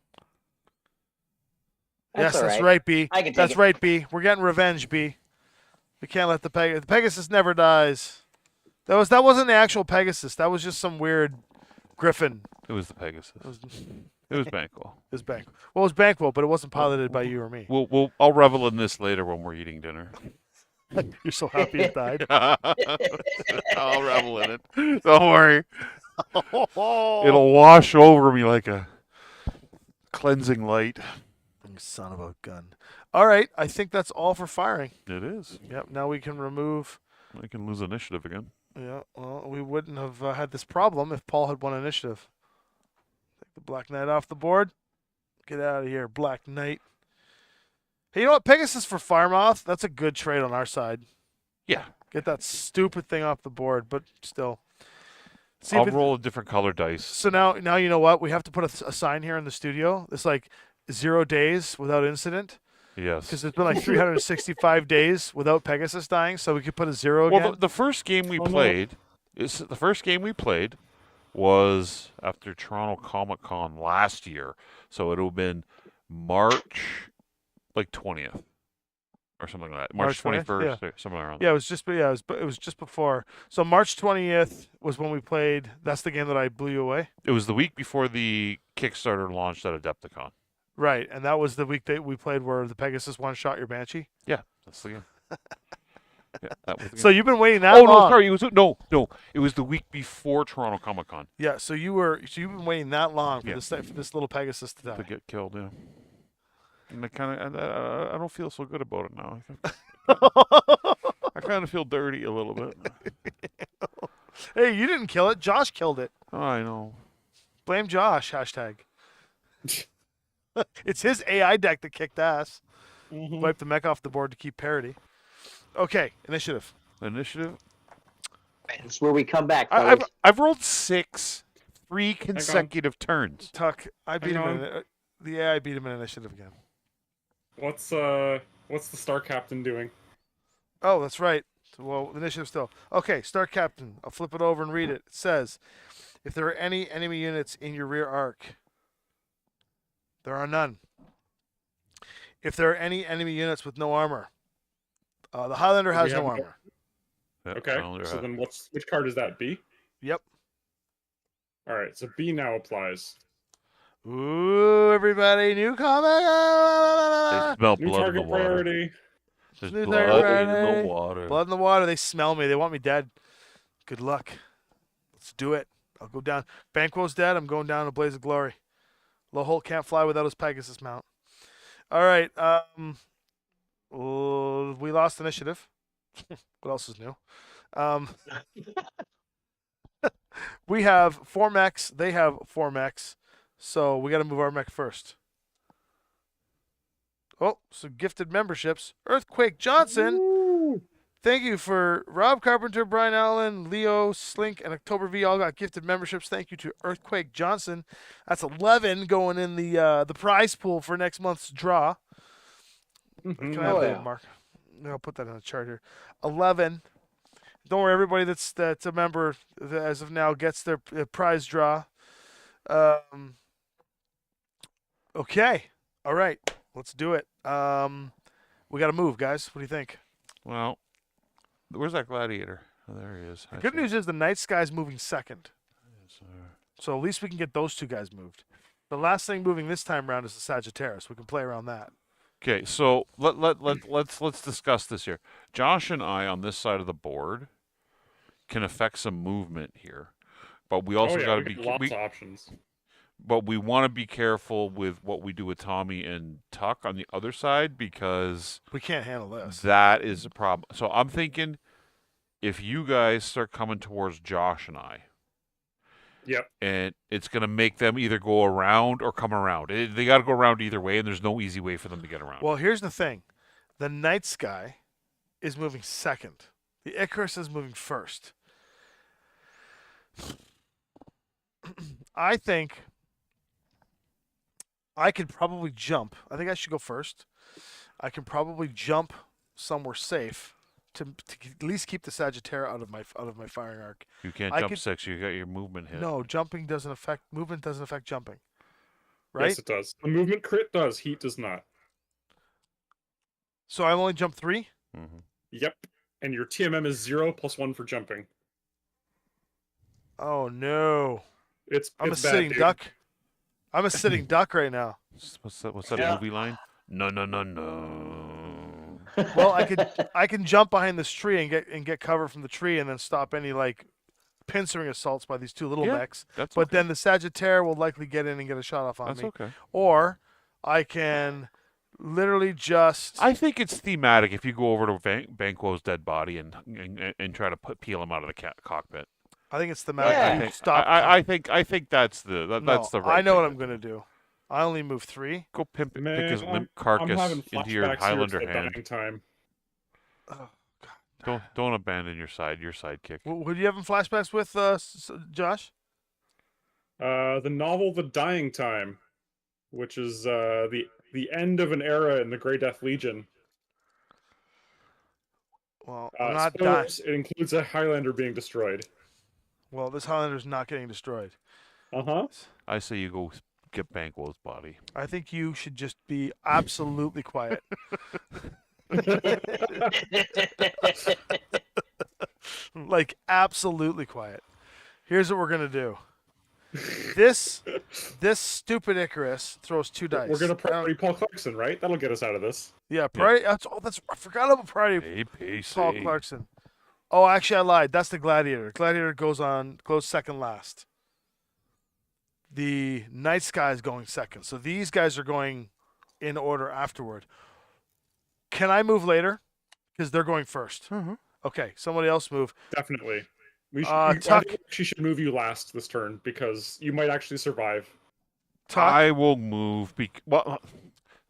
That's Yes, all that's right. right, B. I can take That's it. right, B. We're getting revenge, B. We can't let the Pegasus never dies. That wasn't the actual Pegasus. That was just some weird griffin. It was the Pegasus. It was, It was Banquo. it was Banquo. Well, it was Banquo, but it wasn't piloted by you or me. I'll revel in this later when we're eating dinner. You're so happy it died. I'll revel in it. Don't worry. It'll wash over me like a cleansing light. You son of a gun. All right, I think that's all for firing. It is. Yep. Now we can remove. I can lose initiative again. Yeah. Well, we wouldn't have had this problem if Paul had won initiative. Take the Black Knight off the board. Get out of here, Black Knight. Hey, you know what? Pegasus for Firemoth. That's a good trade on our side. Yeah. Get that stupid thing off the board, but still. See if I'll it- roll a different color dice. So now you know what? We have to put a sign here in the studio. It's like 0 days without incident Yes. because it's been like 365 days without Pegasus dying. So we could put a 0 again. Well, the first game we Oh, no. played was after Toronto Comic Con last year, so it would have been March, like 20th, or something like that. March March 20th? 21st, or somewhere around. Yeah, it was just it was just before. So March 20th was when we played. That's the game that I blew you away. It was the week before the Kickstarter launched at Adepticon. Right, and that was the week that we played where the Pegasus one shot your Banshee. Yeah, that's the game. Yeah, that was the So game. you've been waiting that Oh long. no, sorry, it was no. It was the week before Toronto Comic Con Yeah, so you've been waiting that long for Yeah. this little Pegasus to to die. get killed. Yeah, and I don't feel so good about it now. I kind of feel dirty a little bit. Hey, you didn't kill it. Josh killed it. Oh, I know. Blame Josh. Hashtag. It's his AI deck that kicked ass. Mhm. Wipe the mech off the board to keep parity. Okay, initiative. Initiative. That's where we come back, I've fellas. I've rolled 3 consecutive turns. Tuck, I beat Hang him. The AI beat him in initiative again. What's the Star Captain doing? Oh, that's right. Well, initiative still. Okay, Star Captain. I'll flip it over and read it. It says, if there are any enemy units in your rear arc, there are none. If there are any enemy units with no armor, the Highlander Do has we have no no- armor. Yeah, Okay, Islander so hat. then which card is that? B. Yep. All right, so B now applies. Ooh, everybody, new They comic. smell New blood in the target water. priority. There's New blood target in the priority. water. Blood in the water. They smell me. They want me dead. Good luck. Let's do it. I'll go down. Banquo's dead. I'm going down to Blaze of Glory. Loholt can't fly without his Pegasus mount. All right. We lost initiative. What else is new? We have 4 mechs. They have 4 mechs. So we got to move our mech first. Oh, so gifted memberships. Earthquake Johnson. Woo! Thank you for Rob Carpenter, Brian Allen, Leo, Slink, and October V. All got gifted memberships. Thank you to Earthquake Johnson. That's 11 going in the prize pool for next month's draw. Mhm. Can I have Oh, the yeah. mark? I'll put that in the chart here. 11. Don't worry, everybody that's a member as of now gets their prize draw. Okay. All right. Let's do it. We got to move, guys. What do you think? Well, where's that gladiator? Oh, there he is. The good news is the Night Sky's moving second. is. So at least we can get those 2 guys moved. The last thing moving this time around is the Sagittarius. We can play around that. Okay, so let's discuss this here. Josh and I on this side of the board can affect some movement here, but we also Oh, yeah, got to we be got lots of options. but we want to be careful with what we do with Tommy and Tuck on the other side because We can't handle this. that is a problem. So I'm thinking if you guys start coming towards Josh and I, Yep. and it's going to make them either go around or come around. They got to go around either way, and there's no easy way for them to get around. Well, here's the thing. The Night Sky is moving second. The Icarus is moving first. I think I could probably jump. I think I should go first. I can probably jump somewhere safe to at least keep the Sagittarius out of my firing arc. You can't I jump could- 6. You got your movement hit. No, movement doesn't affect jumping. Right? Yes, it does. The movement crit does. Heat does not. So I only jump 3? Mm-hmm. Yep. And your TMM is 0 plus 1 for jumping. Oh no. It's I'm it's a bad, sitting dude. duck. I'm a sitting duck right now. What's that Yeah. movie line? No. Well, I can jump behind this tree and get cover from the tree and then stop any like pincering assaults by these two little Yeah, mechs. That's But okay. then the Sagittaire will likely get in and get a shot off on That's me. okay. Or I can literally just I think it's thematic if you go over to Banquo's dead body and try to peel him out of the cockpit. I think it's the Yeah. map. I think, Stop. I think that's the that's the right. I know thing what to I'm gonna do. I only move 3. Go pick Man, his limp I'm carcass having into your flashbacks here to Highlander the hand. dying time. Oh, God. Don't abandon your sidekick. Who do you have in flashbacks with, Josh? The novel The Dying Time, which is the end of an era in the Grey Death Legion. Well, I'm not dying. Spoilers, it includes a Highlander being destroyed. Well, this Highlander's not getting destroyed. Uh-huh. I say you go get Banquo's body. I think you should just be absolutely quiet. Like, absolutely quiet. Here's what we're gonna do. This stupid Icarus throws 2 dice. We're gonna priority Paul Clarkson, right? That'll get us out of this. Yeah, priority. That's I forgot about priority. APC. Paul Clarkson. Oh, actually, I lied. That's the Gladiator. Gladiator goes second last. The Night Sky is going second. So these guys are going in order afterward. Can I move later? Because they're going first. Mhm. Okay, somebody else move. Definitely. We should, I Tuck. think she should move you last this turn because you might actually survive. Tuck. I will move. Well,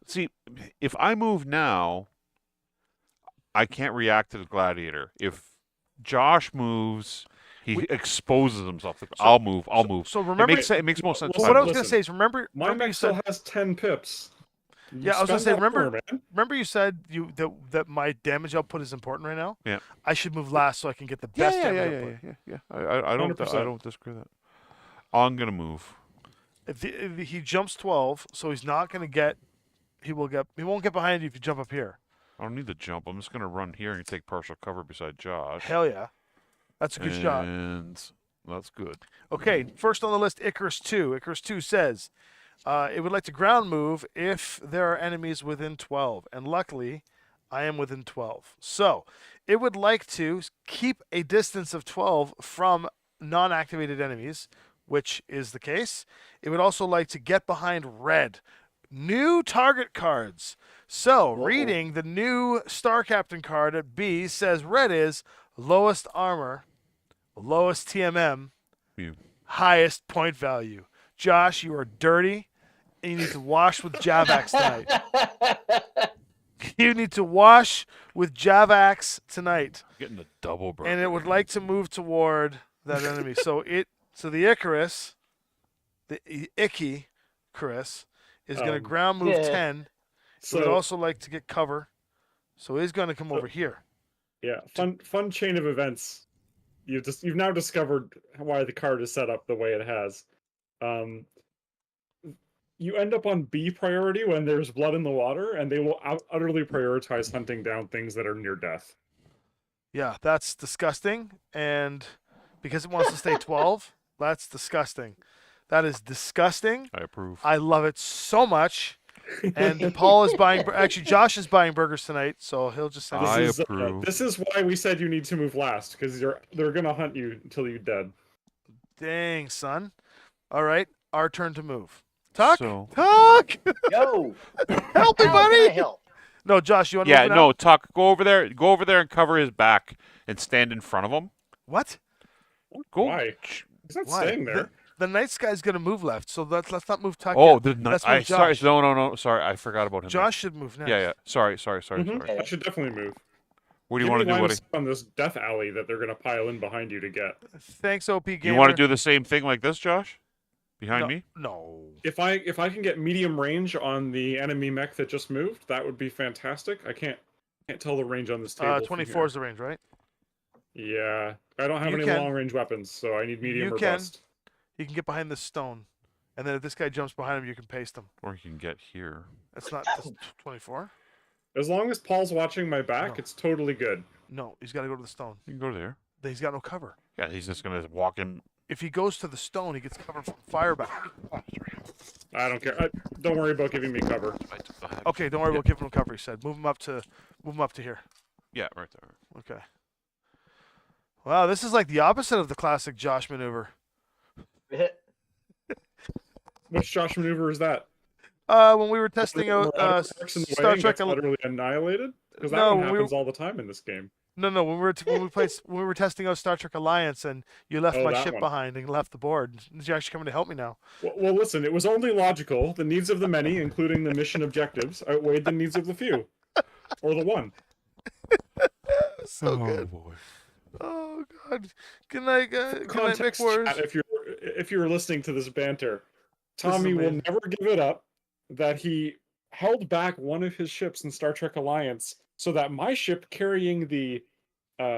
see, if I move now, I can't react to the Gladiator. If Josh moves, he exposes himself. I'll move. So remember, It makes more sense. Well, if what I I was move. going to say is remember My you mech still said has 10 pips. Yeah, I was gonna say, Spend that remember- armor, man. remember you said that my damage output is important right now. Yeah. I should move last so I can get the best damage output. Yeah. I don't 100%. disagree with that. I'm gonna move. If he jumps 12, so he's not going to get. He won't get behind you if you jump up here. I don't need to jump. I'm just gonna run here and take partial cover beside Josh. Hell yeah, that's a good shot. And that's good. Okay, first on the list, Icarus 2. Icarus 2 says it would like to ground move if there are enemies within 12, and luckily, I am within 12. So it would like to keep a distance of 12 from non-activated enemies, which is the case. It would also like to get behind red. New target cards. So, reading the new Star Captain card at B says red is lowest armor, lowest TMM, You. highest point value. Josh, you are dirty, and you need to wash with Javax tonight. You need to wash with Javax tonight. Getting the double burn. And it would like to move toward that enemy. So the Icarus, the Icky Chris, is going to ground move yeah. 10. He would also like to get cover. So he's going to come over here. Yeah, fun chain of events. You've now discovered why the card is set up the way it has. You end up on B priority when there's blood in the water, and they will utterly prioritize hunting down things that are near death. Yeah, that's disgusting. And because it wants to stay 12, that's disgusting. That is disgusting. I approve. I love it so much. And Paul is buying. Actually, Josh is buying burgers tonight, so he'll just send. I us. approve. This is why we said you need to move last, because they're gonna hunt you until you're dead. Dang, son. All right, our turn to move. Tuck, So- Tuck, Go. help me, How can I buddy. help? No, Josh, you want to Yeah, move now? no, Tuck, go over there and cover his back and stand in front of him. What? Go. Why? He's not Why? staying there. The night guy's gonna move left, so let's not move Tuck. Oh, yet. the Let's I move sorry. Josh. No. Sorry, I forgot about him. Josh should move next. Yeah. Sorry. Mhm, I should definitely move. What do you want to do, Line of buddy? sight on this death alley that they're gonna pile in behind you to get. Thanks, OP Gamer. You want to do the same thing like this, Josh? Behind no, me? No. If I can get medium range on the enemy mech that just moved, that would be fantastic. I can't tell the range on this table. from 24 here. is the range, right? Yeah, I don't have You any can. long range weapons, so I need medium You or can. bust. You can get behind this stone, and then if this guy jumps behind him, you can paste him. Or you can get here. That's not 24. As long as Paul's watching my back, No. it's totally good. No, he's got to go to the stone. You can go there. He's got no cover. Yeah, he's just gonna walk in. If he goes to the stone, he gets covered from fire back. I don't care. Don't worry about giving me cover. Okay, don't worry about giving him cover. He said, move him up to Move him up to here. Yeah, right there. Okay. Wow, this is like the opposite of the classic Josh maneuver. Which Josh maneuver is that? When we were testing out Marauder parks in the way Star and Trek. gets utterly annihilated? Because that No, one when we happens all the time in this game. No, when we were testing out Star Trek Alliance, and you left Oh, my that ship one. behind and left the board. You're actually coming to help me now. Well, listen, it was only logical. The needs of the many, including the mission objectives, outweighed the needs of the few. Or the one. So good. Boy. Oh God. Good night, guys. Good night, Context McWars. chat, if you're listening to this banter, Tommy will amazing. never give it up that he held back one of his ships in Star Trek Alliance so that my ship carrying the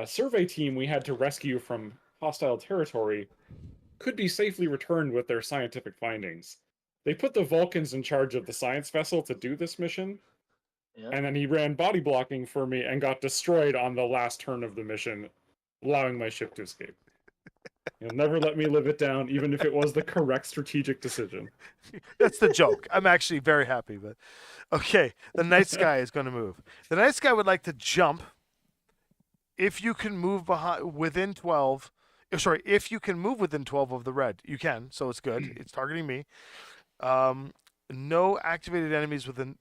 survey team we had to rescue from hostile territory could be safely returned with their scientific findings. They put the Vulcans in charge of the science vessel to do this mission, Yeah. and then he ran body blocking for me and got destroyed on the last turn of the mission, allowing my ship to escape. He'll never let me live it down, even if it was the correct strategic decision. That's the joke. I'm actually very happy, but okay. The night sky is going to move. The night sky would like to jump. If you can move within 12, if you can move within 12 of the red, you can. So it's good. It's targeting me. No non-activated enemies within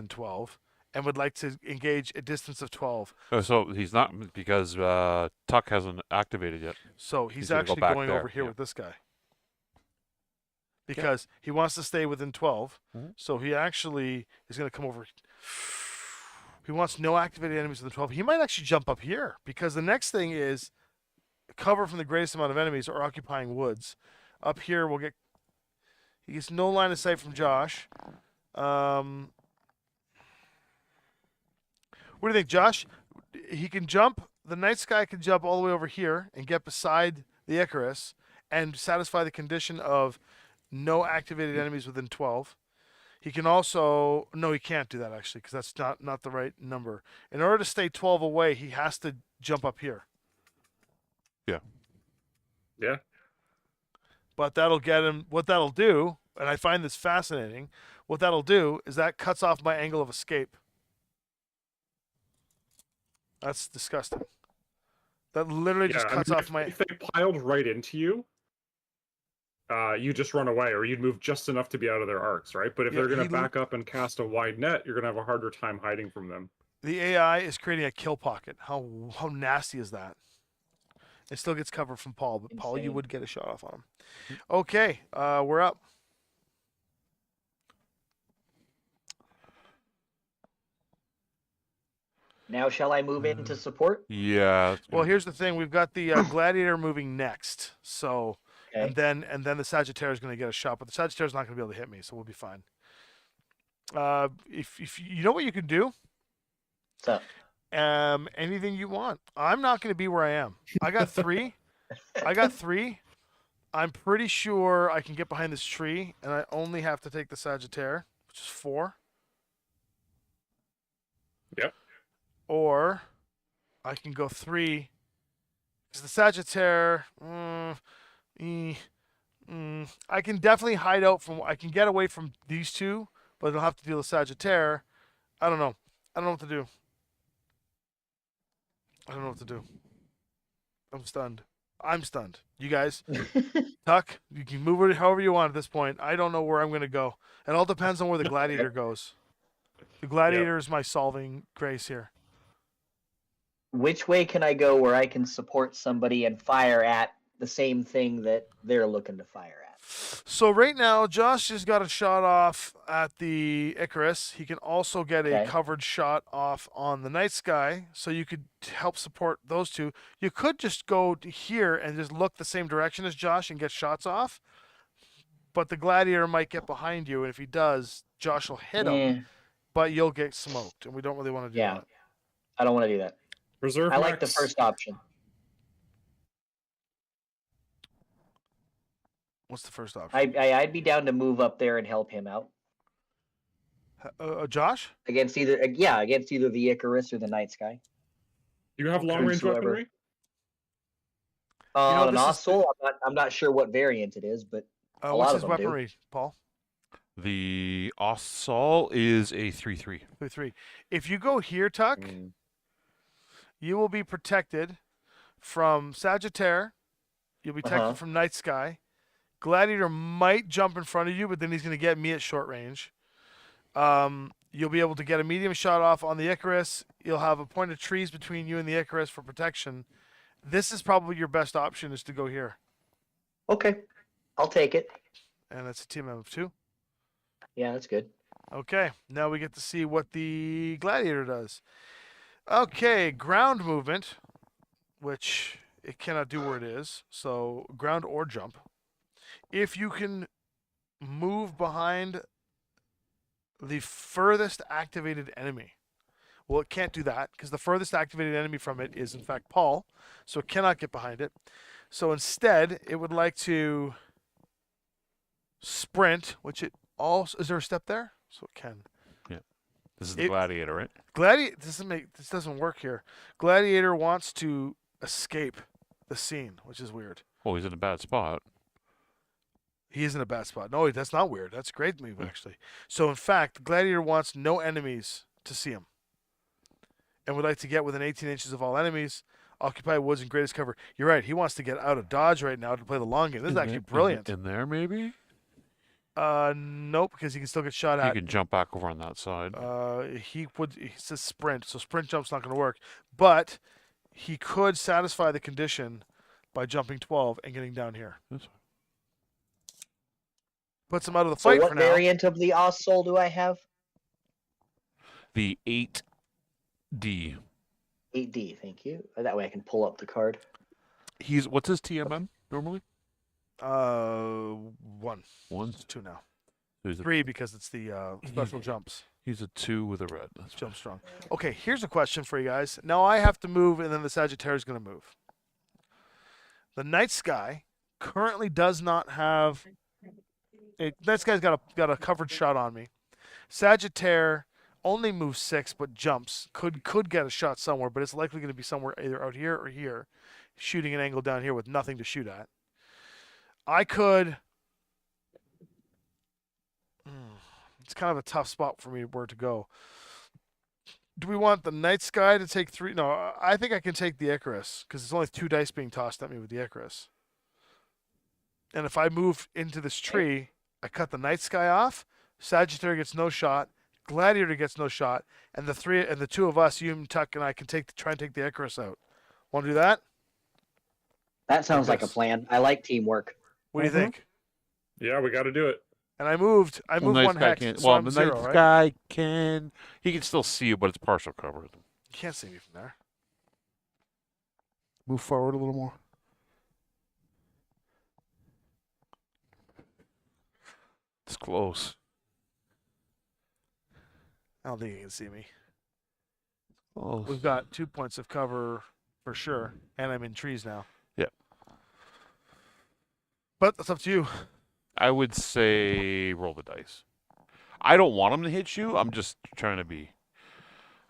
12, and would like to engage a distance of 12. So he's not, because Tuck hasn't activated yet. So he's gonna go actually back going there, over here yeah. with this guy. Because he wants to stay within 12. Mhm. So he actually is going to come over. He wants no activated enemies within 12. He might actually jump up here, because the next thing is cover from the greatest amount of enemies or occupying woods. Up here, he gets no line of sight from Josh. What do you think, Josh? He can jump. The night sky can jump all the way over here and get beside the Icarus and satisfy the condition of no activated enemies within 12. He can also... No, he can't do that, actually, because that's not the right number. In order to stay 12 away, he has to jump up here. Yeah. Yeah. But that'll get him... What that'll do, and I find this fascinating, what that'll do is that cuts off my angle of escape. That's disgusting. That literally just cuts off my... If they piled right into you, you just run away, or you'd move just enough to be out of their arcs, right? But if Yeah, they're going to back up and cast a wide net, you're going to have a harder time hiding from them. The AI is creating a kill pocket. How nasty is that? It still gets cover from Paul, but Paul, you Insane. would get a shot off on him. Okay, we're up. Now shall I move into support? Yeah. that's Well, gonna- here's the thing: we've got the Gladiator moving next, so Okay. and then the Sagittarius is going to get a shot, but the Sagittarius is not going to be able to hit me, so we'll be fine. If you know what you can do, So anything you want. I'm not going to be where I am. I got 3. I'm pretty sure I can get behind this tree, and I only have to take the Sagittarius, which is 4. Yep. Or I can go 3. Because the Sagittarius, I can definitely hide out from. I can get away from these two, but I'll have to deal with Sagittarius. I don't know. I don't know what to do. I'm stunned. You guys, Tuck, you can move it however you want at this point. I don't know where I'm going to go. It all depends on where the Gladiator goes. The Gladiator is my solving grace here. which way can I go where I can support somebody and fire at the same thing that they're looking to fire at? So right now, Josh just got a shot off at the Icarus. He can also get a Okay. covered shot off on the Night Sky, so you could help support those two. You could just go to here and just look the same direction as Josh and get shots off, but the Gladiator might get behind you, and if he does, Josh will hit him, Eh, but you'll get smoked, and we don't really want to do yeah, that. I don't want to do that. Reserve I like the max. first option. What's the first option? I'd be down to move up there and help him out Josh? against either the Icarus or the Night Sky. Do you have long range Whosoever. weaponry? know, An this is Osel, I'm not sure what variant it is, but What's lot his of them do. weaponry, Paul? The Ossol is a 3/3. 3/3. If you go here, Tuck, Mm. you will be protected from Sagittaire. You'll be protected Uh-huh. from Night Sky. Gladiator might jump in front of you, but then he's going to get me at short range. You'll be able to get a medium shot off on the Icarus. You'll have a point of trees between you and the Icarus for protection. This is probably your best option, is to go here. Okay, I'll take it. And that's a TMM of 2. Yeah, that's good. Okay, now we get to see what the Gladiator does. Okay, ground movement, which it cannot do where it is, so ground or jump. If you can move behind the furthest activated enemy. Well, it can't do that because the furthest activated enemy from it is, in fact, Paul, so it cannot get behind it. So instead, it would like to sprint, which it also... Is there a step there? So it can. This is the It- Gladiator, right? This doesn't work here. Gladiator wants to escape the scene, which is weird. Oh, he's in a bad spot. He is in a bad spot. No, that's not weird. That's a great move, actually. So, in fact, Gladiator wants no enemies to see him and would like to get within 18 inches of all enemies, occupy woods and greatest cover. You're right. He wants to get out of dodge right now to play the long game. This is actually brilliant. In there, maybe? Nope, because he can still get shot You at. can jump back over on that side. He says sprint, so sprint jump's not going to work. But he could satisfy the condition by jumping 12 and getting down here. That's fine. Puts him out of the So fight what for now. variant of the Ossol do I have? The 8D. 8D, thank you. That way I can pull up the card. What's his TMM normally? 1. 1. It's 2 now. So he's a 3 because it's the special jumps. He's a 2 with a red. That's Jump strong. Okay, here's a question for you guys. Now I have to move, and then the Sagittarius is going to move. The Night Sky currently does not have. Night Sky's got a covered shot on me. Sagittaire only moves 6, but jumps. Could get a shot somewhere, but it's likely going to be somewhere either out here or here, shooting an angle down here with nothing to shoot at. I could. It's kind of a tough spot for me where to go. Do we want the Night Sky to take 3? No, I think I can take the Icarus because it's only 2 dice being tossed at me with the Icarus. And if I move into this tree, I cut the Night Sky off. Sagittarius gets no shot. Gladiator gets no shot, and the 2 of us, you and Tuck and I, can try and take the Icarus out. Want to do that? That sounds like a Yes. plan. I like teamwork. What do you think? Yeah, we got to do it. And I moved The 1 Night Sky hex. can't. So Well, I'm the 0, Night right? Sky can. He can still see you, but it's partial cover. You can't see me from there. Move forward a little more. It's close. I don't think you can see me. Close. We've got 2 points of cover for sure, and I'm in trees now. Yeah. But that's up to you. I would say roll the dice. I don't want him to hit you. I'm just trying to be.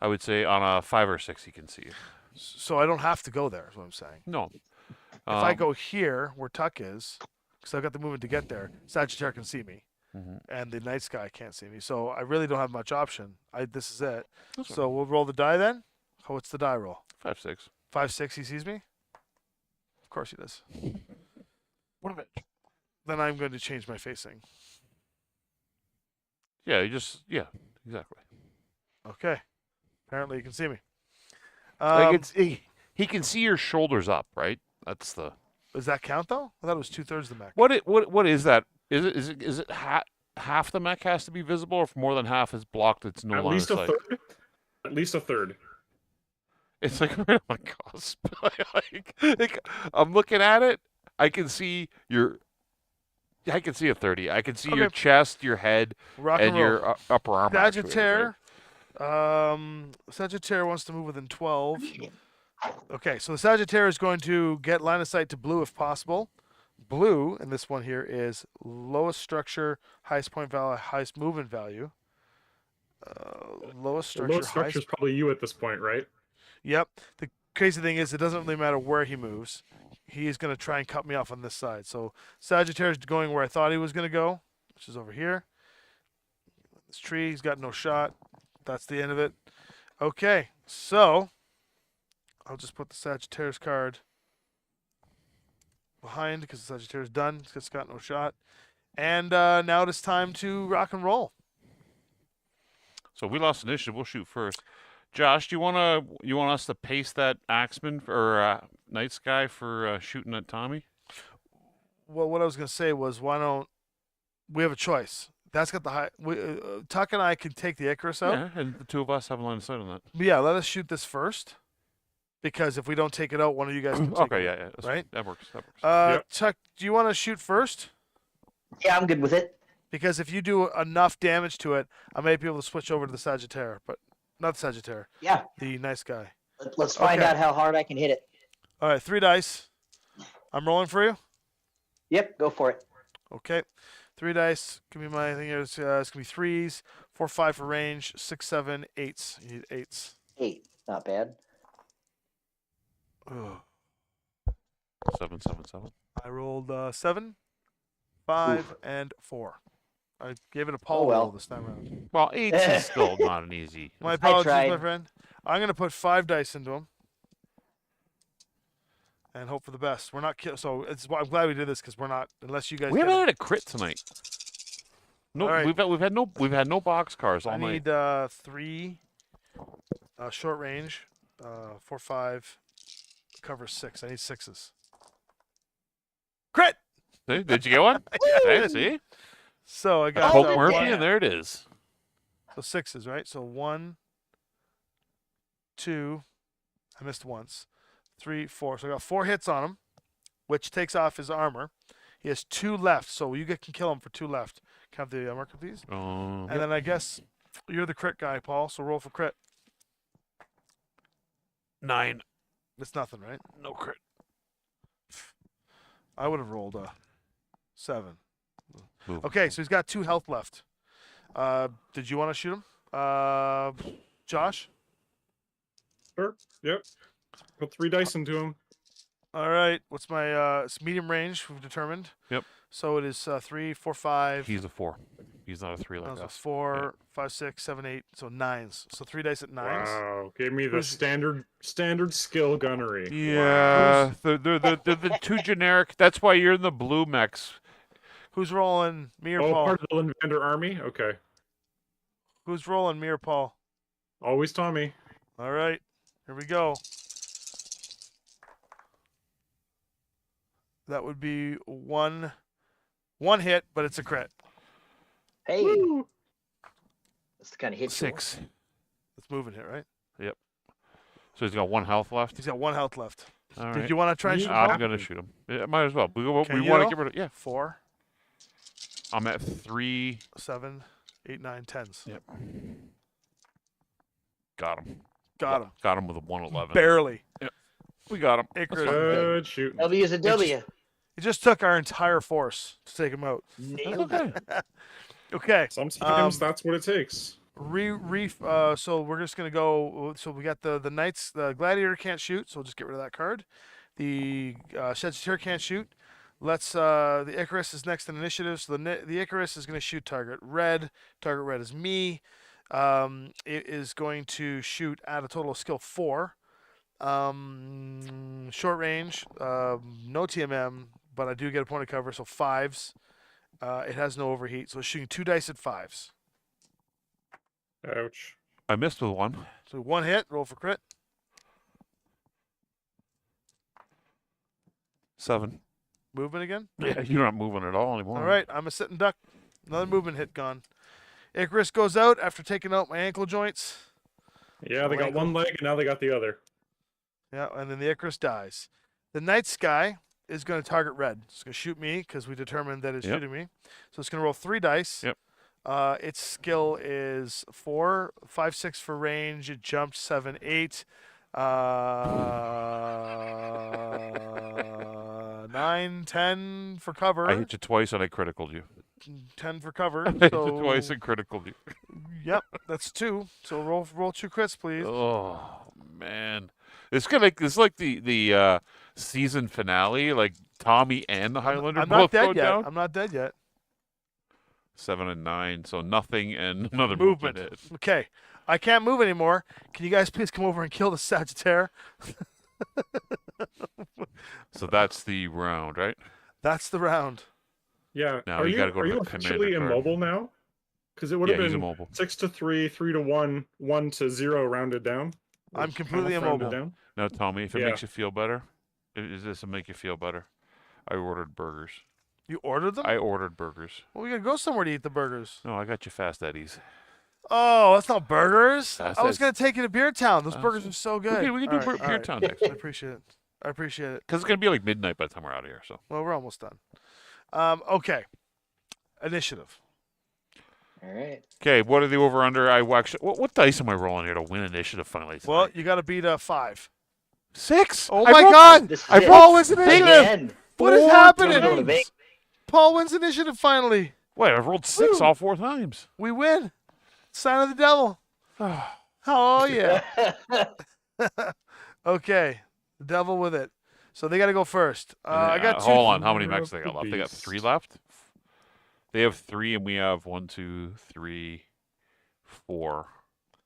I would say on a 5 or 6 he can see you. So I don't have to go there, is what I'm saying. No. If I go here, where Tuck is, because I've got the movement to get there, Sagittarius can see me, Mhm. and the Night Sky can't see me. So I really don't have much option. This is it. That's So we'll roll the die then. What's the die roll? 5, 6. 5, 6. He sees me. Of course he does. What of it? Then I'm going to change my facing. Yeah, exactly. Okay. Apparently you can see me. Like he can see your shoulders up, right? That's the. Does that count though? I thought it was 2/3 the mech. What is that? Is it half the mech has to be visible, or if more than half is blocked, it's no At longer least a sight? third. At least a third. It's like right on my cusp. I'm looking at it. I can see I can see a 30. I can see your Okay. chest, your head, Rock and and roll. your upper arm. actually, Sagittaire. Sagittaire wants to move within 12. Okay, so the Sagittaire is going to get line of sight to blue if possible. Blue, and this one here is lowest structure, highest point value, highest movement value. Lowest The structure, lowest structure is probably you at this point, right? Yep. The crazy thing is, it doesn't really matter where he moves. He is going to try and cut me off on this side. So Sagittarius is going where I thought he was going to go, which is over here. This tree, he's got no shot. That's the end of it. Okay, so I'll just put the Sagittarius card behind because the Sagittarius done. It's got no shot. And now it is time to rock and roll. So we lost initiative. We'll shoot first. Josh, do you want us to pace that Axeman or Night Sky for shooting at Tommy? Well, what I was going to say was, why don't we have a choice? That's got the high. Tuck and I can take the Icarus out. Yeah, and the two of us have a line of sight on that. But yeah, let us shoot this first. Because if we don't take it out, one of you guys can take Okay, it. yeah. Right? That works. Yep. Tuck, do you want to shoot first? Yeah, I'm good with it. Because if you do enough damage to it, I may be able to switch over to the Sagittarius, but not the Sagittarius, Yeah, the nice guy. let's find Okay. out how hard I can hit it. All right, 3 dice. I'm rolling for you. Yep, go for it. Okay, 3 dice. Give me my thing. It's gonna be 3s, 4, 5 for range, 6, 7, 8s. You need 8s. 8, not bad. Ugh. 777. I rolled 7, 5, Oof. and 4. I gave it a Paul well. roll this time around. Well, 8 is still not an easy. My apologies, my tried. friend. I'm gonna put 5 dice into him. And hope for the best. We're not so I'm glad we did this because we're not unless you guys. We get haven't a- had a crit tonight. No, All right. we've had no box cars all I night. need 3 short range, 4, 5, cover 6. I need 6s. Crit. See? Did you get one? Yeah. See? So I got Poke Oh, Murphy, yeah. and there it is. so 6s, right? So 1, 2. I missed once. 3, 4. So I got 4 hits on him, which takes off his armor. He has 2 left, so you can kill him for 2 left. Can I have the marker, please? Oh, And then I guess you're the crit guy, Paul. So roll for crit. 9. It's nothing, right? No crit. I would have rolled a 7. Move. Okay, so he's got 2 health left. Did you want to shoot him, Josh? Sure. Yep. Put 3 dice into him. All right. What's my it's medium range? We've determined. Yep. So it is 3, 4, 5. He's a 4. He's not a 3 like so us. 4, 5, 6, 7, 8. So 9s. So 3 dice at 9s. Wow. Gave me the Who's- standard skill gunnery. Yeah, they're the two generic. That's why you're in the blue mechs. Who's rolling? Me or Oh, Paul? part of the Lynnvander army? Okay. Who's rolling? Me or Paul? Always Tommy. All right. Here we go. That would be one hit, but it's a crit. Hey, Woo! that's the kind of hit. you want. 6. It's moving hit, right? So he's got 1 health left. He's got 1 health left. All Did right. you want to try and shoot him? I'm Paul? gonna shoot him. Yeah, might as well. We Can want you to though? get rid of. Yeah, 4, I'm at 3. 7, 8, 9, 10s. Yep. Got him. Got him. Got him with a 111. Barely. We got him. Icarus. Good shooting. W is a W. It just took our entire force to take him out. Nailed it. Okay. Okay. Sometimes that's what it takes. So we're just gonna go. So we got the knights. The gladiator can't shoot, so we'll just get rid of that card. The Sagittarius can't shoot. Let's. The Icarus is next in initiative. So the Icarus is gonna shoot target red. Target red is me. It is going to shoot at a total of skill 4. Short range. No TMM, but I do get a point of cover. So 5s. It has no overheat, so it's shooting 2 dice at 5s. Ouch. I missed with 1. So 1 hit, roll for crit. 7. Movement again. Yeah, you're not moving at all anymore. All right, I'm a sitting duck. Another movement hit gone. Icarus goes out after taking out my ankle joints. Yeah, they got one leg and now they got the other. Yeah, and then the Icarus dies. The night sky is going to target red. It's going to shoot me because we determined that it's Yep. shooting me. So it's going to roll 3 dice. Yep. Its skill is 4, 5, 6 for range. It jumped 7, 8. 9, 10 for cover. I hit you twice and I criticaled you. 10 for cover. I hit you So, twice and criticaled you. yep, that's 2. So roll 2 crits, please. Oh man, it's like the season finale, like Tommy and the Highlander I'm both not go dead yet. down. I'm not dead yet. 7 and 9, so nothing and another Movement. hit. Okay. I can't move anymore. Can you guys please come over and kill the Sagittaire? So that's the round, right? That's the round. Yeah. Now are you you gotta go are to you the officially commander card. immobile now? Because it would Yeah, have he's been immobile. 6 to 3, 3 to 1, 1 to 0 rounded down. or I'm completely half rounded immobile. down. Now tell me if it Yeah. makes you feel better. Does this make you feel better? I ordered burgers. You ordered them? I ordered burgers. Well, we gotta go somewhere to eat the burgers. No, I got you Fast Eddie's. Oh, that's not burgers. Fast I was Eddie's. gonna take you to Beer Town. Those Uh, burgers are so good. We can All do right, all Beer right. Town next. I appreciate it. I appreciate it. Because it's going to be like midnight by the time we're out of here. So Well, we're almost done. Okay. Initiative. All right. okay, what are the over under? What dice am I rolling here to win initiative finally? Well, tonight? you got to beat 5. 6. Oh I my rolled- God! This is I it. rolled wins initiative. Again. What is 4 happening? times. Paul wins initiative finally. Wait, I've rolled 6 Woo. all 4 times. We win. Sign of the devil. Oh yeah. Okay. The devil with it. So they got to go first. I got 2. Hold on, how many Finger mechs of they got the left? They got beast. 3 left. They have 3, and we have 1, 2, 3, 4.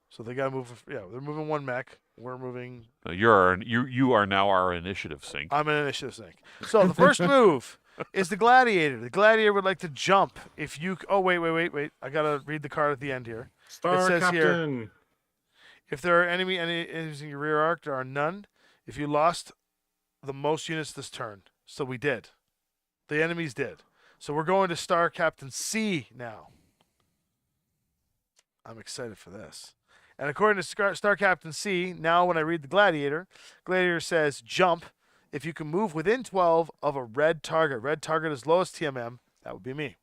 So they got to move. Yeah, they're moving 1 mech. We're moving. You are now our initiative sync. I'm an initiative sync. So the first move is the gladiator. The gladiator would like to jump. If you. Oh wait. I gotta read the card at the end here. Star says here- Captain. If there are any enemies in your rear arc, there are none. If you lost the most units this turn, so we did. The enemies did. So we're going to Star Captain C now. I'm excited for this. And according to Star Captain C, now when I read the Gladiator, Gladiator says jump if you can move within 12 of a red target. Red target is lowest TMM. That would be me.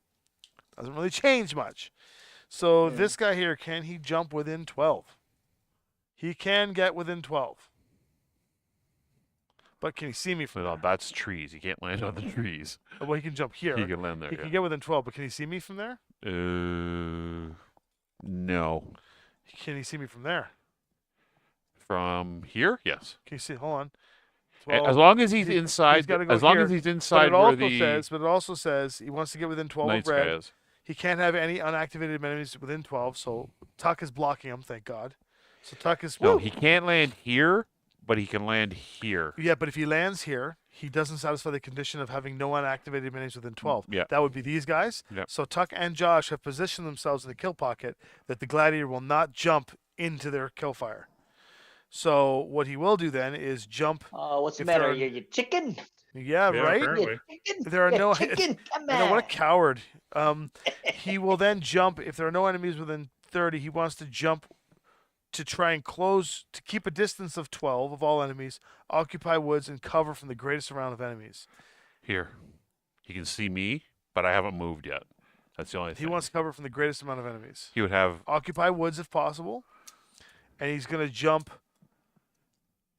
Doesn't really change much. So this guy here, can he jump within 12? He can get within 12. But can he see me from No, there? that's trees. You can't land on the trees. Well, he can jump here. He can land there. He can get within 12, but can he see me from there? No. Can he see me from there? From here, yes. Can you see? Hold on. As long as he's he's inside. gotta go As long here, as he's But inside it where also the says, he wants to get within 12 night of red. sky is. He can't have any unactivated enemies within 12. So Tuck is blocking him. Thank God. So Tuck is No, Woo! he can't land here, but he can land here. Yeah, but if he lands here, he doesn't satisfy the condition of having no unactivated enemies within 12. Yeah. That would be these guys. Yeah. So Tuck and Josh have positioned themselves in the kill pocket that the gladiator will not jump into their kill fire. So what he will do then is jump. Oh, what's the If matter? there are- You chicken? Yeah, Yeah, right? apparently. You chicken? There are You no- chicken. Come I know, what a on. coward. He will then jump. If there are no enemies within 30, he wants to jump to try and close, to keep a distance of 12 of all enemies, occupy woods, and cover from the greatest amount of enemies. Here. He can see me, but I haven't moved yet. That's the only He thing. wants to cover from the greatest amount of enemies. He would have. Occupy woods if possible. And he's going to jump.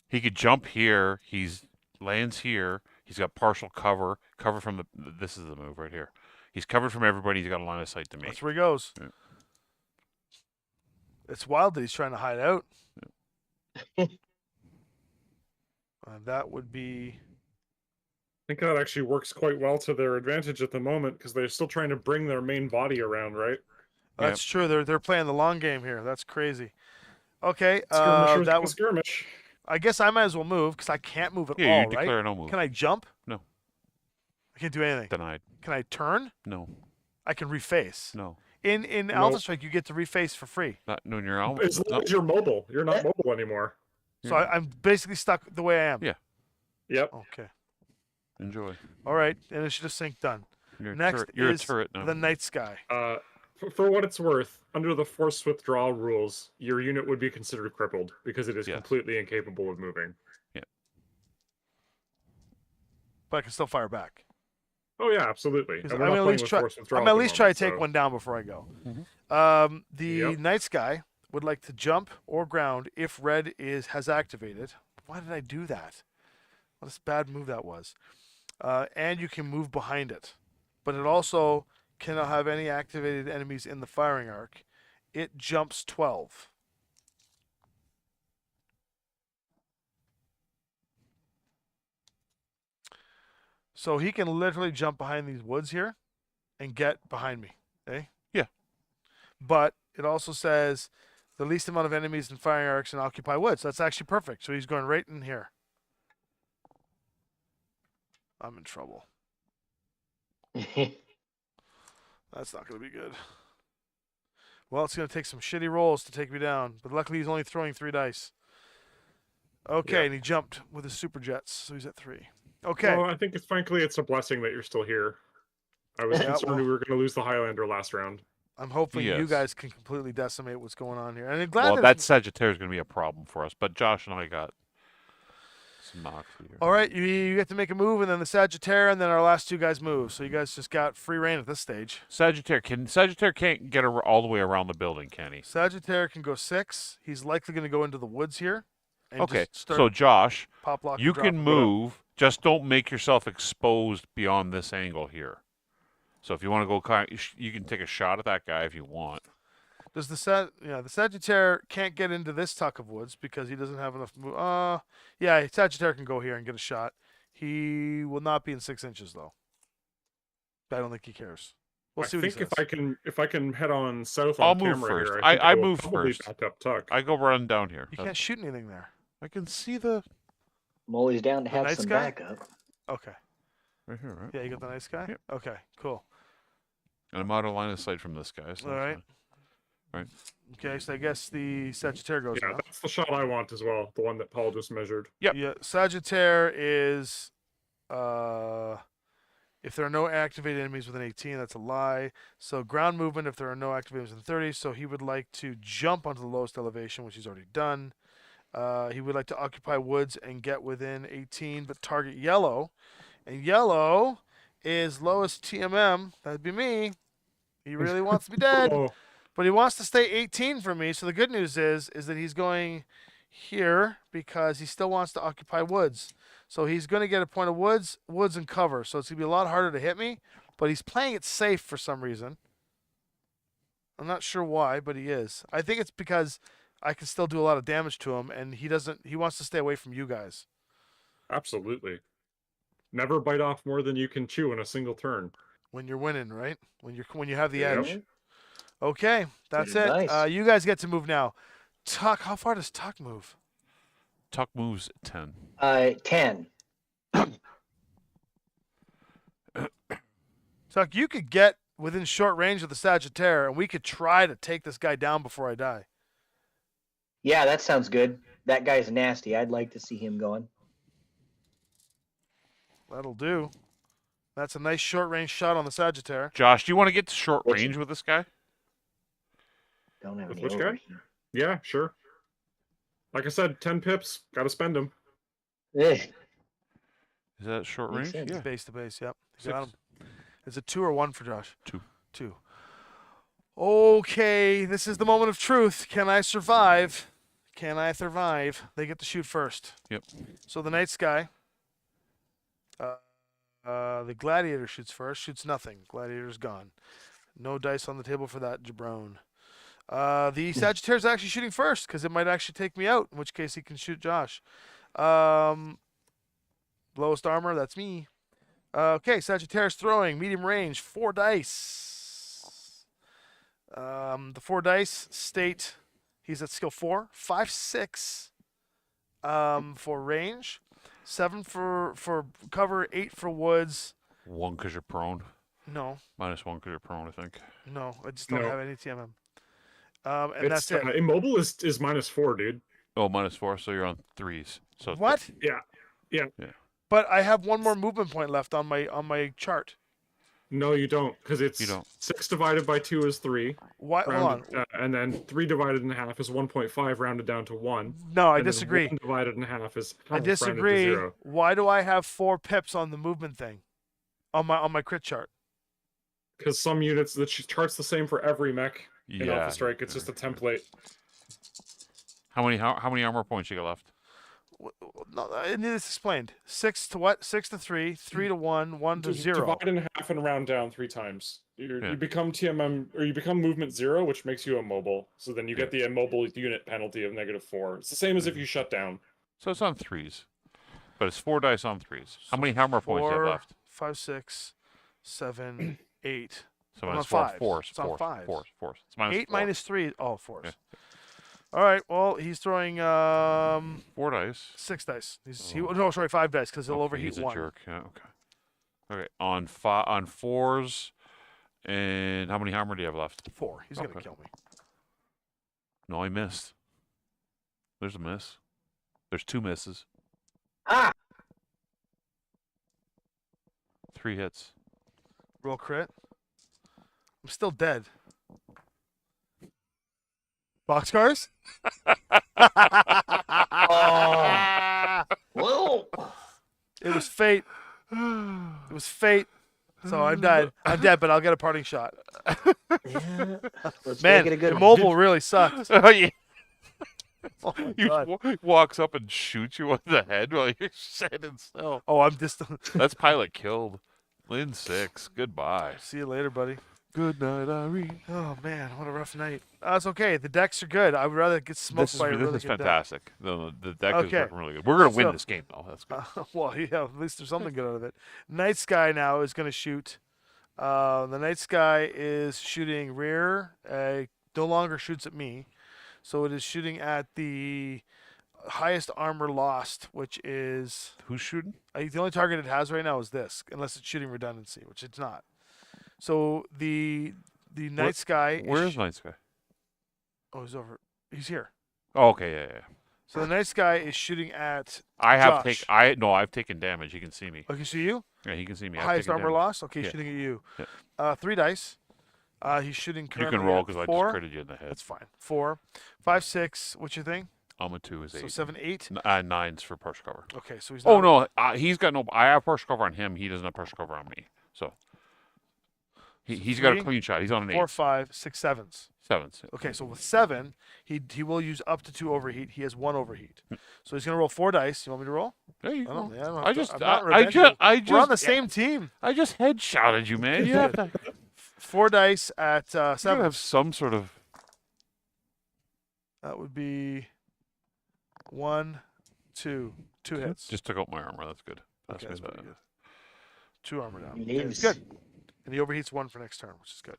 He could jump here. He's lands here. He's got partial cover. Cover from the. This is the move right here. He's covered from everybody. He's got a line of sight to me. That's where he goes. Yeah. It's wild that he's trying to hide out. That would be. I think that actually works quite well to their advantage at the moment because they're still trying to bring their main body around, right? That's true. They're playing the long game here. That's crazy. Okay. Skirmishers That gonna was. skirmish. I guess I might as well move because I can't move at Yeah, all, you right? declare no move. Can I jump? No. I can't do anything. Denied. Can I turn? No. I can reface. No. In Alpha Strike, you get to reface for free. Not when you're out. As long No. as you're mobile, you're not mobile anymore. So I'm basically stuck the way I am. Yeah. Yep. Okay. Enjoy. All right. Initiative sync done. You're Next a turret. You're is a turret now. The Night Sky. For what it's worth, under the forced withdrawal rules, your unit would be considered crippled because it is Yes. completely incapable of moving. But I can still fire back. Oh yeah, absolutely. 'Cause And I'm we're not gonna at playing least with try. forced I'm withdrawal gonna at at the least try to moment, take so- one down before I go. The Yep. Night Sky would like to jump or ground if red has activated. Why did I do that? What a bad move that was. And you can move behind it, but it also cannot have any activated enemies in the firing arc. It jumps 12. So he can literally jump behind these woods here and get behind me. Okay? but it also says the least amount of enemies and firing arcs and occupy woods. That's actually perfect. So he's going right in here. I'm in trouble. That's not going to be good. Well, it's going to take some shitty rolls to take me down, but luckily he's only throwing 3 dice. Okay, Yeah. and he jumped with his super jets, so he's at 3. Okay. Well, I think frankly it's a blessing that you're still here. I was Yeah, concerned well- we were going to lose the Highlander last round. I'm hoping you Yes. guys can completely decimate what's going on here. And I'm glad Well, that that Sagittarius is going to be a problem for us, but Josh and I got some knocks here. all right, you get to make a move, and then the Sagittarius, and then our last 2 guys move. So you guys just got free reign at this stage. Sagittarius can't get all the way around the building, can he? Sagittarius can go 6. He's likely going to go into the woods here. And Okay, just start so Josh, pop lock. you and drop can it. move, just don't make yourself exposed beyond this angle here. So if you want to go, you can take a shot at that guy if you want. Does the Sagittarius can't get into this tuck of woods because he doesn't have enough move. Yeah, Sagittarius can go here and get a shot. He will not be in 6 inches though. I don't think he cares. We'll see I what he think says. if I can head on south I'll on move camera first. here, I will move probably first. back up tuck. I go run down here. You can't shoot anything there. I can see the I'm always down to The have nice some guy? backup. Okay. right here, right? Yeah, you got the nice guy? Yep. Okay, cool. And I'm out of line of sight from this guy. So All that's right. fine. Right. Okay, so I guess the Sagittarius goes Yeah, now. that's the shot I want as well. The one that Paul just measured. Yep. Yeah, Sagittarius is if there are no activated enemies within 18, that's a lie. So ground movement if there are no activated enemies within 30. So he would like to jump onto the lowest elevation, which he's already done. He would like to occupy woods and get within 18, but target yellow. And yellow is lowest TMM. That'd be me. He really wants to be dead. Oh, But he wants to stay 18 from me. So the good news is that he's going here because he still wants to occupy woods. So he's going to get a point of woods and cover. So it's going to be a lot harder to hit me. But he's playing it safe for some reason. I'm not sure why, but he is. I think it's because I can still do a lot of damage to him, and he wants to stay away from you guys. absolutely. Never bite off more than you can chew in a single turn. When you're winning, right? When you have the Yep. edge. Okay, that's Good it. advice. You guys get to move now. Tuck, how far does Tuck move? Tuck moves 10. 10. Tuck, you could get within short range of the Sagittarius, and we could try to take this guy down before I die. Yeah, that sounds good. That guy's nasty. I'd like to see him going. That'll do. That's a nice short range shot on the Sagittarius. Josh, do you want to get to short What's- range with this guy? Don't have With any which over guy? Yeah, sure. Like I said, 10 pips. Got to spend them. here. Is that short Makes range? sense. Yeah. Base to base, yep. You got 6. him. Is it 2 or 1 for Josh? 2. 2. Okay, this is the moment of truth. Can I survive? Can I survive? They get to shoot first. Yep. So the night sky. The gladiator shoots first. Shoots nothing. Gladiator's gone. No dice on the table for that jabron. The Sagittarius is actually shooting first because it might actually take me out. In which case he can shoot Josh. Lowest armor. That's me. Okay, Sagittarius throwing medium range. 4 dice. The 4 dice state he's at skill 4. 5, 6 for range. 7 for cover. 8 for woods. 1 because you're prone. No, -1 because you're prone, I think. no, I just don't No. have any TMM. And that's it. Immobile is -4, dude. Oh, -4, so you're on 3s. So What? Yeah. But I have 1 more movement point left on my chart. No, you don't, because it's You don't. 6 divided by 2 is 3. Why? Hold on. Rounded, and then 3 divided in half is 1.5 rounded down to 1. No, I and then disagree. 1 divided in half is half I rounded to disagree. 0. Why do I have 4 pips on the movement thing? On my crit chart. Because some units, the chart's the same for every mech in yeah. Alpha Strike. It's just a template. How many armor points you got left? No, I need this explained. 6 to what? 6 to 3, 3 to 1, 1 to Just 0. divide in half and round down 3 times. Yeah. You become TMM, or you become movement 0, which makes you immobile. So then you get the immobile unit penalty of -4. It's the same as if you shut down. So it's on 3s. But it's 4 dice on 3s. How many armor points you have 4, left? 5, 6, 7, 8. So I'm minus on 4. fives. Fours. It's on Fours. fives. Fours. It's minus 8 4. minus 3. Oh, fours. Yeah. All right. Well, he's throwing 4 dice. 6 dice. Oh. No, sorry, 5 dice because he'll Okay, overheat he's a 1. jerk. Yeah. Okay. Okay. On 4s. And how many hammer do you have left? 4. He's gonna Okay. kill me. No, I missed. There's a miss. There's 2 misses. Ah, 3 hits. Roll crit. I'm still dead. Boxcars? whoa. It was fate. It was fate. So I'm dead. I'm dead, but I'll get a parting shot. Yeah. Let's Man, make it a good one. immobile really sucked. Oh, yeah. Oh my He God. walks up and shoots you on the head while you're standing still. Oh, I'm just. That's pilot killed. Lynn 6. Goodbye. See you later, buddy. Good night, Irene. Oh man, what a rough night. It's okay. The decks are good. I would rather get smoked by a really This is good deck. fantastic. The deck is Okay. working really good. We're going to win So- this game, though. That's good. Well, yeah, at least there's something good out of it. Night Sky now is going to shoot. The Night Sky is shooting rear. No longer shoots at me. So it is shooting at the highest armor lost, which is Who's shooting? the only target it has right now is this, unless it's shooting redundancy, which it's not. So the Night Sky. Where is Night Sky? Oh, he's over. He's here. Oh, okay, yeah. So the Night Sky is shooting at. I have Josh. I've taken damage. He can see me. Okay, so you Yeah, he can see me. I've highest taken armor damage. loss. Okay, Yeah. shooting at you. Yeah. 3 dice. He's shooting. You Currently can roll at because I 4. just critted you in the head. That's fine. 4, 5, 6. What's your thing? Alma 2 is 8. So 7, 8. 9's for partial cover. Okay, so he's. Oh not- no, he's got no. I have partial cover on him. He doesn't have partial cover on me. So he's got a 3, clean shot. He's on an 4, 8. 5, 6, 7s. 7s. Okay, so with 7, he will use up to 2 overheat. He has 1 overheat. So he's gonna roll 4 dice. You want me to roll? There you I don't. go. Yeah, I, don't I have to- just, I'm not I revengeful. just, We're on the same team. I just headshotted you, man. You have to. 4 dice at You gotta 7. have some sort of. That would be 1, 2. 2 hits. Just took out my armor. That's good. Okay, that's good. pretty good. 2 armor down. He Okay, it's lives. good. And he overheats 1 for next turn, which is good.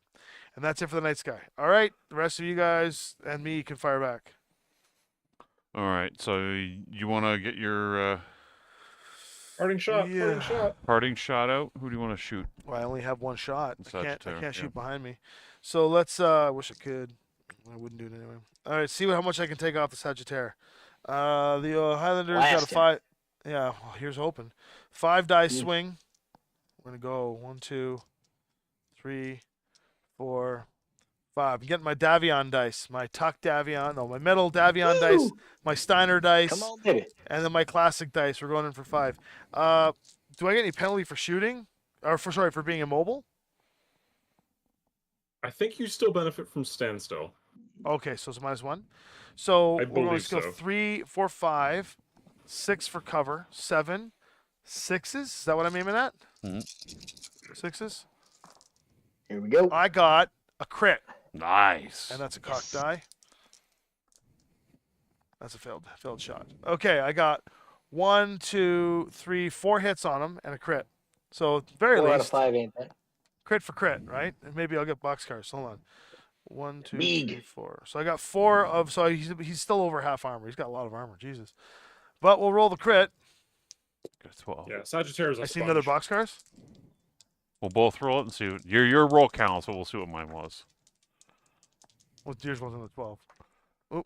And that's it for the Night Sky. All right, the rest of you guys and me can fire back. All right. So you want to get your Parting shot. Yeah. Parting shot. parting shot out? Who do you want to shoot? Well, I only have 1 shot. I Sagittarius, can't shoot yeah. behind me. So let's. I wish I could. I wouldn't do it anyway. All right, see how much I can take off the Sagittarius. The Highlanders got a Blast him. 5. Yeah, well, here's hoping. 5 dice Mm. swing. We're gonna go 1, 2, 3, 4, 5. I'm getting my Davion dice, my Tuck Davion, no, my metal Davion dice, Woo! my Steiner dice, Come on, baby. and then my classic dice. We're going in for 5. Do I get any penalty for shooting, or for being immobile? I think you still benefit from standstill. Okay, so it's -1. So I we're going believe to go so. 3, 4, 5, 6 for cover, 7, 6s. Is that what I'm aiming at? Mhm. 6s. Here we go. I got a crit, Nice. and that's a cocked Yes. die. That's a failed shot. Okay, I got 1, 2, 3, 4 hits on him and a crit. So at the very 4 out of least, 5 ain't bad. crit for crit, right? And maybe I'll get boxcars. Hold on. 1, 2, 3, Big. 4. So I got 4 of. So he's still over half armor. He's got a lot of armor. Jesus. But we'll roll the crit. Got 12. Yeah, Sagittarius. I see another boxcars. We'll both roll it and see. Your roll counts, so we'll see what mine was. Well, yours wasn't a 12. Oh.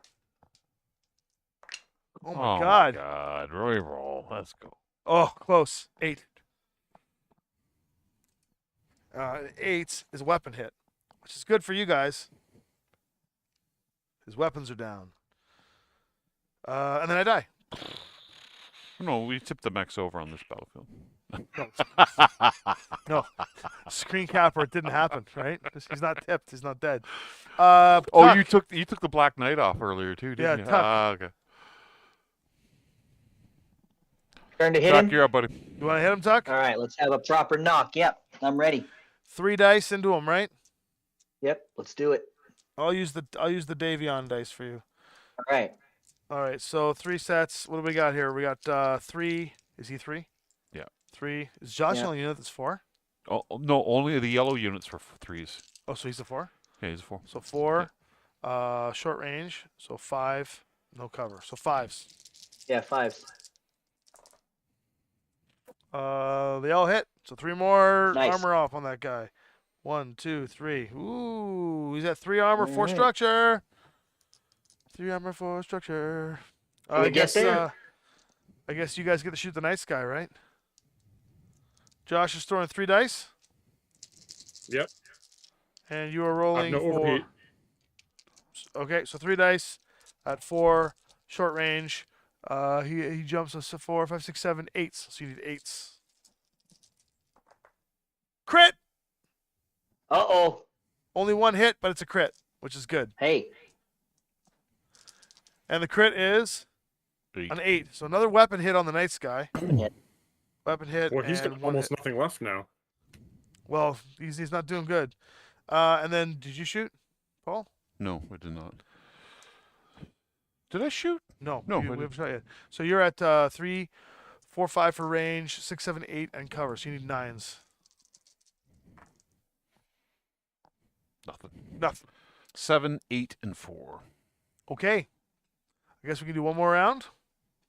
Oh my Oh God. my God. Roll. Let's go. Oh, close. 8. 8 is a weapon hit, which is good for you guys. His weapons are down. And then I die. No, we tipped the mechs over on this battlefield. No. Screen cap or it didn't happen, right? He's not tipped. He's not dead. Oh, Tuck. you took the Black Knight off earlier too, didn't Yeah, you? Tuck. Okay. Turn to hit Tuck, him. you're up, buddy. You want to hit him, Tuck? All right, let's have a proper knock. Yep, I'm ready. 3 dice into him, right? Yep, let's do it. I'll use the Davion dice for you. All right. All right, so 3 sets. What do we got here? We got 3. Is he 3? Yeah. 3. Is Josh Yeah. the only unit that's 4? Oh, no, only the yellow units for 3s. Oh, so he's a 4? Okay, he's a 4. So 4, short range. So 5, no cover. So 5s. Yeah, 5s. They all hit. So 3 more Nice. armor off on that guy. 1, 2, 3. Ooh, he's at 3 armor, 4 Alright. structure. 3 armor, 4 structure. Can we get there? I guess you guys get to shoot the nice guy, right? Josh is throwing 3 dice, Yep. and you are I rolling have no for. overheat. Okay, so 3 dice at 4 short range. He jumps us to 4, 5, 6, 7, 8s. So you need 8s. Crit. Uh-oh. Only 1 hit, but it's a crit, which is good. Hey. And the crit is 8. an 8. So another weapon hit on the nice guy. Hit. Weapon hit. Well, he's and got 1 almost hit. nothing left now. Well, he's not doing good. And then, did you shoot, Paul? No, I did not. Did I shoot? No, No, we I haven't shot yet. So you're at 3, 4, 5 for range, 6, 7, 8, and cover. So you need 9s. Nothing. Nothing. 7, 8, and 4. Okay. I guess we can do one more round.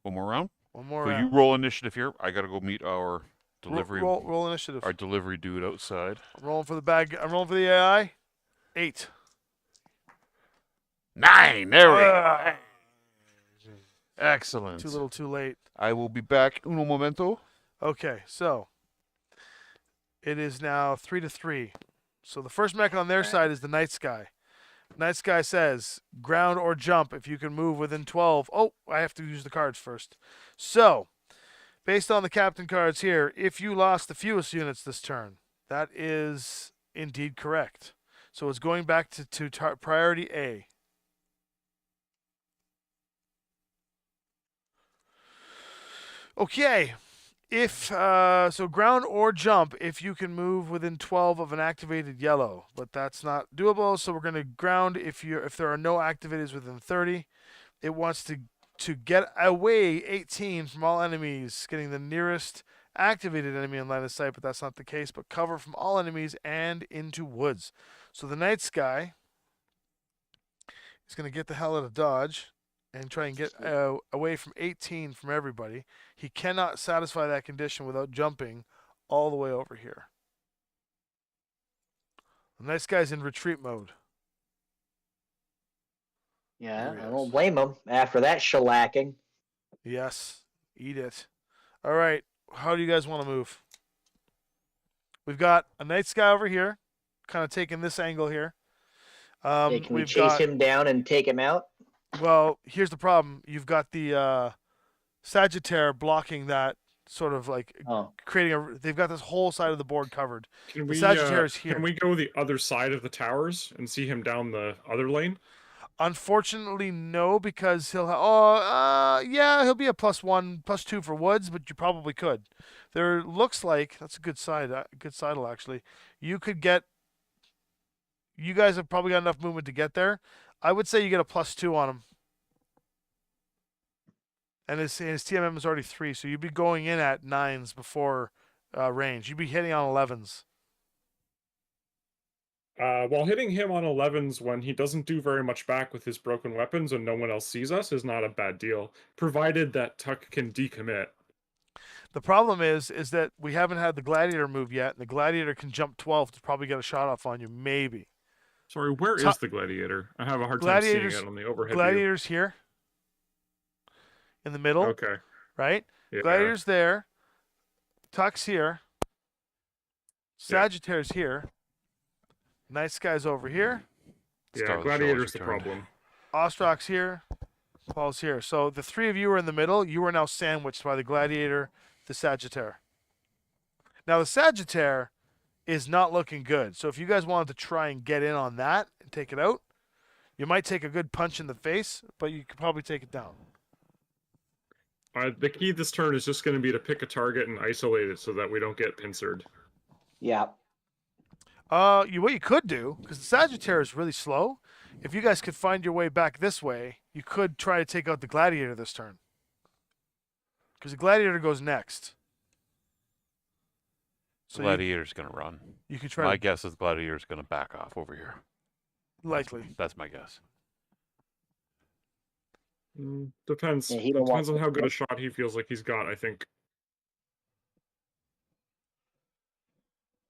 One more round. One more So round. you roll initiative here. I gotta go meet our delivery Roll initiative. our delivery dude outside. I'm rolling for the bag. I'm rolling for the AI. 8. 9. There we go. Ah, Excellent. too little, too late. I will be back uno momento. Okay, so it is now 3-3. So the first mech on their side is the Night Sky. Night Sky says ground or jump if you can move within 12. Oh, I have to use the cards first. So, based on the captain cards here, if you lost the fewest units this turn, that is indeed correct. So it's going back to priority A. Okay. If so, ground or jump if you can move within 12 of an activated yellow, but that's not doable. So we're going to ground if there are no activators within 30. It wants to get away 18 from all enemies, getting the nearest activated enemy in line of sight, but that's not the case. But cover from all enemies and into woods. So the Night Sky is going to get the hell out of dodge and try and get away from 18 from everybody. He cannot satisfy that condition without jumping all the way over here. The Nice Guy's in retreat mode. Yeah, There he I don't is. blame him after that shellacking. Yes, eat it. All right, how do you guys want to move? We've got a Night Sky over here, kind of taking this angle here. Hey, can we we've chase got, him down and take him out? Well, here's the problem. You've got the Sagittaire blocking that, sort of like Oh, creating they've got this whole side of the board covered. Can The we, Sagittarius here. Can we go the other side of the towers and see him down the other lane? Unfortunately, no, because he'll he'll be a +1, +2 for woods, but you probably could. There looks like that's a good sidle actually. You guys have probably got enough movement to get there. I would say you get a +2 on him. And his TMM is already 3, so you'd be going in at 9s before range. You'd be hitting on 11s. While hitting him on 11s when he doesn't do very much back with his broken weapons and no one else sees us is not a bad deal, provided that Tuck can decommit. The problem is that we haven't had the Gladiator move yet, and the Gladiator can jump 12 to probably get a shot off on you, maybe. Sorry, where is the Gladiator? I have a hard time seeing it on the overhead view. Gladiator's here. In the middle, Okay. right? Yeah. Gladiator's there. Tuck's here. Yeah. Sagittaire's here. Nice Guy's over here. Yeah, Start of the show Gladiator's is the returned. problem. Ostrock's here. Paul's here. So the 3 of you are in the middle. You are now sandwiched by the Gladiator, the Sagittaire. Now the Sagittaire is not looking good. So if you guys wanted to try and get in on that and take it out, you might take a good punch in the face, but you could probably take it down. The key this turn is just going to be to pick a target and isolate it so that we don't get pincered. yeah. What you could do, because the Sagittaire is really slow, if you guys could find your way back this way, you could try to take out the Gladiator this turn. Because the Gladiator goes next. So Gladiator's gonna run. you could try My to, guess is Gladiator's gonna back off over here. likely. That's my guess. Depends. Yeah, he It don't depends want- on how good a shot he feels like he's got, I think.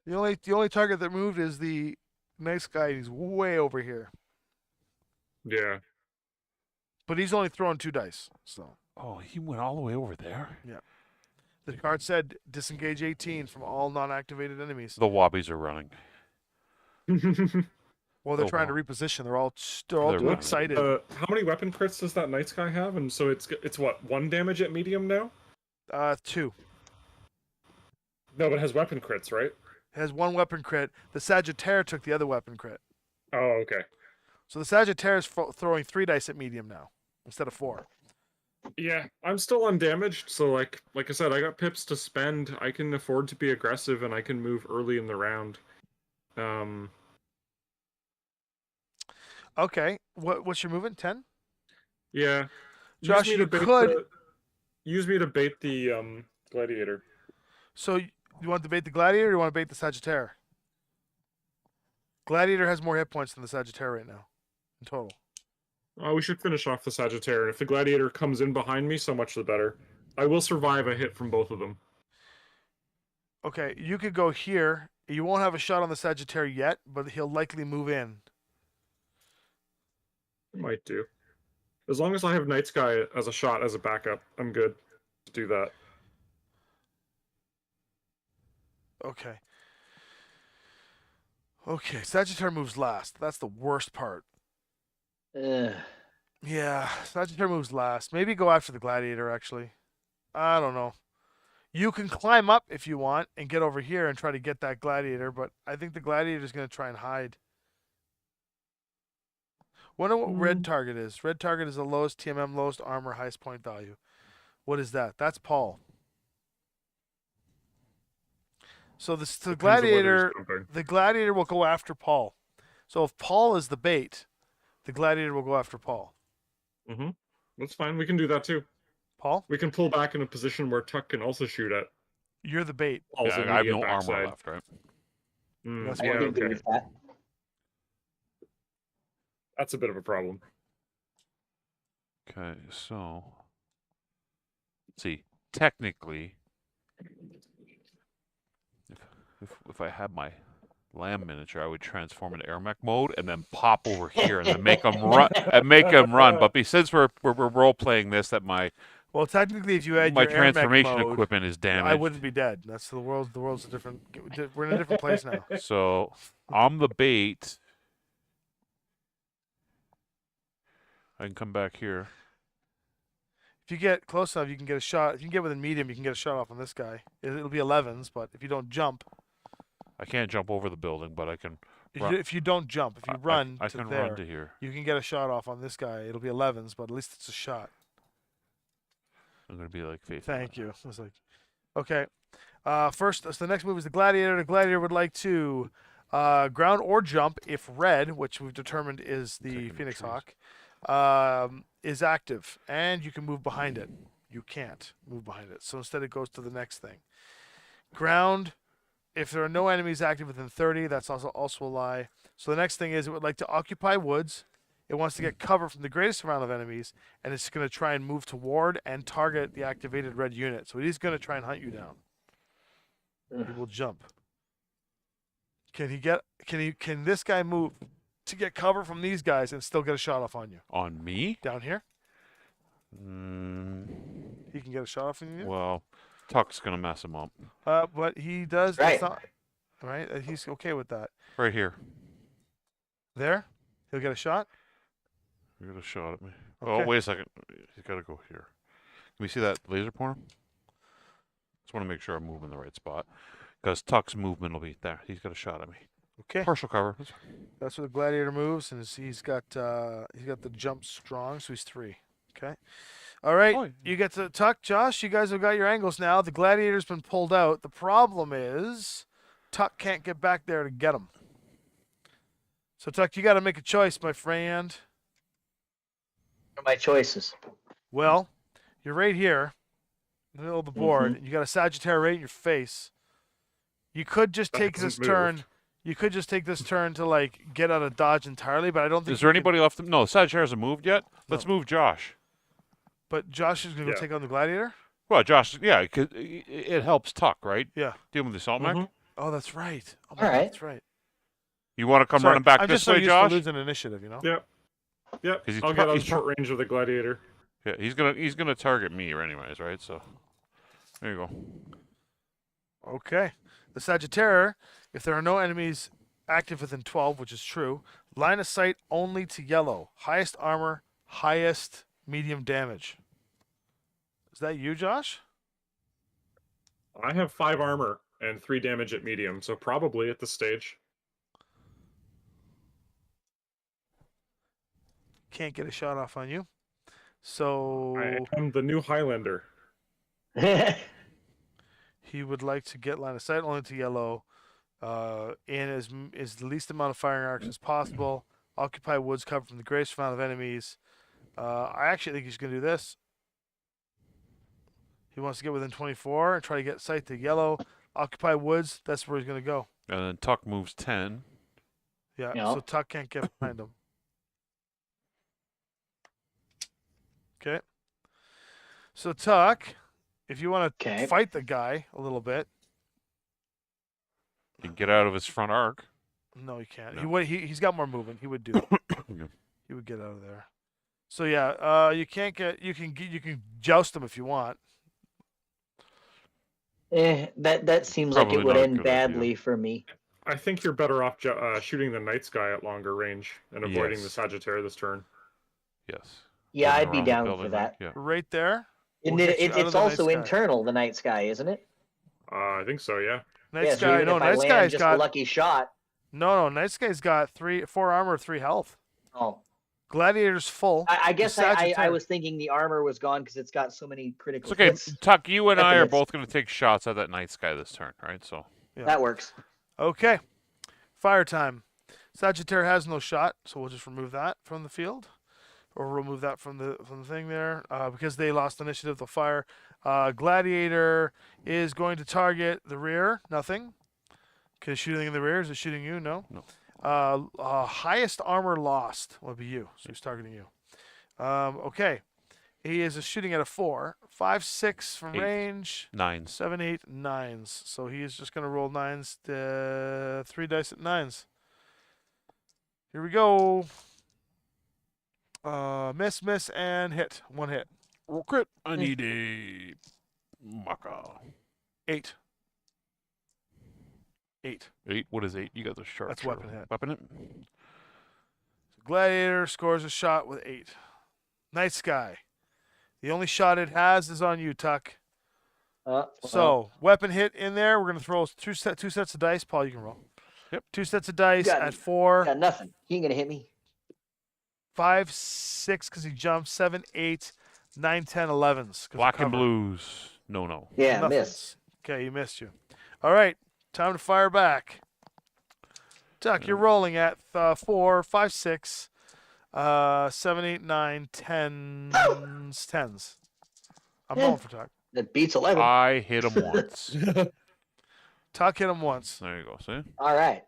The only target that moved is the nice guy. He's way over here, Yeah. but he's only throwing 2 dice. So Oh, he went all the way over there. the card said disengage 18 from all non-activated enemies. The Wobbies are running. Well, they're Oh, too wow. reposition. They're all They're too running. excited. How many weapon crits does that Knights guy have? And so it's what, 1 damage at medium now? 2. No, but it has weapon crits, right? It has 1 weapon crit. The Sagittarius took the other weapon crit. Oh, okay. So the Sagittarius throwing 3 dice at medium now instead of 4. Yeah, I'm still undamaged, so like I said, I got pips to spend. I can afford to be aggressive, and I can move early in the round. Okay. What's your movement? 10? Yeah. Josh, you could- use me to bait the gladiator. So you want to bait the Gladiator or you want to bait the Sagittarius? Gladiator has more hit points than the Sagittarius right now in total. We should finish off the Sagittarius. And if the gladiator comes in behind me, so much the better. I will survive a hit from both of them. Okay, you could go here. You won't have a shot on the Sagittarius yet, but he'll likely move in. I might do. As long as I have Knights guy as a shot as a backup, I'm good to do that. Okay. Okay, Sagittarius moves last. That's the worst part. Ugh. Yeah, Sagittarius moves last. Maybe go after the Gladiator, actually. I don't know. You can climb up if you want and get over here and try to get that Gladiator, but I think the Gladiator's going to try and hide. Wonder what red target is. Red target is the lowest TMM, lowest armor, highest point value. What is that? That's Paul. So the Depends on whether he's Gladiator, jumping. the Gladiator will go after Paul. So if Paul is the bait, the Gladiator will go after Paul. Mm-hmm. That's fine. We can do that too. Paul, We can pull back in a position where Tuck can also shoot at. you're the bait. Paul's Yeah, I have no immediate armor backside. left, right? That's I why- can Yeah, agree okay. with that. That's a bit of a problem. Okay, so let's see. Technically, if I had my lamb miniature, I would transform into air mech mode and then pop over here and then make them run and make them run. But since we're role playing this, that my Well, technically, if you had my your air mech transformation mode, equipment is damaged. I wouldn't be dead. That's the world. The world's a different. We're in a different place now. So I'm the bait. I can come back here. If you get close enough, you can get a shot. If you can get within medium, you can get a shot off on this guy. It'll be 11s, but if you don't jump, I can't jump over the building, but I can. if you don't jump, if you run I to can there, run to here. you can get a shot off on this guy. It'll be 11s, but at least it's a shot. I'm gonna be like Faith. Thank you. I was like, okay. First, so the next move is the Gladiator. The Gladiator would like to ground or jump if red, which we've determined is the Taking the Phoenix trees. Hawk, is active, and you can move behind it. You can't move behind it. So instead, it goes to the next thing. Ground. If there are no enemies active within 30, that's also a lie. So the next thing is it would like to occupy woods. It wants to get cover from the greatest amount of enemies, and it's going to try and move toward and target the activated red unit. So it is going to try and hunt you down. He will jump. Can this guy move to get cover from these guys and still get a shot off on you? On me? Down here? Mm, He can get a shot off on you? well, Tuck's gonna mess him up. But he does. Right. It's not, right? He's okay with that. Right here. There? He'll get a shot? You got a shot at me. Okay. Oh, wait a second. He's got to go here. Can we see that laser pointer? Just want to make sure I'm moving in the right spot. Because Tuck's movement will be there. He's got a shot at me. Okay. Partial cover. That's where the Gladiator moves, and he's got the jump strong, so he's 3. Okay. All right. Oh, You get to Tuck, Josh. You guys have got your angles now. The Gladiator's been pulled out. The problem is Tuck can't get back there to get him. So Tuck, you got to make a choice, my friend. What are my choices? Well, you're right here, in the middle of the board. And you got a Sagittarius right in your face. You could just That take hasn't this turn. moved. You could just take this turn to like get out of dodge entirely, but I don't think. Is there you could- anybody left? No, Sagittarius hasn't moved yet. Let's move Josh. But Josh is going to go Yeah. take on the gladiator. Well, Josh, yeah, 'cause it helps Tuck, right? Yeah. Dealing with the assault mech. Mhm. Oh, that's right. Oh, All right. That's right. You want to come Sorry, running back I'm this just so way, used Josh? to losing initiative, you know. Yep. Yep. 'Cause he's I'll pro- get on he's pro- short range of the gladiator. Yeah, he's gonna target me, anyways, right? So there you go. Okay. The Sagittarius, if there are no enemies active within 12, which is true, line of sight only to yellow. Highest armor, highest medium damage. Is that you, Josh? I have 5 armor and 3 damage at medium, so probably at this stage. Can't get a shot off on you. So I am the new Highlander. he would like to get line of sight only to yellow, in as the least amount of firing arcs as possible. Occupy woods covered from the greatest amount of enemies. I actually think he's going to do this. He wants to get within 24 and try to get sight to yellow. Occupy woods. That's where he's going to go. And then Tuck moves 10. Yeah. Yeah. So Tuck can't get behind him. Okay. So Tuck, if you want to Okay. fight the guy a little bit, He can get out of his front arc. no, he can't. No. He would. He's got more movement. He would do. Yeah. He would get out of there. So yeah, you can't get. You can joust him if you want. That seems like Probably it would not a end good idea. badly for me. I think you're better off shooting the Night Sky at longer range and avoiding the Yes. Sagittarius this turn. Yes. Yeah, Moving I'd be around the down building, for that. Yeah. Right there. And We'll get you out of it's the also night sky. internal, the night sky, isn't it? I think so, yeah. Night Yeah, so Sky. even No, if I Night land Sky's just got a lucky shot. no. Night Sky's got 4 armor, 3 health. Oh, Gladiator's full. I guess I Sagittarius. was thinking the armor was gone because it's got so many critical It's okay. hits. Tuck, you and I are Weapons. both going to take shots at that night sky this turn, right? So Yeah. That works. Okay. Fire time. Sagittarius has no shot, so we'll just remove that from the field, or remove that from the thing there, because they lost initiative. They'll fire. Gladiator is going to target the rear. Nothing. Because shooting in the rear, is it shooting you? No. No. Highest armor lost would be you, so he's targeting you. Okay. He is shooting at a 4, 5, 6 from 8. range. 9. 7, 8, 9s. So he is just going to roll 9s, 3 dice at 9s. Here we go. Miss, and hit. 1 hit. Roll crit. I need a maca. 8. 8. 8. What is 8? You got the sharp. That's weapon hit. Weapon hit. Gladiator scores a shot with 8. Night Sky. The only shot it has is on you, Tuck. Well, So, weapon hit in there. We're going to throw two sets of dice. Paul, you can roll. Yep. 2 sets of dice got- at 4. got nothing. He ain't gonna hit me. 5, 6 because he jumped. 7, 8, 9, 10, 11s. 'cause of Black and cover. blues. No. Yeah, Nothings. miss. Okay, you missed you. All right, time to fire back. Tuck, you're rolling at 4, 5, 6, 7, 8, 9, 10s, 10s. I'm rolling for Tuck. That beats 11. I hit him once. Tuck hit him once. There you go. See? All right.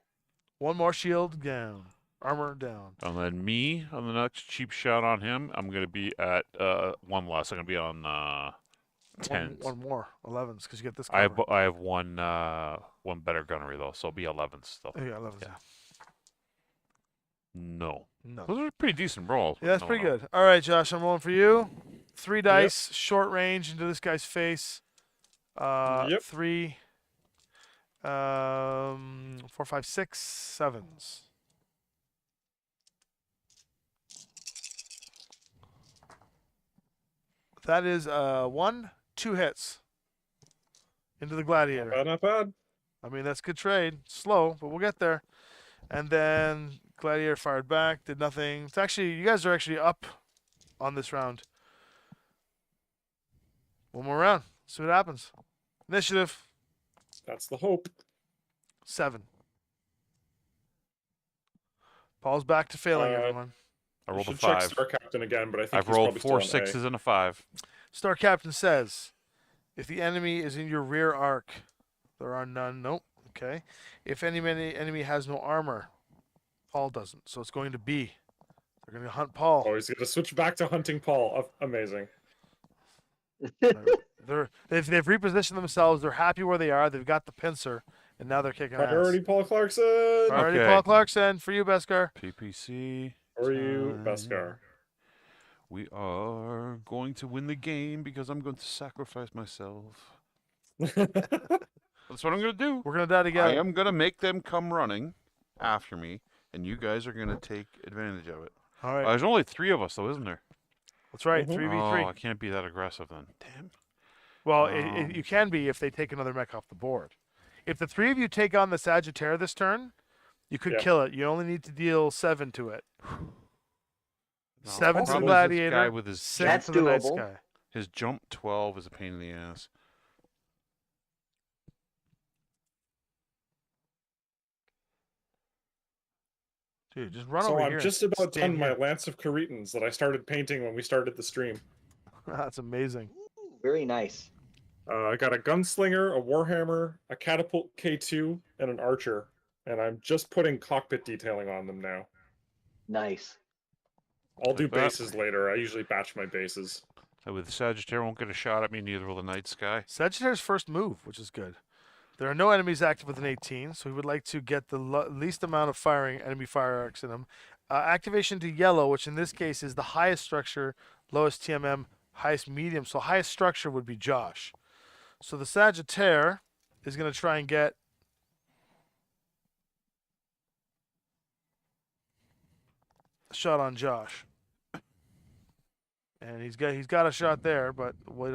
One more shield down. Armor down. And then me on the next cheap shot on him, I'm going to be at 1 less. I'm going to be on 10s. One more. 11s because you get this I have cover. I have one better gunnery though, so it'll be 11s still. Oh, yeah, 11s. Yeah. No, No. those are pretty decent rolls. Yeah, that's No, pretty no. good. All right, Josh, I'm rolling for you. 3 dice, short range into this guy's face. Yep. 3, 4, 5, 6, 7s. That is 1, 2 hits into the gladiator. Not bad. I mean, that's good trade. Slow, but we'll get there. And then gladiator fired back, did nothing. It's actually, you guys are actually up on this round. One more round. See what happens. Initiative That's the hope. 7. Paul's back to failing everyone. I rolled a Should check 5. Star Captain again, but I think I've he's rolled probably 4 still on A. 6s and a 5. Star Captain says, if the enemy is in your rear arc, there are none. Nope. Okay. If any enemy has no armor, Paul doesn't. So it's going to B. They're going to hunt Paul. Oh, he's gonna switch back to hunting Paul. Amazing. They've repositioned themselves. They're happy where they are. They've got the pincer, and now they're kicking Priority ass. Paul Clarkson. Priority Okay. Paul Clarkson for you, Beskar. PPC. For you, time. Beskar. We are going to win the game because I'm going to sacrifice myself. That's what I'm going to do. We're going to die together. I am going to make them come running after me, and you guys are going to take advantage of it. All right. There's only 3 of us, though, isn't there? That's right. Mhm. 3v3. Oh, I can't be that aggressive then. Damn. Well, you can be if they take another mech off the board. If the 3 of you take on the Sagittaire this turn, you could Yeah. kill it. You only need to deal 7 to it. No, 7 to the problem is this gladiator. guy with 6 That's to the night doable. sky. his jump 12 is a pain in the ass. Dude, just run So over I'm here. just and about stand done my here. Lance of Caretans that I started painting when we started the stream. That's amazing. Ooh, very nice. I got a gunslinger, a warhammer, a catapult K2, and an archer, and I'm just putting cockpit detailing on them now. Nice. I'll do Like that. bases later. I usually batch my bases. So with Sagittaire won't get a shot at me, neither will the Night Sky. Sagittaire's first move, which is good. There are no enemies active with an 18, so we would like to get the least amount of firing enemy fire arcs in them. Activation to yellow, which in this case is the highest structure, lowest TMM, highest medium. So highest structure would be Josh. So the Sagittaire is going to try and get a shot on Josh. And he's got a shot there, but we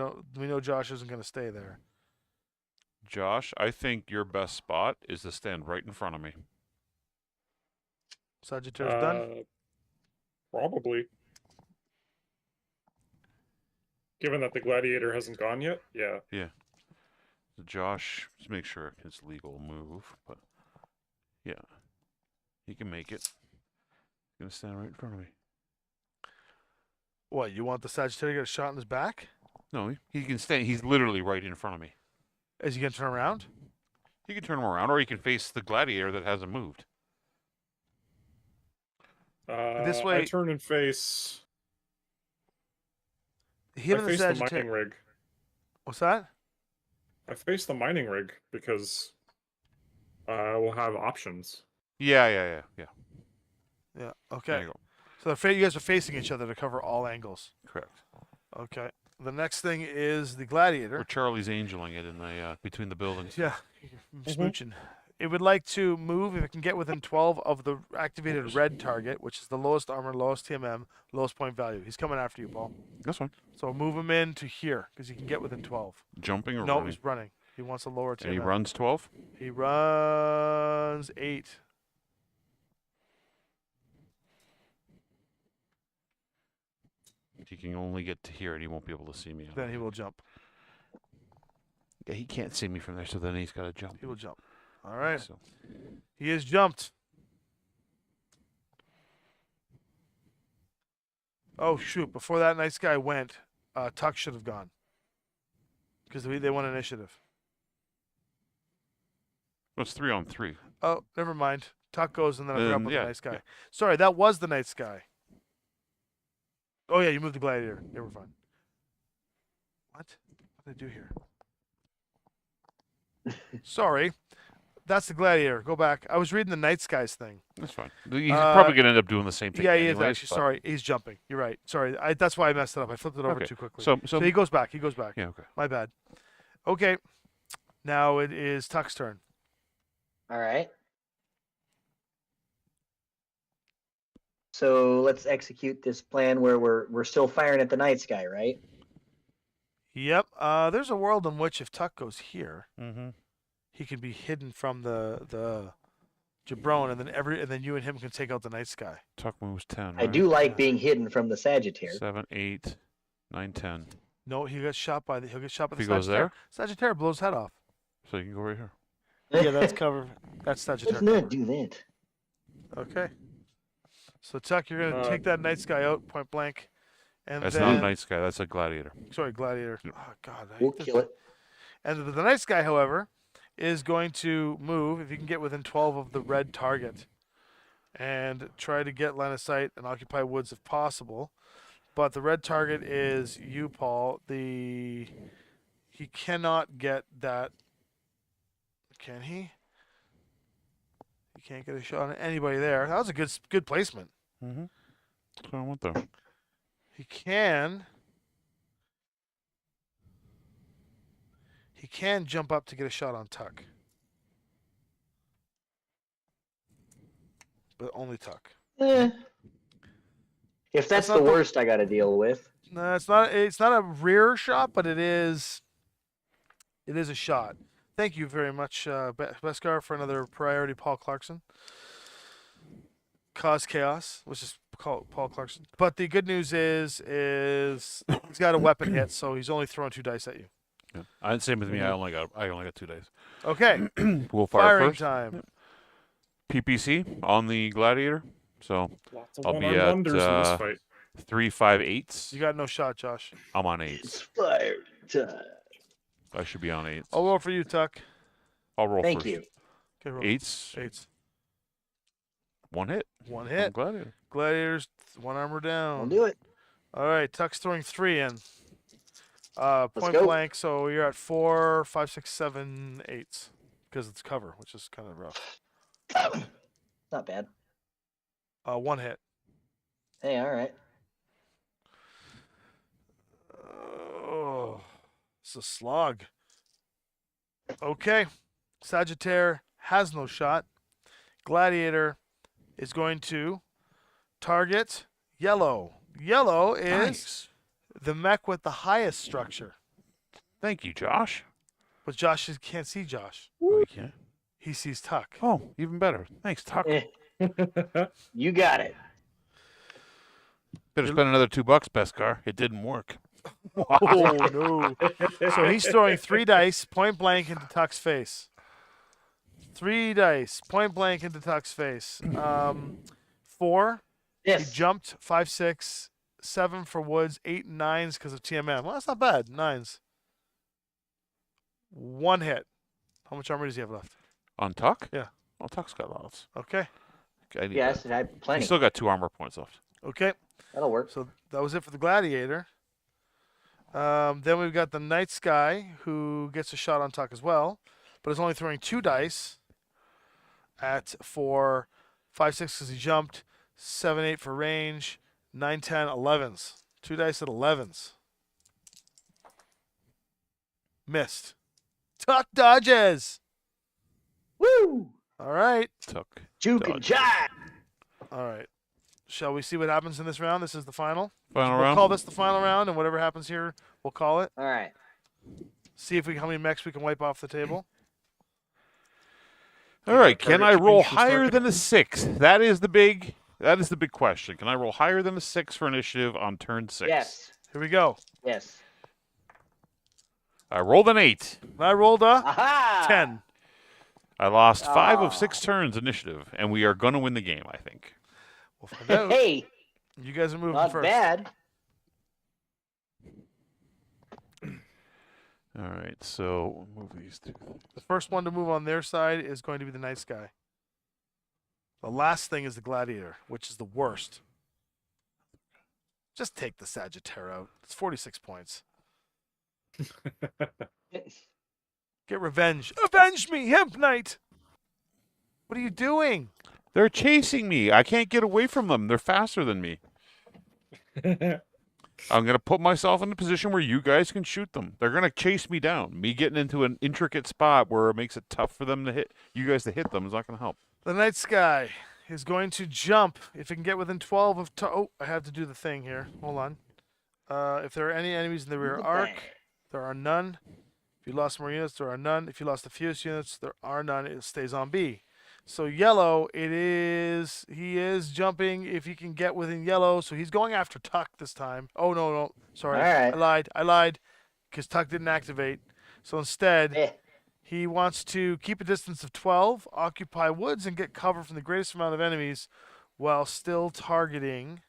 know Josh isn't going to stay there. Josh, I think your best spot is to stand right in front of me. Sagittaire's done. Probably. Given that the gladiator hasn't gone yet, yeah. So Josh, just make sure it's legal move, but yeah, he can make it. He's gonna stand right in front of me. What, you want the Sagittarius to get a shot in his back? No, he can stand. He's literally right in front of me. Is he going to turn around? He can turn him around, or he can face the gladiator that hasn't moved. This way- I turn and face. Him I and the face the mining Sagittarius. rig. What's that? I face the mining rig because we'll have options. Yeah. Yeah. There Okay. you go. So you guys are facing each other to cover all angles. Correct. Okay. The next thing is the gladiator. Or Charlie's angeling it in the between the buildings. Yeah. Smooching. It would like to move if it can get within 12 of the activated red target, which is the lowest armor, lowest TMM, lowest point value. He's coming after you, Paul. That's fine. So move him in to here because he can get within 12. Jumping or No, running? he's running. He wants a lower TMM. And he runs 12. He runs 8. He can only get to here, and he won't be able to see me. Then he will jump. Yeah, he can't see me from there, so then he's got to jump. He will jump. All right. So, He has jumped. Oh, shoot. Before that nice guy went, Tuck should have gone. Because they won initiative. well, it's 3-on-3. Oh, never mind. Tuck goes, and then I forgot about yeah, the nice guy. yeah. Sorry, that was the nice guy. Oh, yeah, you moved the gladiator. Yeah, we're fine. What? What did I do here? Sorry. That's the gladiator. Go back. I was reading the night skies thing. That's fine. He's probably going to end up doing the same thing. Yeah, he is anyways, actually. but- Sorry, he's jumping. You're right. Sorry, that's why I messed it up. I flipped it over Okay. too quickly. So So he goes back. He goes back. yeah, okay. My bad. Okay. Now it is Tuck's turn. All right. So let's execute this plan where we're still firing at the night sky, right? Yep. There's a world in which if Tuck goes here, Mm-hmm. he can be hidden from the Jabron, and then you and him can take out the night sky. Tuck moves 10. I Right? do like being hidden from the Sagittaire. 7, 8, 9, 10. No, he'll get shot by the If he goes Sagittaire. Sagittaire blows head off. So you can go right here. Yeah, that's cover. That's Sagittaire. Let's not cover. do that. Okay. So Tuck, you're gonna take that night sky out point blank, and That's then not a night sky. That's a gladiator. sorry, gladiator. Yep. Oh God, I We'll hate this. kill it. And the night sky, however, is going to move if you can get within 12 of the red target, and try to get line of sight and occupy woods if possible. But the red target is you, Paul. He cannot get that. Can he? He can't get a shot on anybody there. That was a good placement. Mm-hmm. That's what I want there. He can jump up to get a shot on Tuck. But only Tuck. Eh. If that's the not the- worst I got to deal with. No, it's not a rear shot, but it is a shot. Thank you very much, Beskar, for another priority Paul Clarkson. Cause chaos, which is Paul Clarkson. But the good news is he's got a weapon hit, so he's only throwing 2 dice at you. Yeah. Same with me. I only got 2 days. Okay, We'll fire firing first. time. PPC on the Gladiator. So Lots of I'll be one-armed at, wonders in this fight. 3, 5, 8s. You got no shot, Josh. I'm on It's 8s. fire time. I should be on 8s. I'll roll for you, Tuck. I'll roll Thank first. you. Okay, roll. 8s. 8s. 1 hit. 1 on hit. Gladiator. Gladiators, 1 armor I'll down. do it. All right, Tuck's throwing 3 in. Point go. blank, so you're at 4, 5, 6, 7, 8s. Because it's cover, which is kind of rough. Not bad. 1 hit. Hey, all right. Oh, it's a slog. Okay. Sagittaire has no shot. Gladiator is going to target yellow. Yellow is Nice. the mech with the highest structure. Thank you, Josh. But Josh can't see Josh. Oh, you can't. He sees Tuck. Oh, even better. Thanks, Tuck. Eh, you got it. Better spend another $2, Beskar. It didn't work. Oh, no. So he's throwing 3 dice point blank into Tuck's face. 3 dice point blank into Tuck's face. 4. He Yes. jumped 5, 6, 7 for Woods, 8 and 9s because of TMM. Well, that's not bad. 9s. 1 hit. How much armor does he have left? On Tuck? Yeah. Well, Tuck's got lots. Okay. I need Yes, that. I have plenty. He's still got 2 armor points left. Okay. That'll work. So that was it for the Gladiator. Then we've got the Night Sky, who gets a shot on Tuck as well, but is only throwing 2 dice at 4, 5, 6 because he jumped, 7, 8 for range, 9, 10, 11s. 2 dice at 11s. Missed. Tuck dodges. Woo! All right. Tuck. Juke and Dodge. jive. All right. Shall we see what happens in this round? This is the final. Final We'll round. call this the final round, and whatever happens here, we'll call it. All right. See if how many mechs we can wipe off the table. All right. Can I roll Target higher target. than a 6? That is the big question. Can I roll higher than a 6 for initiative on turn 6? Yes. Here we go. Yes. I rolled an 8. I rolled a Aha! 10. I lost 5 of Ah. 6 turns initiative, and we are going to win the game, I think. We'll find out. Hey, You guys are moving not first. bad. All right. So we'll move these 2. The first one to move on their side is going to be the Night Sky. The last thing is the Gladiator, which is the worst. Just take the Sagittaire out. It's 46 points. Get revenge. Avenge me, Hemp Knight! What are you doing? They're chasing me. I can't get away from them. They're faster than me. I'm going to put myself in a position where you guys can shoot them. They're going to chase me down. Me getting into an intricate spot where it makes it tough for them to hit you guys to hit them is not going to help. The Night Sky is going to jump if it can get within 12 of... Oh, I have to do the thing here. Hold on. If there are any enemies in the rear arc, there are none. If you lost more units, there are none. If you lost the fewest units, there are none. It stays on B. So yellow, he is jumping if he can get within yellow. So he's going after Tuck this time. Oh, no. Sorry. All right. I lied because Tuck didn't activate. So instead, Eh, he wants to keep a distance of 12, occupy woods, and get cover from the greatest amount of enemies while still targeting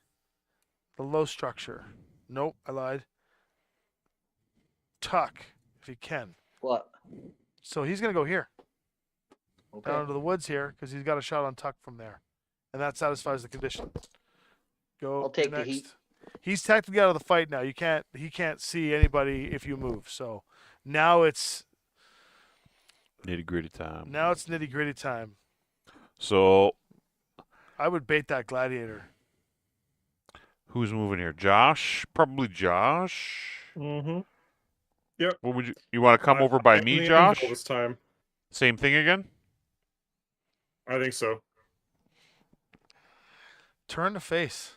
the low structure. Nope, I lied. Tuck, if he can. what? So he's going to go here. Okay. down into the woods here because he's got a shot on Tuck from there, and that satisfies the condition. Go. I'll take the next. heat. He's technically out of the fight now. He can't see anybody if you move. So now it's Nitty-gritty time. nitty-gritty time. So I would bait that gladiator. who's moving here? Josh? Probably Josh. Mm-hmm. What would you want to come over by I'm me, the Josh? anvil this time. Same thing again? I think so. Turn to face.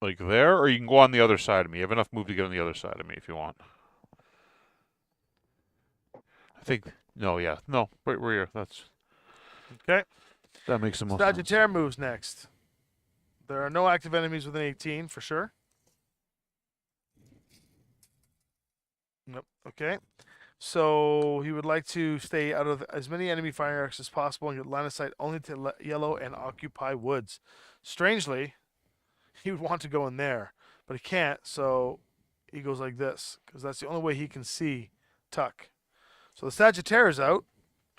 Like there, or you can go on the other side of me. You have enough move to get on the other side of me if you want. I think no, yeah, no, right we're here. That's Okay. that makes the most sense. Sagittaire moves next. There are no active enemies within 18 for sure. Nope. Okay. So he would like to stay out of as many enemy fire arcs as possible and get line of sight only to yellow and occupy woods. Strangely, he would want to go in there, but he can't. So he goes like this because that's the only way he can see Tuck. So the Sagittaire is out.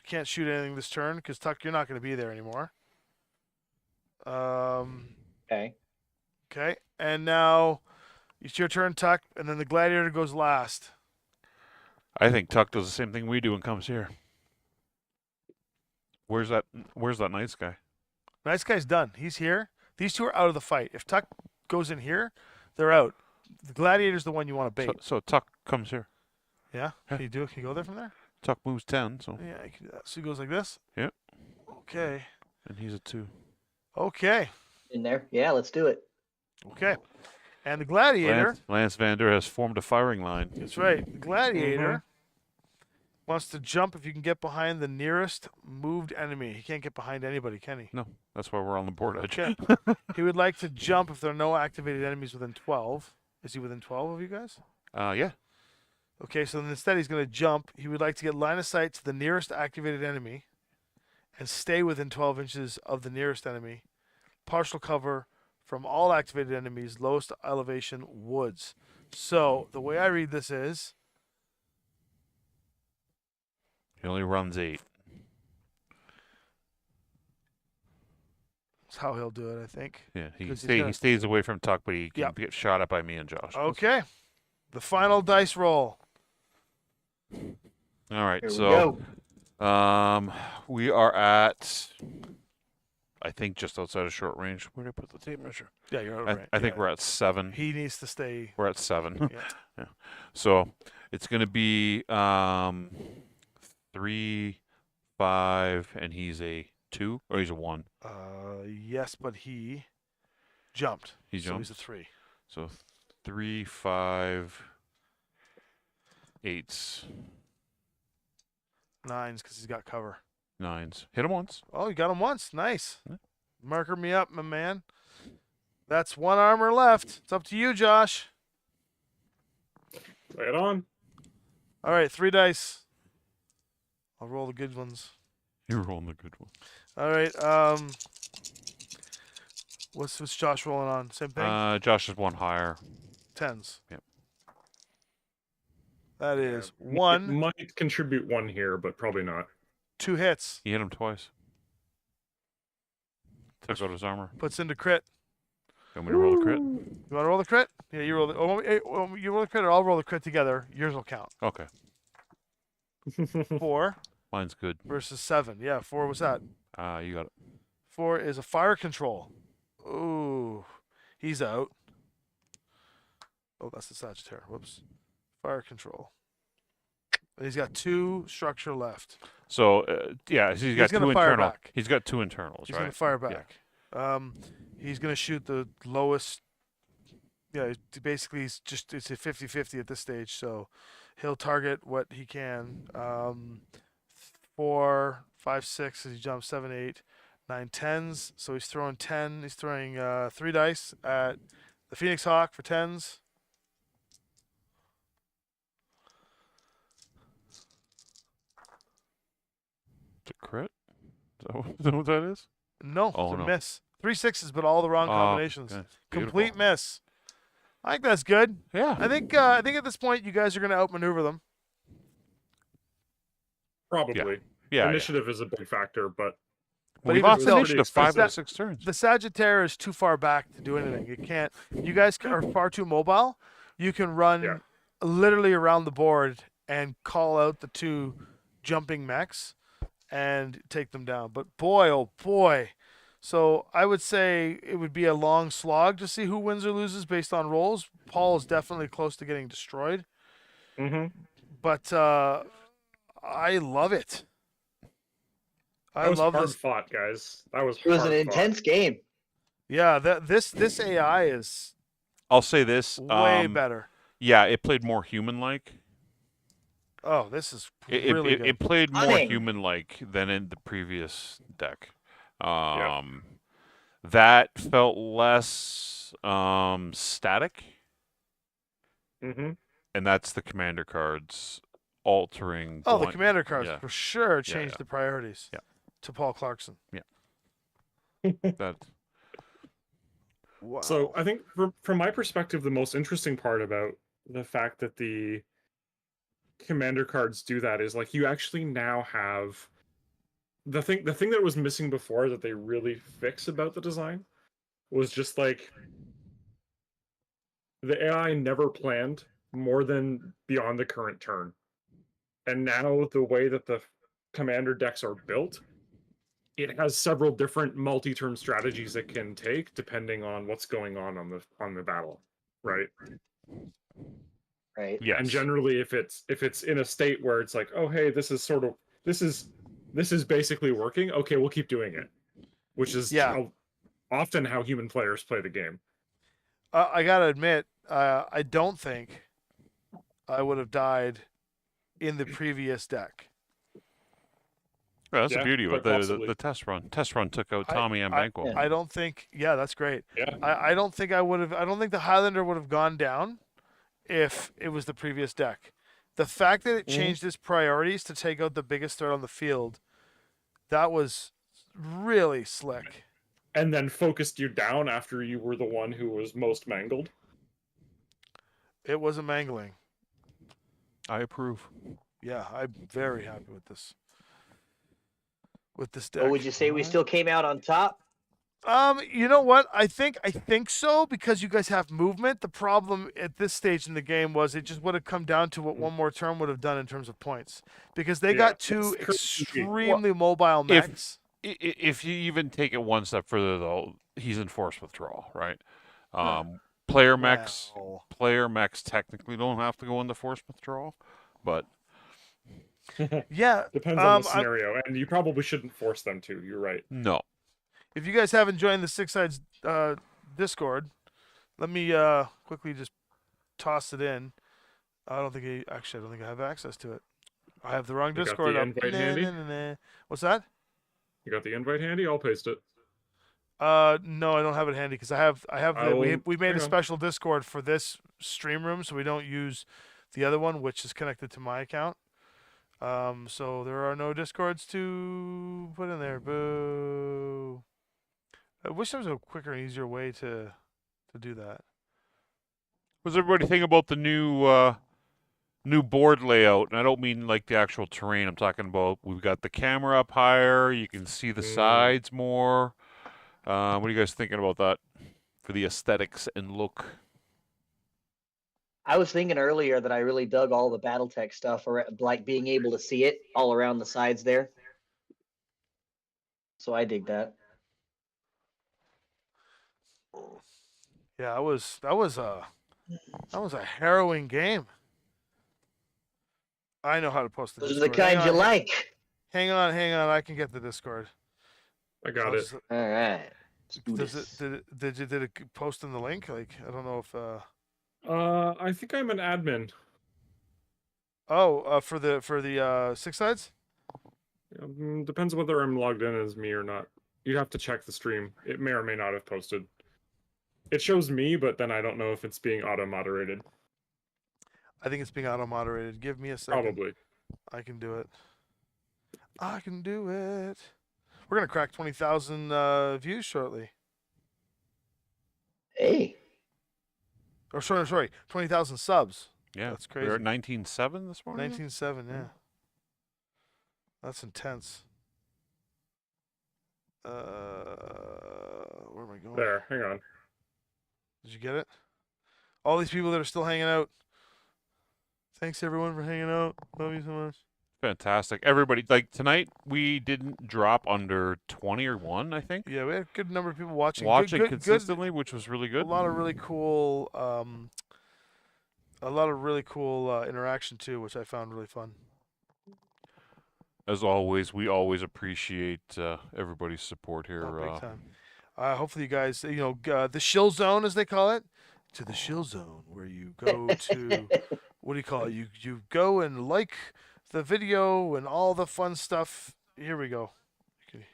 Can't shoot anything this turn because Tuck, you're not going to be there anymore. Okay. Okay, and now it's your turn, Tuck, and then the gladiator goes last. I think Tuck does the same thing we do and comes here. Where's that nice guy? Nice guy's done. He's here. These two are out of the fight. If Tuck goes in here, they're out. The gladiator's the one you want to bait. So Tuck comes here. Yeah? Can you do it? Can you go there from there? Tuck moves 10, so Yeah, I can do that. So he goes like this? Yep. Okay. and he's a 2. Okay. In there. Yeah, let's do it. Okay. And the gladiator. Lynnvander has formed a firing line. That's right. The gladiator wants to jump if you can get behind the nearest moved enemy. He can't get behind anybody, can he? No, that's why we're on the board edge. Okay. He would like to jump if there are no activated enemies within 12. Is he within 12 of you guys? Yeah. Okay, so instead he's going to jump. He would like to get line of sight to the nearest activated enemy and stay within 12 inches of the nearest enemy. Partial cover from all activated enemies, lowest elevation, woods. So the way I read this is He only runs 8. that's how he'll do it, I think. Yeah, he 'Cause he's he stays away from Tuck, but he can Yep. get shot at by me and Josh. Okay. The final dice roll. All right, Here we so go. we are at, I think, just outside of short range. Where did I put the tape measure? Yeah, you're I, right. I think Yeah. we're at 7. He needs to stay. We're at 7. Yeah. So it's going to be 3, 5, and he's a 2, or he's a 1. Yes, but he jumped. He So he's jumps. a 3. So 3, 5, 8s, 9s because he's got cover. 9s. Hit him once. Oh, you got him once. Nice. Yeah. Marker me up, my man. That's one armor left. It's up to you, Josh. Lay it on. All right, 3 dice. I'll roll the good ones. You're rolling the good one. All right. What's Josh rolling on? Same thing. Josh is 1 higher. 10s. Yep. That is It 1, might contribute 1 here, but probably not. 2 hits. He hit him twice. Took out his armor. Puts into crit. You want me to roll a crit? You want to roll the crit? Yeah, you roll the. Oh, you roll the crit, or I'll roll the crit together. Yours will count. Okay. 4 Mine's good. versus 7. Yeah, 4 was that. You got it. 4 is a fire control. Ooh, he's out. Oh, that's the Sagittaire. Whoops. Fire control. And he's got 2 structure left. So yeah, he's got gonna 2 fire internal. back. He's got 2 internals, He's right? gonna fire Yeah. back. He's gonna shoot the lowest. Yeah, basically it's a 50-50 at this stage. So he'll target what he can. 4, 5, 6 as he jumps. 7, 8, 9, 10s. So he's throwing 10. He's throwing 3 dice at the Phoenix Hawk for 10s. It's a crit? Is that what that is? No, Oh, it's a no. miss. 3 6s, but all the wrong combinations. Okay. Complete Beautiful. miss. I think that's good. Yeah. I think at this point you guys are going to outmaneuver them. Probably. Yeah, Initiative is a big factor, but But we've even lost still, initiative 5 out of that- 6 turns. the Sagittarius is too far back to do anything. You can't. You guys are far too mobile. You can run Yeah. literally around the board and call out the 2 jumping mechs and take them down. But boy, oh boy. So I would say it would be a long slog to see who wins or loses based on rolls. Paul is definitely close to getting destroyed. But I love it. I that was love hard this. fought, guys. That was It was an hard intense game. Yeah, this AI is I'll say this. way better. Yeah, it played more human-like. Oh, this is It, really it, good. it played more Cunning. human-like than in the previous deck. That felt less static, Mm-hmm. and that's the commander cards altering. Oh, the going- commander cards yeah. for sure Yeah, changed yeah. the priorities. Yeah. To Paul Clarkson. That Wow. So I think from my perspective, the most interesting part about the fact that the commander cards do that is like you actually now have the thing that was missing before that they really fix about the design was just like the AI never planned more than beyond the current turn. And now the way that the commander decks are built, it has several different multi-turn strategies it can take depending on what's going on the battle, right? Right. yes. And generally if it's in a state where it's like, oh hey, this is basically working, okay, we'll keep doing it, which is often how human players play the game. I gotta admit, I don't think I would have died in the previous deck. Well, that's Yeah, the beauty of it. quite possibly. The test run. Test run took out I- Tommy and I- Banquo. I don't think. Yeah, that's great. Yeah. I don't think I would have. I don't think the Highlander would have gone down if it was the previous deck. The fact that it changed its priorities to take out the biggest threat on the field, that was really slick. And then focused you down after you were the one who was most mangled. It was a mangling. I approve. Yeah, I'm very happy with this. With this deck. Or would you say we still came out on top? You know what? I think so because you guys have movement. The problem at this stage in the game was it just would have come down to what one more turn would have done in terms of points because they got 2 that's crazy. extremely mobile mechs. If you even take it one step further, though, he's in force withdrawal, right? Player mechs technically don't have to go into force withdrawal, but Yeah. Depends on the scenario, and you probably shouldn't force them to. You're right. no. If you guys haven't joined the Six Sides Discord, let me quickly just toss it in. I don't think I have access to it. I have the wrong You got Discord the up. invite handy? What's that? You got the invite handy? I'll paste it. No, I don't have it handy because I have we made hang a on. special Discord for this stream room, so we don't use the other one, which is connected to my account. So there are no Discords to put in there. Boo. I wish there was a quicker and easier way to do that. What does everybody think about the new board layout? And I don't mean like the actual terrain. I'm talking about we've got the camera up higher. You can see the sides more. What are you guys thinking about that for the aesthetics and look? I was thinking earlier that I really dug all the Battletech stuff, or like being able to see it all around the sides there. So I dig that. Yeah, that was a harrowing game. I know how to post the Those are the Discord. kinds you like. Hang on. I can get the Discord. I got I'll it. just- All right. Let's do Does this. did it post in the link? Like I don't know if I think I'm an admin. for the Six Sides. Depends whether I'm logged in as me or not. You'd have to check the stream. It may or may not have posted. It shows me, but then I don't know if it's being auto-moderated. I think it's being auto moderated. Give me a second. Probably. I can do it. I can do it. We're gonna crack 20,000 views shortly. Hey, Or sorry, 20,000 subs. Yeah, That's We were crazy. at 19.7 this morning. 19.7, yeah. That's intense. Where am I going? There, hang on. Did you get it? All these people that are still hanging out. Thanks everyone for hanging out. Love you so much. Fantastic. Everybody, like tonight, we didn't drop under 20 or 1, I think. Yeah, we had a good number of people watching. Watching Good, consistently, which was really a good. lot of really cool, interaction too, which I found really fun. As always, we always appreciate everybody's support here. Oh, big time. Hopefully, you guys, the shill zone, as they call it, to the shill zone, where you go to, what do you call it? You go and like the video and all the fun stuff. Here we go. Okay.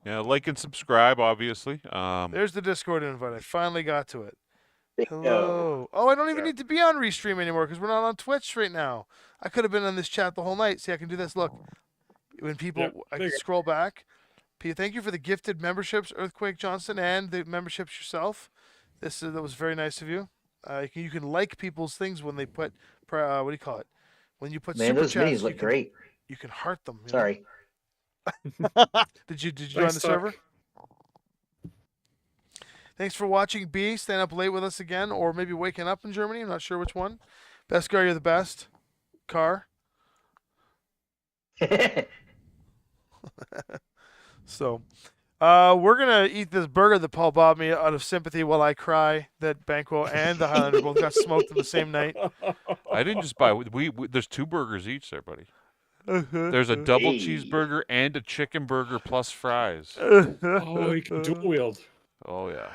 Yeah, like and subscribe, obviously. There's the Discord invite. I finally got to it. Bingo. Hello. Oh, I don't even Yeah. need to be on Restream anymore because we're not on Twitch right now. I could have been on this chat the whole night. See, I can do this. Look, when people, Yep, I there can you go. scroll back. Thank you for the gifted memberships, Earthquake Johnson, and the memberships yourself. That was very nice of you. You can like people's things when they put, what do you call it? When you put Man, super those chats, minis look great. You can heart them. you know? Sorry. Did you join the Thanks, server? Tuck. Thanks for watching, B. Staying up late with us again, or maybe waking up in Germany. I'm not sure which one. Best Car, you're the best. Car. So, we're gonna eat this burger that Paul bought me out of sympathy while I cry that Banquo and the Highlander both got smoked in the same night. I didn't just buy. We there's 2 burgers each there, buddy. There's a double Hey. cheeseburger and a chicken burger plus fries. Oh, you can dual wield. Oh yeah.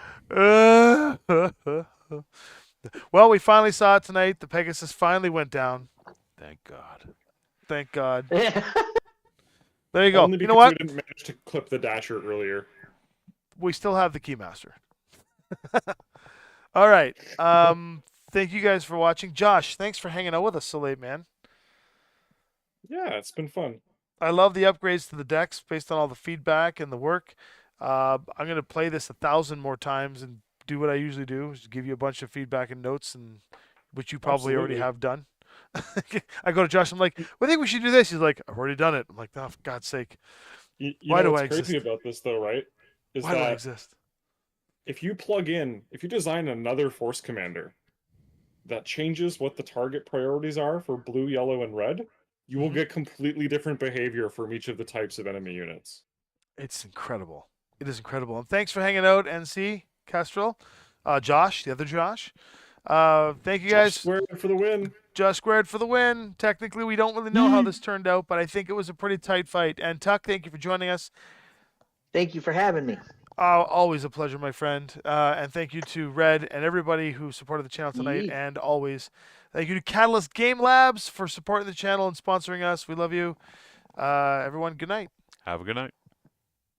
Well, we finally saw it tonight. The Pegasus finally went down. Thank God. Thank God. There you go. Only You because know what? we didn't manage to clip the dasher earlier. We still have the Keymaster. All right. Thank you guys for watching. Josh, thanks for hanging out with us so late, man. Yeah, it's been fun. I love the upgrades to the decks based on all the feedback and the work. I'm going to play this 1,000 more times and do what I usually do, is give you a bunch of feedback and notes, and which you probably already Absolutely. have done. I go to Josh, I'm like, I think we should do this. He's like, I've already done it. I'm like, oh, for God's sake. You Why know do what's I crazy exist? about this, though, right? Is Why do I that exist? if you design another force commander that changes what the target priorities are for blue, yellow, and red, you will Mhm. get completely different behavior from each of the types of enemy units. It's incredible. It is incredible. And thanks for hanging out, NC, Kestrel, Josh, the other Josh. Thank you guys. Josh squared for the win. Josh squared for the win. Technically, we don't really know how this turned out, but I think it was a pretty tight fight. And Tuck, thank you for joining us. Thank you for having me. Always a pleasure, my friend. And thank you to Red and everybody who supported the channel tonight. Yee. And always, thank you to Catalyst Game Labs for supporting the channel and sponsoring us. We love you. Everyone, good night. Have a good night.